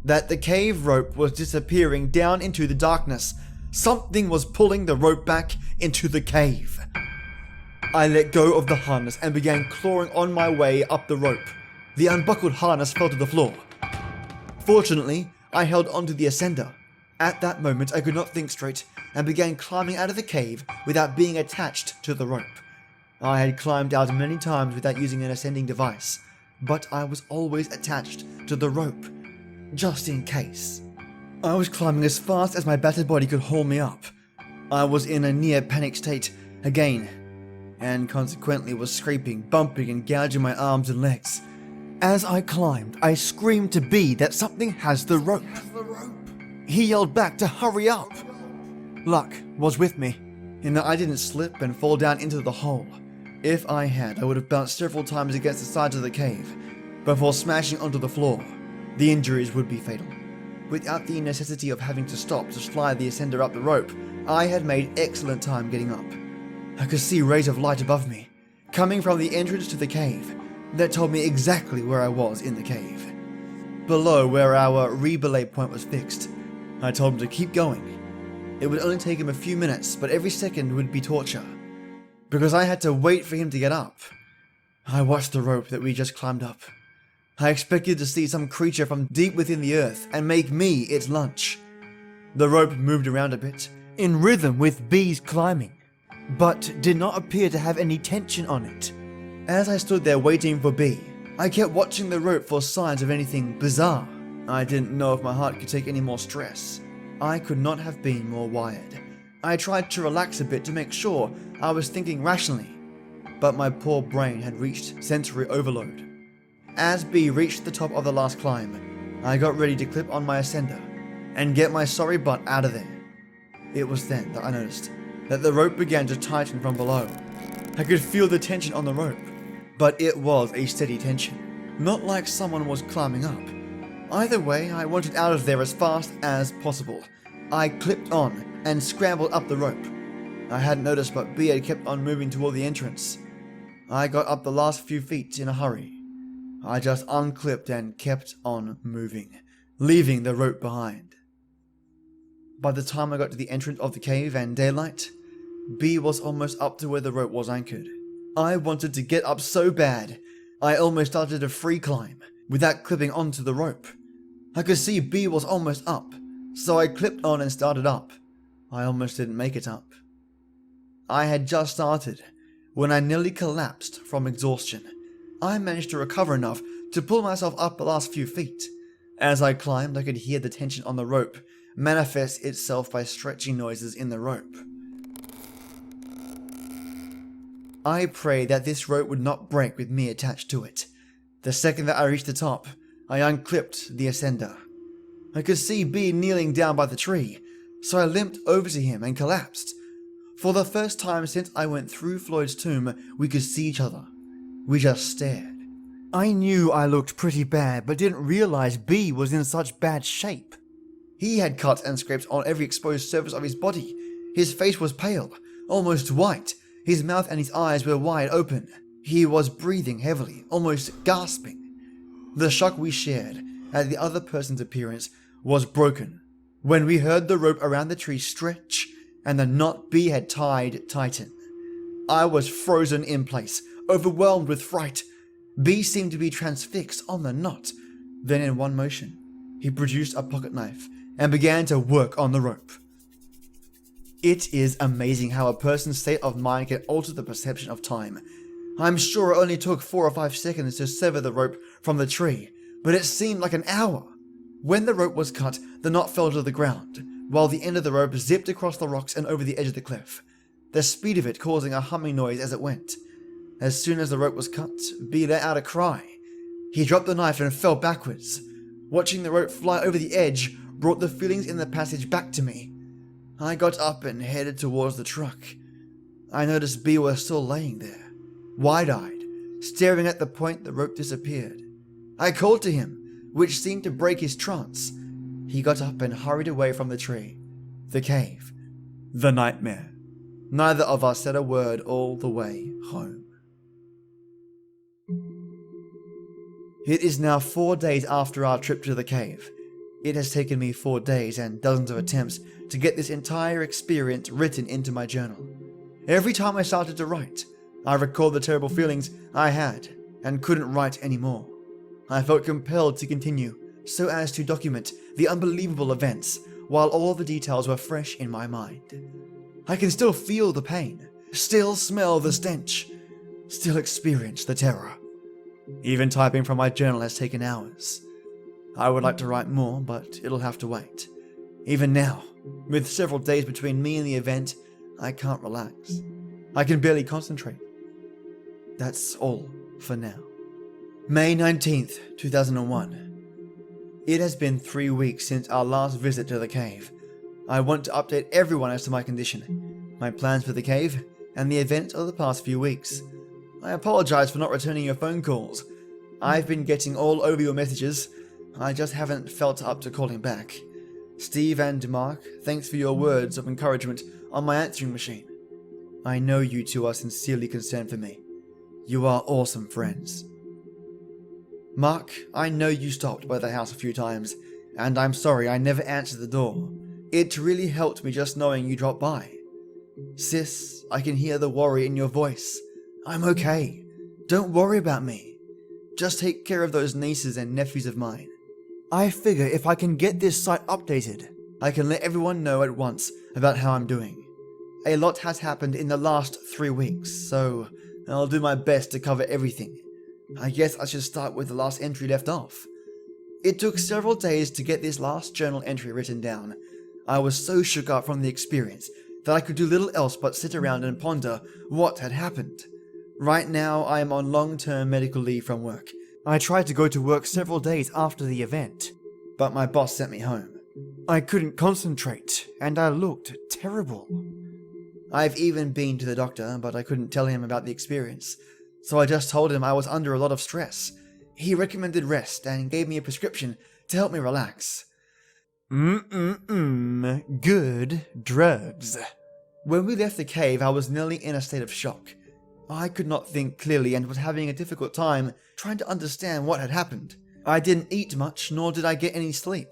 that the cave rope was disappearing down into the darkness. Something was pulling the rope back into the cave. I let go of the harness and began clawing on my way up the rope. The unbuckled harness fell to the floor. Fortunately, I held onto the ascender. At that moment, I could not think straight and began climbing out of the cave without being attached to the rope. I had climbed out many times without using an ascending device, but I was always attached to the rope, just in case. I was climbing as fast as my battered body could haul me up. I was in a near panic state again, and consequently was scraping, bumping, and gouging my arms and legs. As I climbed, I screamed to B that something has the rope. He yelled back to hurry up. Luck was with me, in that I didn't slip and fall down into the hole. If I had, I would have bounced several times against the sides of the cave before smashing onto the floor. The injuries would be fatal. Without the necessity of having to stop to slide the ascender up the rope, I had made excellent time getting up. I could see rays of light above me, coming from the entrance to the cave, that told me exactly where I was in the cave. Below where our rebelay point was fixed, I told him to keep going. It would only take him a few minutes, but every second would be torture, because I had to wait for him to get up. I watched the rope that we just climbed up. I expected to see some creature from deep within the earth and make me its lunch. The rope moved around a bit, in rhythm with B's climbing, but did not appear to have any tension on it. As I stood there waiting for B, I kept watching the rope for signs of anything bizarre. I didn't know if my heart could take any more stress. I could not have been more wired. I tried to relax a bit to make sure I was thinking rationally, but my poor brain had reached sensory overload. As B reached the top of the last climb, I got ready to clip on my ascender and get my sorry butt out of there. It was then that I noticed that the rope began to tighten from below. I could feel the tension on the rope, but it was a steady tension, not like someone was climbing up. Either way, I wanted out of there as fast as possible. I clipped on and scrambled up the rope. I hadn't noticed, but B had kept on moving toward the entrance. I got up the last few feet in a hurry. I just unclipped and kept on moving, leaving the rope behind. By the time I got to the entrance of the cave and daylight, B was almost up to where the rope was anchored. I wanted to get up so bad, I almost started a free climb without clipping onto the rope. I could see B was almost up, so I clipped on and started up. I almost didn't make it up. I had just started when I nearly collapsed from exhaustion. I managed to recover enough to pull myself up the last few feet. As I climbed, I could hear the tension on the rope manifest itself by stretching noises in the rope. I prayed that this rope would not break with me attached to it. The second that I reached the top, I unclipped the ascender. I could see B kneeling down by the tree, so I limped over to him and collapsed. For the first time since I went through Floyd's tomb, we could see each other. We just stared. I knew I looked pretty bad, but didn't realize B was in such bad shape. He had cuts and scrapes on every exposed surface of his body. His face was pale, almost white. His mouth and his eyes were wide open. He was breathing heavily, almost gasping. The shock we shared at the other person's appearance was broken when we heard the rope around the tree stretch and the knot B had tied tighten. I was frozen in place, overwhelmed with fright. B seemed to be transfixed on the knot. Then in one motion, he produced a pocket knife and began to work on the rope. It is amazing how a person's state of mind can alter the perception of time. I'm sure it only took 4 or 5 seconds to sever the rope from the tree, but it seemed like an hour. When the rope was cut, the knot fell to the ground, while the end of the rope zipped across the rocks and over the edge of the cliff, the speed of it causing a humming noise as it went. As soon as the rope was cut, B let out a cry. He dropped the knife and fell backwards. Watching the rope fly over the edge brought the feelings in the passage back to me. I got up and headed towards the truck. I noticed B was still laying there, wide-eyed, staring at the point the rope disappeared. I called to him, which seemed to break his trance. He got up and hurried away from the tree, the cave, the nightmare. Neither of us said a word all the way home. It is now 4 days after our trip to the cave. It has taken me 4 days and dozens of attempts to get this entire experience written into my journal. Every time I started to write, I recalled the terrible feelings I had and couldn't write anymore. I felt compelled to continue so as to document the unbelievable events while all the details were fresh in my mind. I can still feel the pain, still smell the stench, still experience the terror. Even typing from my journal has taken hours. I would like to write more, but it'll have to wait. Even now, with several days between me and the event, I can't relax. I can barely concentrate. That's all for now. May 19th, 2001. It has been 3 weeks since our last visit to the cave. I want to update everyone as to my condition, my plans for the cave, and the events of the past few weeks. I apologize for not returning your phone calls. I've been getting all over your messages. I just haven't felt up to calling back. Steve and Mark, thanks for your words of encouragement on my answering machine. I know you two are sincerely concerned for me. You are awesome friends. Mark, I know you stopped by the house a few times, and I'm sorry I never answered the door. It really helped me just knowing you dropped by. Sis, I can hear the worry in your voice. I'm okay. Don't worry about me. Just take care of those nieces and nephews of mine. I figure if I can get this site updated, I can let everyone know at once about how I'm doing. A lot has happened in the last 3 weeks, so I'll do my best to cover everything. I guess I should start with the last entry left off. It took several days to get this last journal entry written down. I was so shook up from the experience that I could do little else but sit around and ponder what had happened. Right now, I am on long-term medical leave from work. I tried to go to work several days after the event, but my boss sent me home. I couldn't concentrate, and I looked terrible. I've even been to the doctor, but I couldn't tell him about the experience, so I just told him I was under a lot of stress. He recommended rest and gave me a prescription to help me relax. Good drugs. When we left the cave, I was nearly in a state of shock. I could not think clearly and was having a difficult time trying to understand what had happened. I didn't eat much, nor did I get any sleep.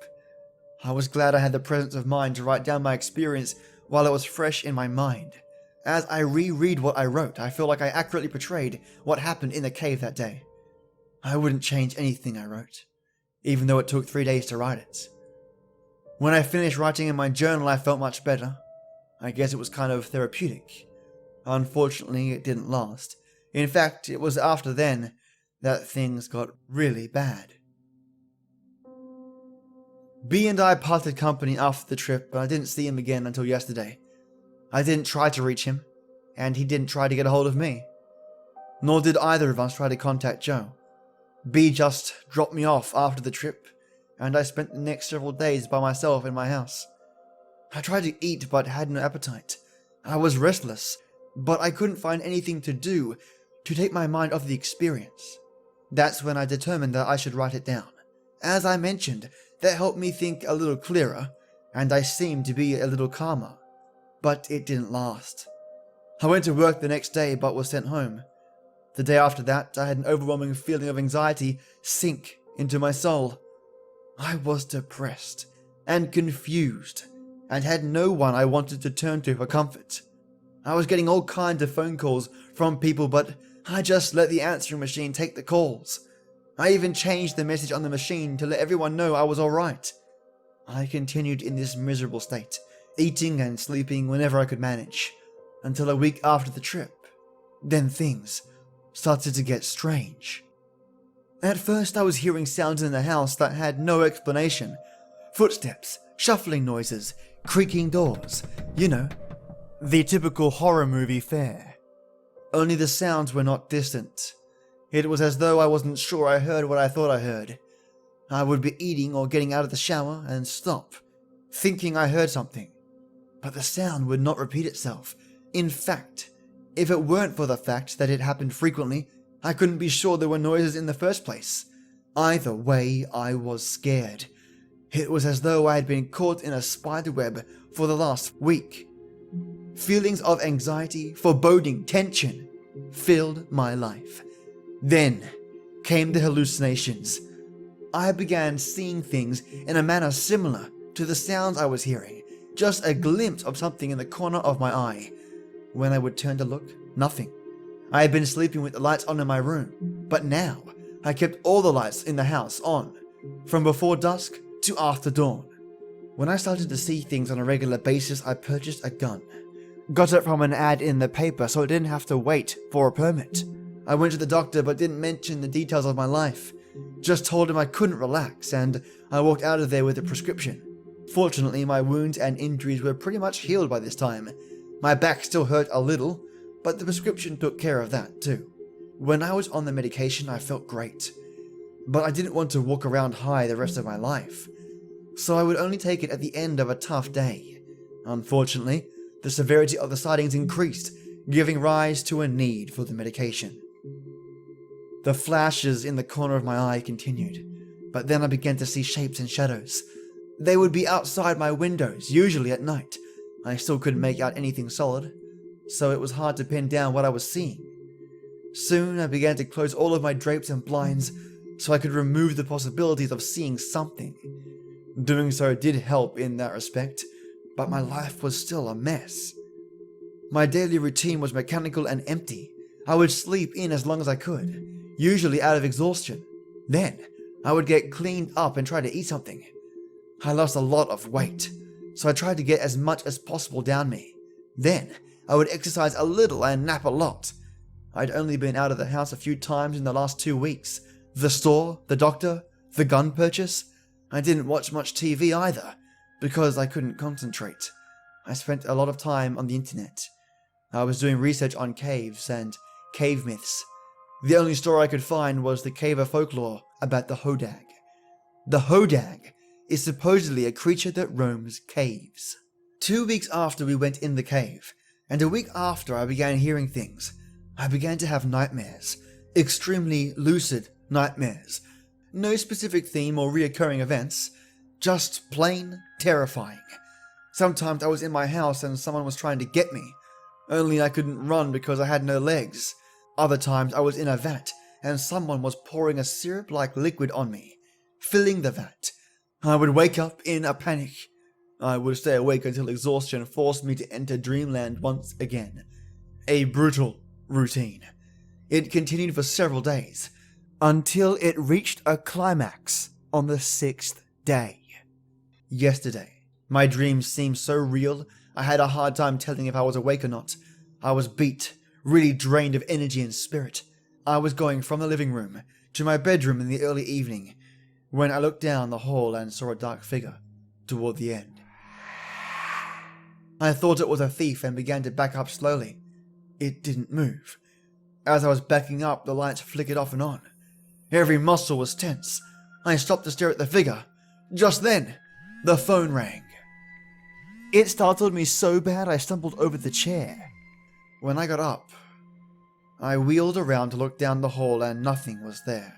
I was glad I had the presence of mind to write down my experience while it was fresh in my mind. As I reread what I wrote, I feel like I accurately portrayed what happened in the cave that day. I wouldn't change anything I wrote, even though it took 3 days to write it. When I finished writing in my journal, I felt much better. I guess it was kind of therapeutic. Unfortunately, it didn't last. In fact, it was after then that things got really bad. B and I parted company after the trip, but I didn't see him again until yesterday. I didn't try to reach him, and he didn't try to get a hold of me. Nor did either of us try to contact Joe. B just dropped me off after the trip, and I spent the next several days by myself in my house. I tried to eat but had no appetite. I was restless, but I couldn't find anything to do to take my mind off the experience. That's when I determined that I should write it down. As I mentioned, that helped me think a little clearer, and I seemed to be a little calmer. But it didn't last. I went to work the next day but was sent home. The day after that, I had an overwhelming feeling of anxiety sink into my soul. I was depressed and confused, and had no one I wanted to turn to for comfort. I was getting all kinds of phone calls from people, but I just let the answering machine take the calls. I even changed the message on the machine to let everyone know I was alright. I continued in this miserable state, eating and sleeping whenever I could manage, until a week after the trip. Then things started to get strange. At first I was hearing sounds in the house that had no explanation. Footsteps, shuffling noises, creaking doors. You know, the typical horror movie fare. Only the sounds were not distant. It was as though I wasn't sure I heard what I thought I heard. I would be eating or getting out of the shower and stop, thinking I heard something. But the sound would not repeat itself. In fact, if it weren't for the fact that it happened frequently, I couldn't be sure there were noises in the first place. Either way, I was scared. It was as though I had been caught in a spider web for the last week. Feelings of anxiety, foreboding, tension filled my life. Then came the hallucinations. I began seeing things in a manner similar to the sounds I was hearing, just a glimpse of something in the corner of my eye. When I would turn to look, nothing. I had been sleeping with the lights on in my room, but now I kept all the lights in the house on, from before dusk to after dawn. When I started to see things on a regular basis, I purchased a gun. Got it from an ad in the paper so I didn't have to wait for a permit. I went to the doctor but didn't mention the details of my life. Just told him I couldn't relax, and I walked out of there with a prescription. Fortunately, my wounds and injuries were pretty much healed by this time. My back still hurt a little, but the prescription took care of that too. When I was on the medication, I felt great. But I didn't want to walk around high the rest of my life, so I would only take it at the end of a tough day. Unfortunately, the severity of the sightings increased, giving rise to a need for the medication. The flashes in the corner of my eye continued, but then I began to see shapes and shadows. They would be outside my windows, usually at night. I still couldn't make out anything solid, so it was hard to pin down what I was seeing. Soon I began to close all of my drapes and blinds so I could remove the possibilities of seeing something. Doing so did help in that respect, but my life was still a mess. My daily routine was mechanical and empty. I would sleep in as long as I could, usually out of exhaustion. Then I would get cleaned up and try to eat something. I lost a lot of weight, so I tried to get as much as possible down me. Then I would exercise a little and nap a lot. I'd only been out of the house a few times in the last 2 weeks. The store, the doctor, the gun purchase. I didn't watch much TV either, because I couldn't concentrate. I spent a lot of time on the internet. I was doing research on caves and cave myths. The only story I could find was the cave of folklore about the Hodag. The Hodag is supposedly a creature that roams caves. 2 weeks after we went in the cave, and a week after I began hearing things, I began to have nightmares. Extremely lucid nightmares. No specific theme or reoccurring events, just plain terrifying. Sometimes I was in my house and someone was trying to get me, only I couldn't run because I had no legs. Other times I was in a vat and someone was pouring a syrup-like liquid on me, filling the vat. I would wake up in a panic. I would stay awake until exhaustion forced me to enter dreamland once again. A brutal routine. It continued for several days, until it reached a climax on the 6th day. Yesterday, my dreams seemed so real, I had a hard time telling if I was awake or not. I was beat, really drained of energy and spirit. I was going from the living room to my bedroom in the early evening, when I looked down the hall and saw a dark figure toward the end. I thought it was a thief and began to back up slowly. It didn't move. As I was backing up, the lights flickered off and on. Every muscle was tense. I stopped to stare at the figure. Just then, the phone rang. It startled me so bad I stumbled over the chair. When I got up, I wheeled around to look down the hall and nothing was there.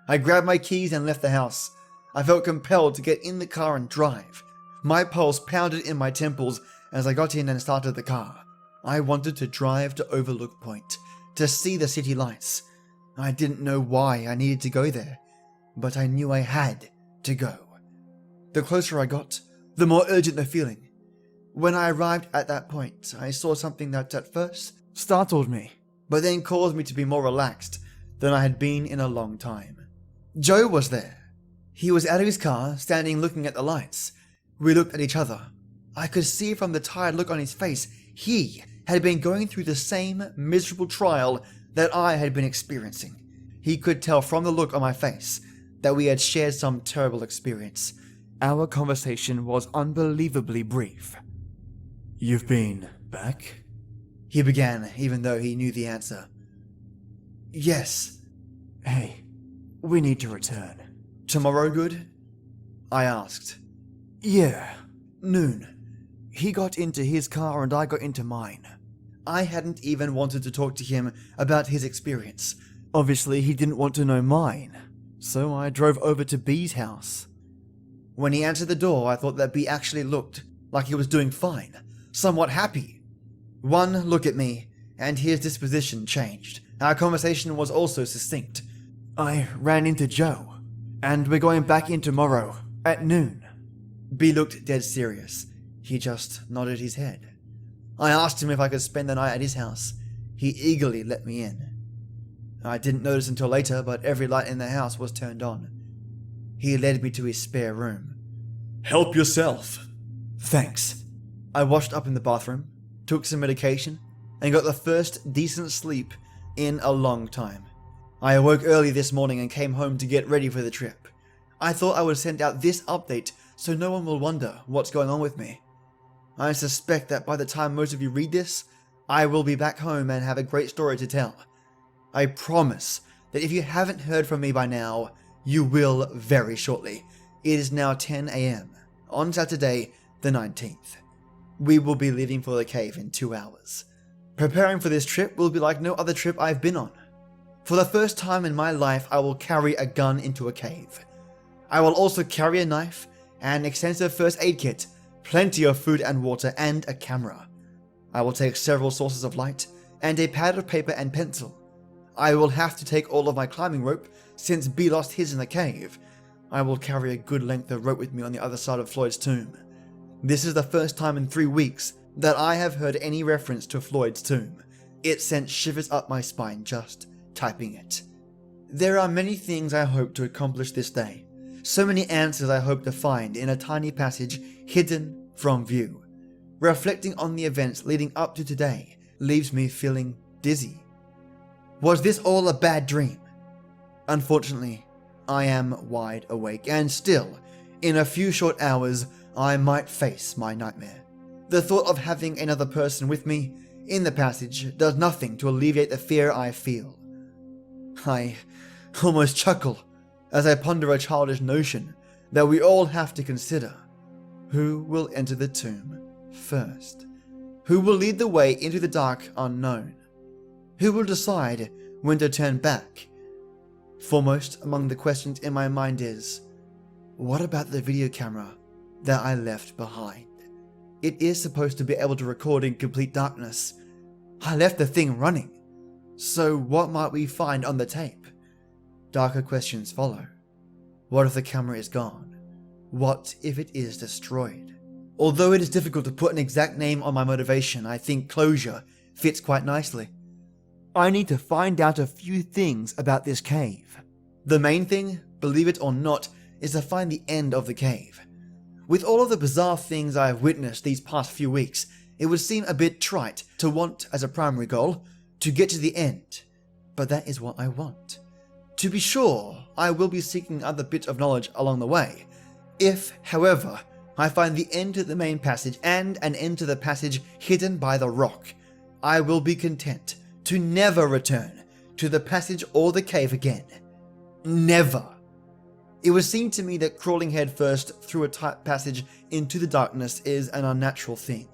I grabbed my keys and left the house. I felt compelled to get in the car and drive. My pulse pounded in my temples as I got in and started the car. I wanted to drive to Overlook Point, to see the city lights. I didn't know why I needed to go there, but I knew I had to go. The closer I got, the more urgent the feeling. When I arrived at that point, I saw something that at first startled me, but then caused me to be more relaxed than I had been in a long time. Joe was there. He was out of his car, standing looking at the lights. We looked at each other. I could see from the tired look on his face, he had been going through the same miserable trial that I had been experiencing. He could tell from the look on my face that we had shared some terrible experience. Our conversation was unbelievably brief. "You've been back?" he began, even though he knew the answer. "Yes." "Hey, we need to return." "Tomorrow good?" I asked. "Yeah, noon." He got into his car and I got into mine. I hadn't even wanted to talk to him about his experience. Obviously, he didn't want to know mine, so I drove over to B's house. When he answered the door, I thought that B actually looked like he was doing fine, somewhat happy. One look at me, and his disposition changed. Our conversation was also succinct. "I ran into Joe, and we're going back in tomorrow, at noon." B looked dead serious. He just nodded his head. I asked him if I could spend the night at his house. He eagerly let me in. I didn't notice until later, but every light in the house was turned on. He led me to his spare room. "Help yourself." "Thanks." I washed up in the bathroom, took some medication, and got the first decent sleep in a long time. I awoke early this morning and came home to get ready for the trip. I thought I would send out this update so no one will wonder what's going on with me. I suspect that by the time most of you read this, I will be back home and have a great story to tell. I promise that if you haven't heard from me by now, you will very shortly. It is now 10 AM on Saturday the 19th. We will be leaving for the cave in 2 hours. Preparing for this trip will be like no other trip I've been on. For the first time in my life, I will carry a gun into a cave. I will also carry a knife, an extensive first aid kit, plenty of food and water, and a camera. I will take several sources of light, and a pad of paper and pencil. I will have to take all of my climbing rope, since B lost his in the cave. I will carry a good length of rope with me on the other side of Floyd's tomb. This is the first time in 3 weeks that I have heard any reference to Floyd's tomb. It sent shivers up my spine just typing it. There are many things I hope to accomplish this day. So many answers I hope to find in a tiny passage hidden from view. Reflecting on the events leading up to today leaves me feeling dizzy. Was this all a bad dream? Unfortunately, I am wide awake, and still, in a few short hours, I might face my nightmare. The thought of having another person with me in the passage does nothing to alleviate the fear I feel. I almost chuckle as I ponder a childish notion that we all have to consider. Who will enter the tomb first? Who will lead the way into the dark unknown? Who will decide when to turn back? Foremost among the questions in my mind is, what about the video camera that I left behind? It is supposed to be able to record in complete darkness. I left the thing running. So what might we find on the tape? Darker questions follow. What if the camera is gone? What if it is destroyed? Although it is difficult to put an exact name on my motivation, I think closure fits quite nicely. I need to find out a few things about this cave. The main thing, believe it or not, is to find the end of the cave. With all of the bizarre things I have witnessed these past few weeks, it would seem a bit trite to want as a primary goal to get to the end, but that is what I want. To be sure, I will be seeking other bits of knowledge along the way. If, however, I find the end to the main passage and an end to the passage hidden by the rock, I will be content to never return to the passage or the cave again. Never. It would seem to me that crawling headfirst through a tight passage into the darkness is an unnatural thing.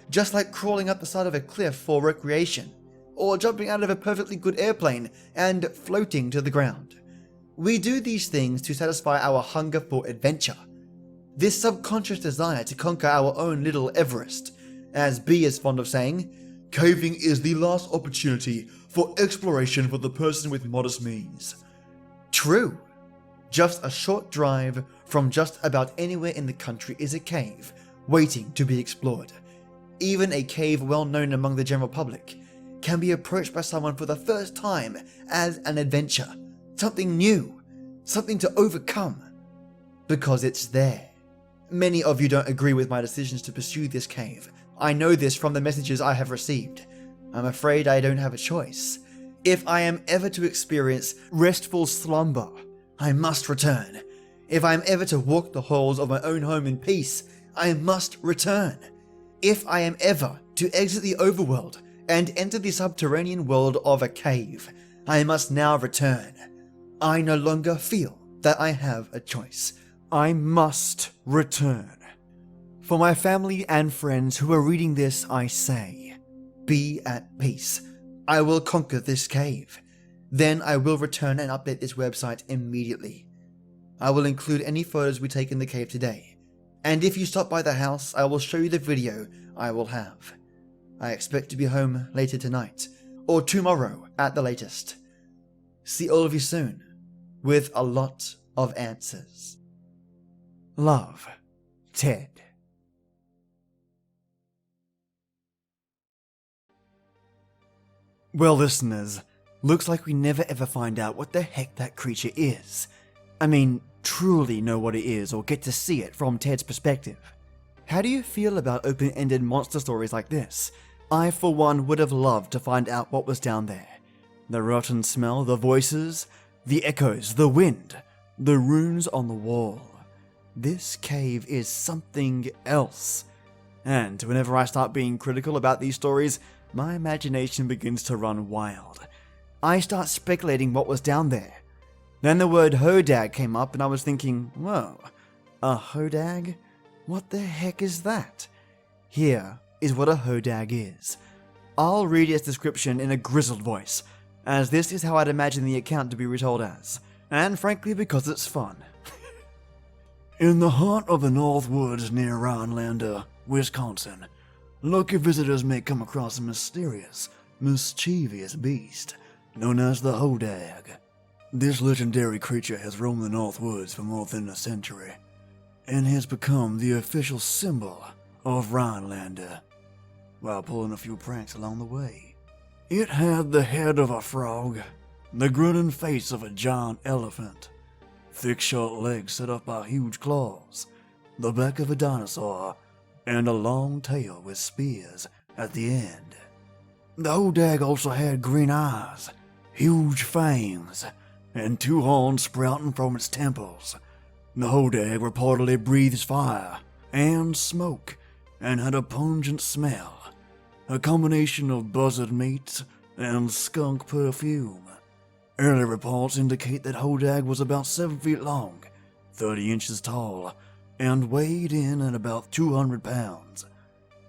Just like crawling up the side of a cliff for recreation, or jumping out of a perfectly good airplane and floating to the ground. We do these things to satisfy our hunger for adventure. This subconscious desire to conquer our own little Everest. As B is fond of saying, caving is the last opportunity for exploration for the person with modest means. True. Just a short drive from just about anywhere in the country is a cave, waiting to be explored. Even a cave well known among the general public can be approached by someone for the first time as an adventure, something new, something to overcome, because it's there. Many of you don't agree with my decisions to pursue this cave. I know this from the messages I have received. I'm afraid I don't have a choice. If I am ever to experience restful slumber, I must return. If I am ever to walk the halls of my own home in peace, I must return. If I am ever to exit the overworld and enter the subterranean world of a cave, I must now return. I no longer feel that I have a choice. I must return. For my family and friends who are reading this, I say, be at peace. I will conquer this cave. Then I will return and update this website immediately. I will include any photos we take in the cave today. And if you stop by the house, I will show you the video I will have. I expect to be home later tonight, or tomorrow at the latest. See all of you soon, with a lot of answers. Love, Ted. Well, listeners, looks like we never ever find out what the heck that creature is. I mean, truly know what it is or get to see it from Ted's perspective. How do you feel about open-ended monster stories like this? I, for one, would have loved to find out what was down there. The rotten smell, the voices, the echoes, the wind, the runes on the wall. This cave is something else. And whenever I start being critical about these stories, my imagination begins to run wild. I start speculating what was down there. Then the word hodag came up and I was thinking, whoa, a hodag? What the heck is that? Here is what a hodag is. I'll read its description in a grizzled voice, as this is how I'd imagine the account to be retold as, and frankly because it's fun. In the heart of the North Woods near Rhinelander, Wisconsin, lucky visitors may come across a mysterious, mischievous beast known as the hodag. This legendary creature has roamed the North Woods for more than a century, and has become the official symbol of Rhinelander, while pulling a few pranks along the way. It had the head of a frog, the grinning face of a giant elephant, thick short legs set off by huge claws, the back of a dinosaur, and a long tail with spears at the end. The hodag also had green eyes, huge fangs, and two horns sprouting from its temples. The hodag reportedly breathes fire and smoke and had a pungent smell, a combination of buzzard meat and skunk perfume. Early reports indicate that hodag was about 7 feet long 30 inches tall, and weighed in at about 200 pounds.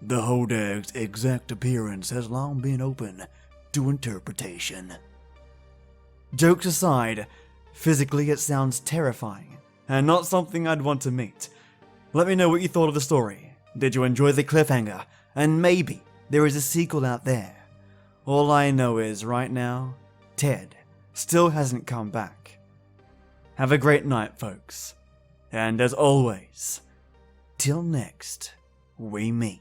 The Hodag's exact appearance has long been open to interpretation. Jokes aside, physically it sounds terrifying, and not something I'd want to meet. Let me know what you thought of the story. Did you enjoy the cliffhanger? And maybe there is a sequel out there. All I know is, right now, Ted still hasn't come back. Have a great night, folks. And as always, till next we meet.